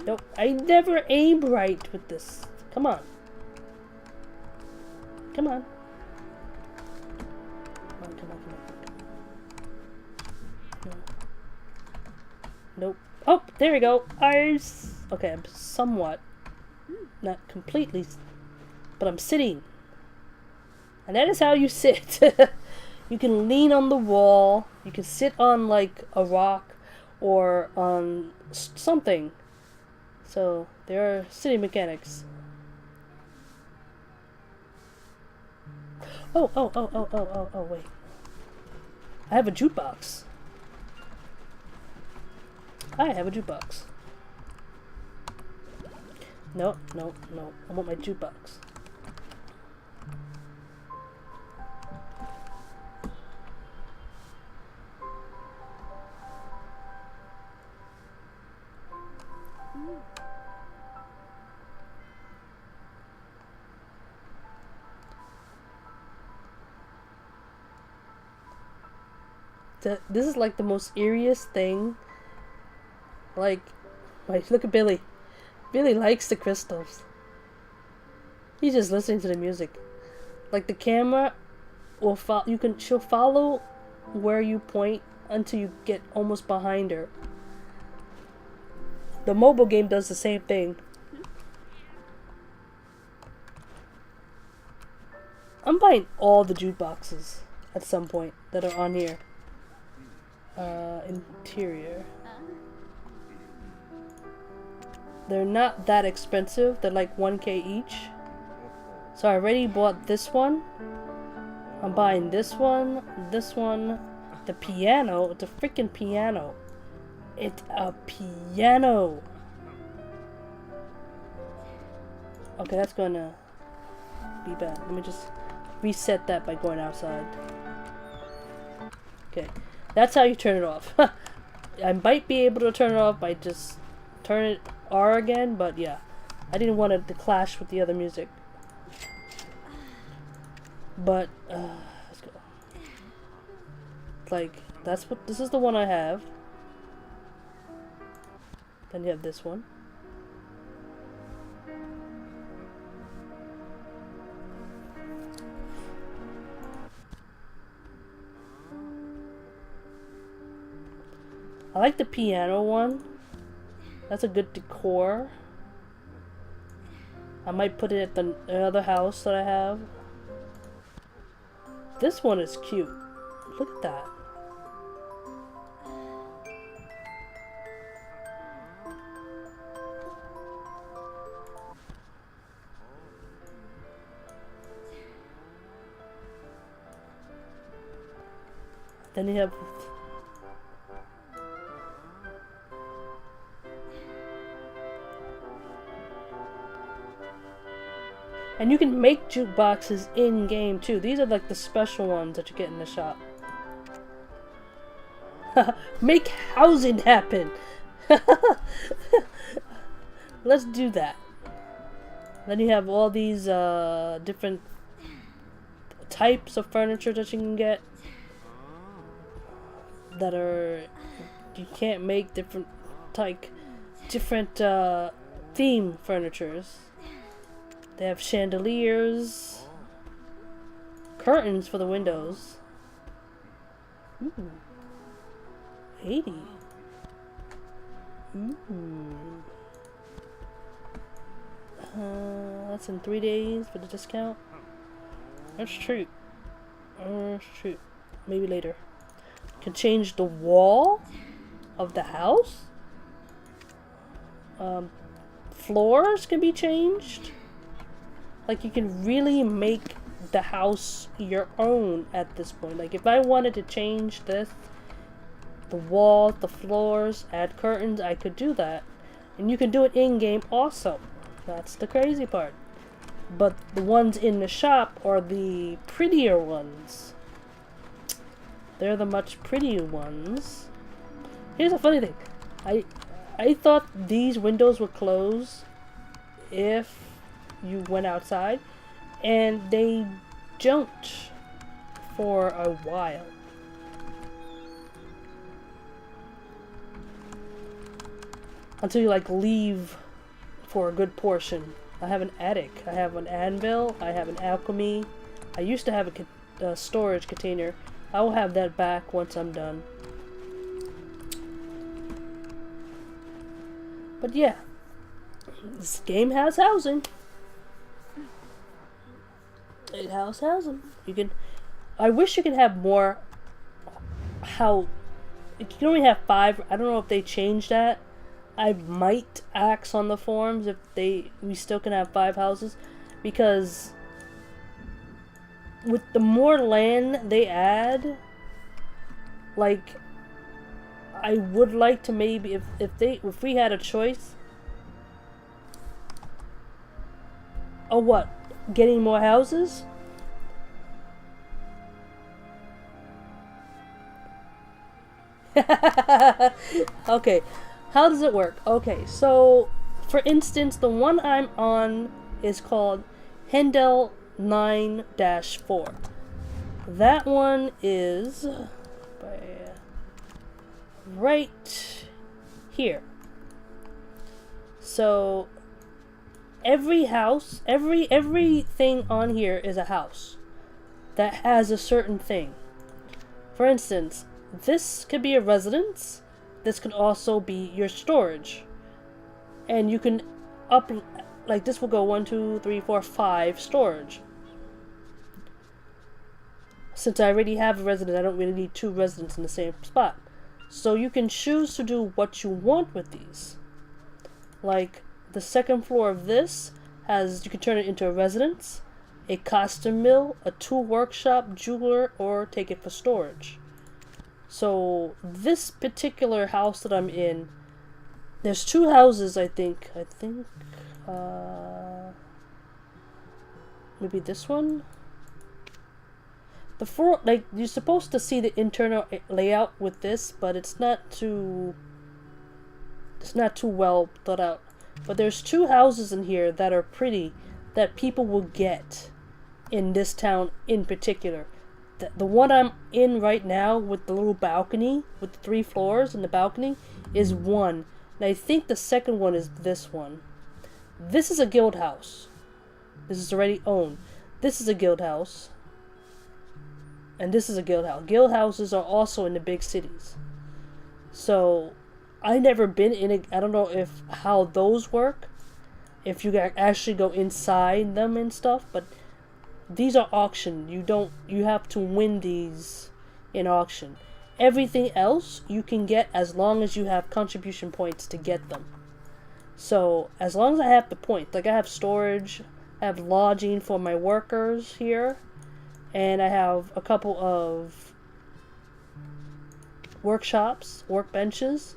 Nope. I never aim right with this. Come on. Come on. Come on. No. Nope. Oh, there we go. Okay, I'm somewhat. Not completely. But I'm sitting. And that is how you sit. You can lean on the wall. You can sit on like a rock or on something. So there are sitting mechanics. Oh, wait. I have a jukebox. I have a jukebox. No. I want my jukebox. This is like the most eeriest thing. Like, look at Billy. Billy likes the crystals. He's just listening to the music. Like the camera will she'll follow where you point until you get almost behind her. The mobile game does the same thing. I'm buying all the jukeboxes at some point that are on here. Interior. They're not that expensive. They're like 1K each. So I already bought this one. I'm buying this one, the piano. It's a freaking piano. It's a piano. Okay, that's gonna be bad. Let me just reset that by going outside. Okay, that's how you turn it off. I might be able to turn it off by just turn it R again, but yeah. I didn't want it to clash with the other music. But, let's go. Like, this is the one I have. Then you have this one. I like the piano one. That's a good decor. I might put it at the other house that I have. This one is cute. Look at that. Then you have and you can make jukeboxes in-game too. These are like the special ones that you get in the shop. Make housing happen! Let's do that. Then you have all these different types of furniture that you can get. That are... You can't make different theme furnitures. They have chandeliers, curtains for the windows. Ooh, 80. That's in 3 days for the discount. That's true. That's true. Maybe later. Can change the wall of the house. Floors can be changed. Like, you can really make the house your own at this point. Like, if I wanted to change this, the walls, the floors, add curtains, I could do that. And you can do it in-game also. That's the crazy part. But the ones in the shop are the prettier ones. They're the much prettier ones. Here's a funny thing. I thought these windows would close if you went outside, and they don't for a while. Until you like leave for a good portion. I have an attic, I have an anvil, I have an alchemy. I used to have a storage container. I will have that back once I'm done. But yeah, this game has housing. It has housing. You can. I wish you could have more. How you can only have 5. I don't know if they changed that. I might ask on the forums if we still can have 5 houses, because with the more land they add, like, I would like to maybe if we had a choice. Oh, what? Getting more houses? Okay, how does it work? Okay, so for instance, the one I'm on is called Hendel 9-4. That one is right here. So every house, everything on here is a house that has a certain thing. For instance, this could be a residence. This could also be your storage. And you can like this will go 1, 2, 3, 4, 5 storage. Since I already have a residence, I don't really need 2 residents in the same spot. So you can choose to do what you want with these. Like, the second floor of this you can turn it into a residence. a costume mill, a tool workshop, jeweler, or take it for storage. So this particular house that I'm in, there's two houses, I think, maybe this one? The floor, like, you're supposed to see the internal layout with this, but it's not too well thought out. But there's two houses in here that are pretty, that people will get in this town in particular. The one I'm in right now with the little balcony, with the 3 floors and the balcony, is one. And I think the second one is this one. This is a guild house. This is already owned. This is a guild house. And this is a guild house. Guild houses are also in the big cities. So, I never been in a... I don't know how those work. If you actually go inside them and stuff. But these are auctioned. You have to win these in auction. Everything else you can get as long as you have contribution points to get them. So, as long as I have the points. Like, I have storage. I have lodging for my workers here. And I have a couple of workshops, workbenches.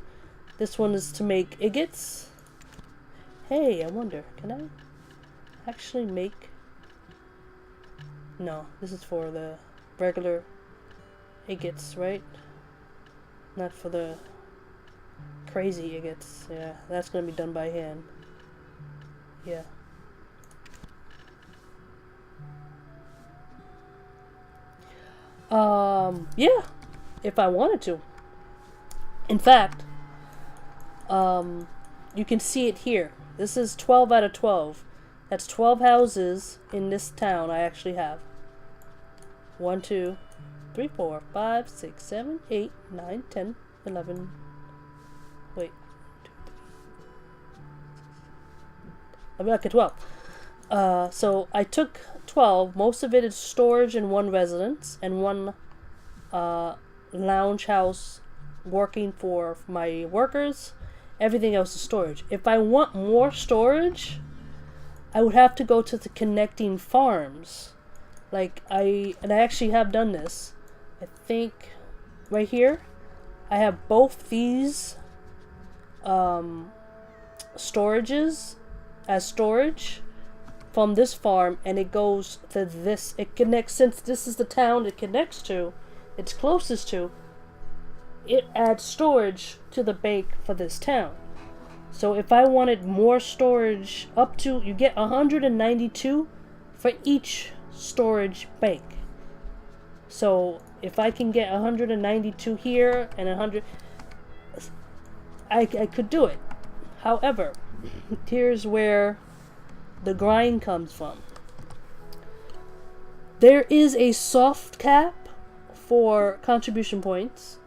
This one is to make ingots. Hey, I wonder, can I actually make... No, this is for the regular ingots, right? Not for the crazy ingots. Yeah, that's gonna be done by hand. Yeah. Yeah, if I wanted to. In fact, you can see it here. This is 12 out of 12. That's 12 houses in this town I actually have. 1, 2, 3, 4, 5, 6, 7, 8, 9, 10, 11. Wait. Okay, 12. So I took 12. Most of it is storage in one residence and one lounge house working for my workers. Everything else is storage. If I want more storage, I would have to go to the connecting farms. Like, I actually have done this. I think right here, I have both these storages as storage from this farm, and it goes to this. It connects, since this is the town it connects to, it's closest to, it adds storage to the bank for this town. So if I wanted more storage, up to, you get 192 for each storage bank. So if I can get 192 here and 100, I could do it. However, here's where the grind comes from. There is a soft cap for contribution points.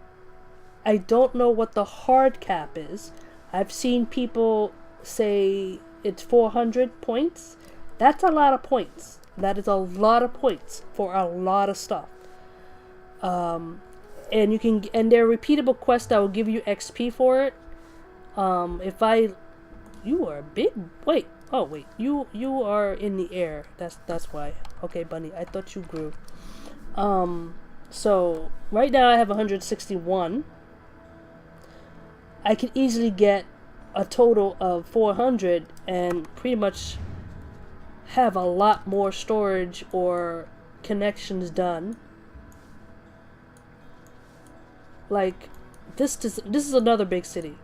I don't know what the hard cap is. I've seen people say it's 400 points. That's a lot of points. That is a lot of points for a lot of stuff. And you can, and there are repeatable quests that will give you XP for it. You are a big, wait, oh wait, you are in the air. That's why. Okay, bunny, I thought you grew. So right now I have 161. I can easily get a total of 400 and pretty much have a lot more storage or connections done. Like, this is another big city.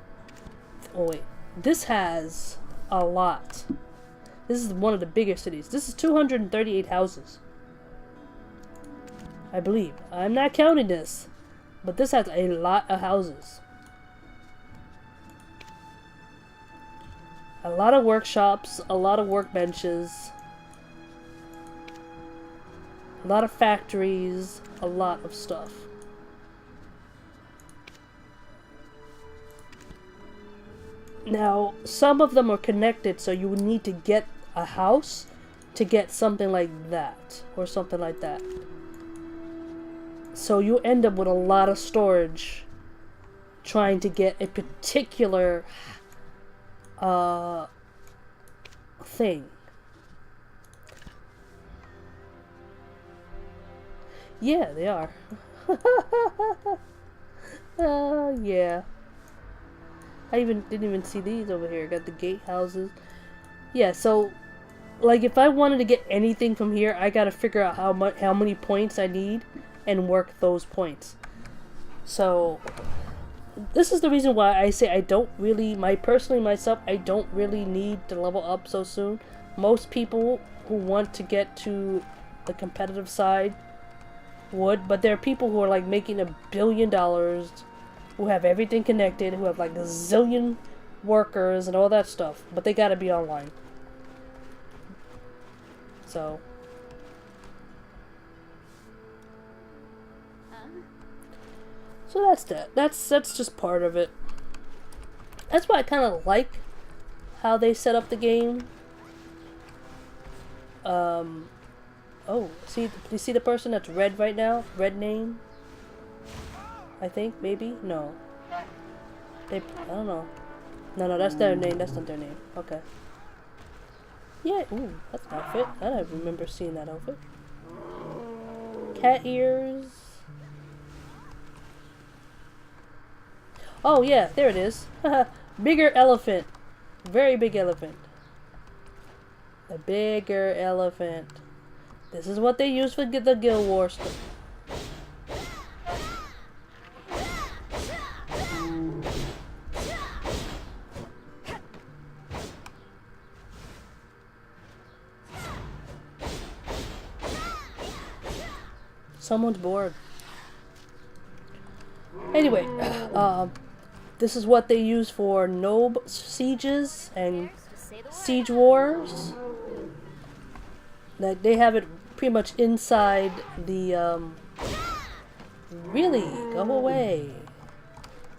Oh wait, this has a lot. This is one of the bigger cities. This is 238 houses, I believe. I'm not counting this, but this has a lot of houses. A lot of workshops, a lot of workbenches, a lot of factories, a lot of stuff. Now, some of them are connected, so you would need to get a house to get something like that, or something like that. So you end up with a lot of storage trying to get a particular thing. Yeah, they are. Yeah. I didn't even see these over here. Got the gatehouses. Yeah, so like if I wanted to get anything from here, I gotta figure out how many points I need and work those points. So this is the reason why I say I don't really myself, I don't really need to level up so soon. Most people who want to get to the competitive side would, but there are people who are like making $1 billion, who have everything connected, who have like a zillion workers and all that stuff, but they gotta be online. So that's that. That's just part of it. That's why I kind of like how they set up the game. Oh, you see the person that's red right now? Red name? I think, maybe? No. I don't know. No, that's their name. That's not their name. Okay. Yeah, ooh, that's an outfit. I don't remember seeing that outfit. Cat ears. Oh, yeah, there it is. Bigger elephant. Very big elephant. The bigger elephant. This is what they use for the Guild Wars stuff. Someone's bored. Anyway, this is what they use for Nob sieges and siege wars. That they have it pretty much inside the really, go away.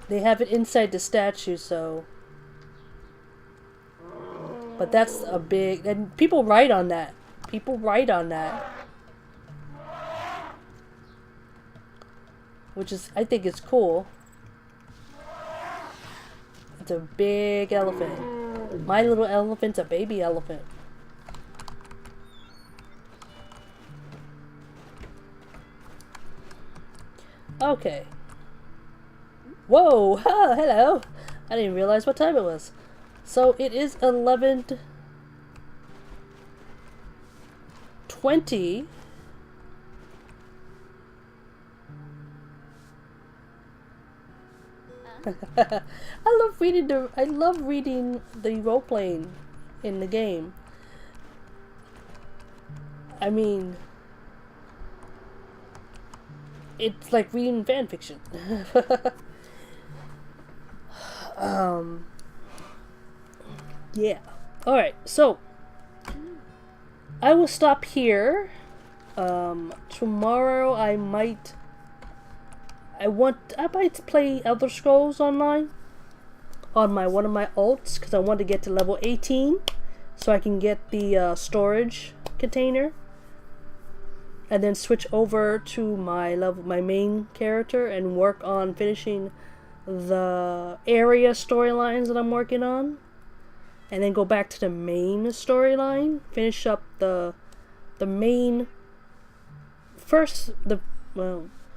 They have it inside the statue, so. But that's a big, and people write on that. People write on that. Which is, I think it's cool. It's a big elephant. My little elephant's a baby elephant. Okay. Whoa! Ah, hello! I didn't realize what time it was. So it is 11:20. I love reading the role playing in the game. I mean, it's like reading fan fiction. Yeah. Alright, so I will stop here. Tomorrow I might play Elder Scrolls Online on one of my alts because I want to get to level 18 so I can get the storage container and then switch over to my main character and work on finishing the area storylines that I'm working on, and then go back to the main storyline, finish up the main first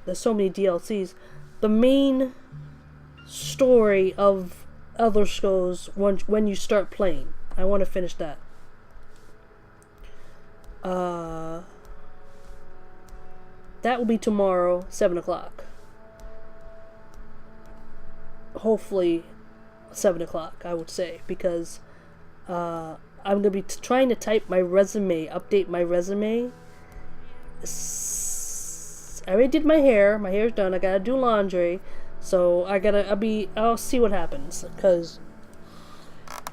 there's so many DLCs. The main story of Elder Scrolls when you start playing. I want to finish that. That will be tomorrow, 7 o'clock. Hopefully 7 o'clock, I would say, because I'm going to be trying to type my resume, update my resume. I already did my hair. My hair's done. I gotta do laundry. So I'll see what happens. Because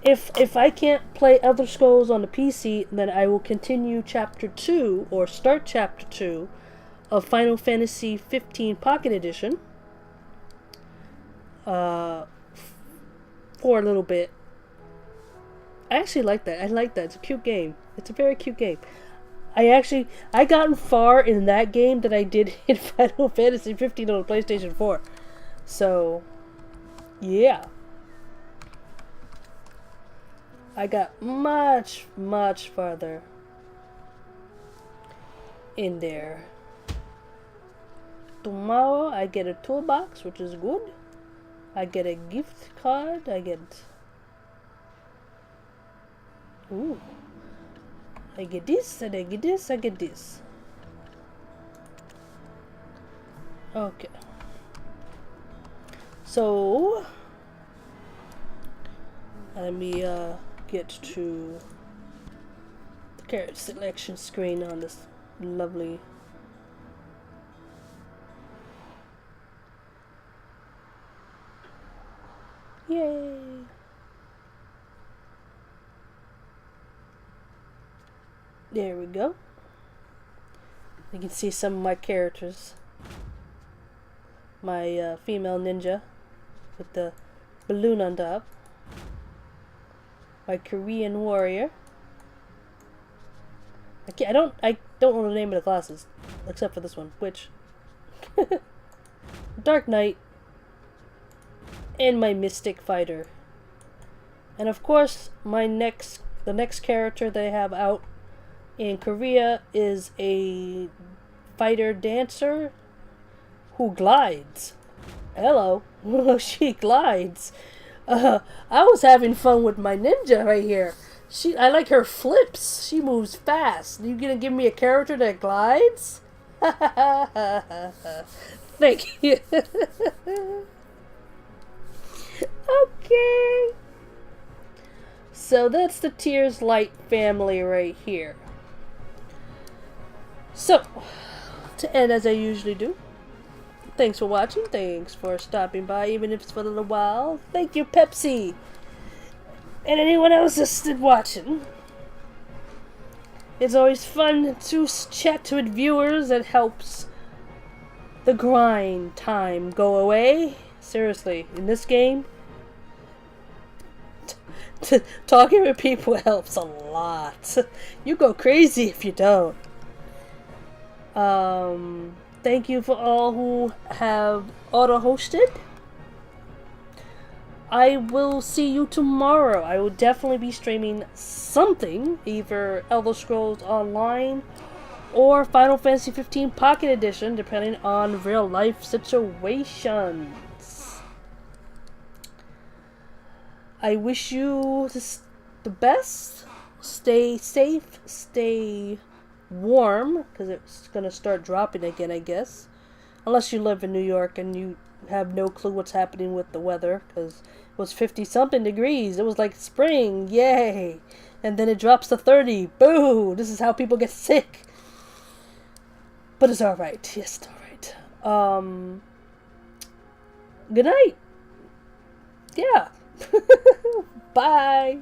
if I can't play Elder Scrolls on the PC, then I will continue Chapter 2, or start Chapter 2 of Final Fantasy 15 Pocket Edition. For a little bit. I actually like that. I like that. It's a cute game. It's a very cute game. I gotten far in that game that I did in Final Fantasy 15 on the PlayStation 4. So, yeah. I got much, much farther in there. Tomorrow I get a toolbox, which is good. I get a gift card. I get... Ooh. I get this, and I get this, I get this. Okay. So... Let me get to the character selection screen on this lovely... Yay! There we go. You can see some of my characters. My female ninja with the balloon on top. My Korean warrior. I don't know the name of the classes, except for this one, which Dark Knight. And my Mystic Fighter. And of course, the next character they have out in Korea is a fighter dancer who glides. Hello. She glides. I was having fun with my ninja right here. I like her flips. She moves fast. You gonna give me a character that glides? Thank you. Okay. So that's the Tears Light family right here. So, to end as I usually do, thanks for watching. Thanks for stopping by, even if it's for a little while. Thank you, Pepsi. And anyone else that's still watching. It's always fun to chat with viewers. It helps the grind time go away. Seriously, in this game, talking with people helps a lot. You go crazy if you don't. Thank you for all who have auto-hosted. I will see you tomorrow. I will definitely be streaming something, either Elder Scrolls Online or Final Fantasy 15 Pocket Edition, depending on real life situations. I wish you the best. Stay safe, stay warm, because it's going to start dropping again, I guess. Unless you live in New York and you have no clue what's happening with the weather, because it was 50-something degrees. It was like spring, yay! And then it drops to 30, boo! This is how people get sick. But it's alright, yes, it's alright. Good night! Yeah. Bye.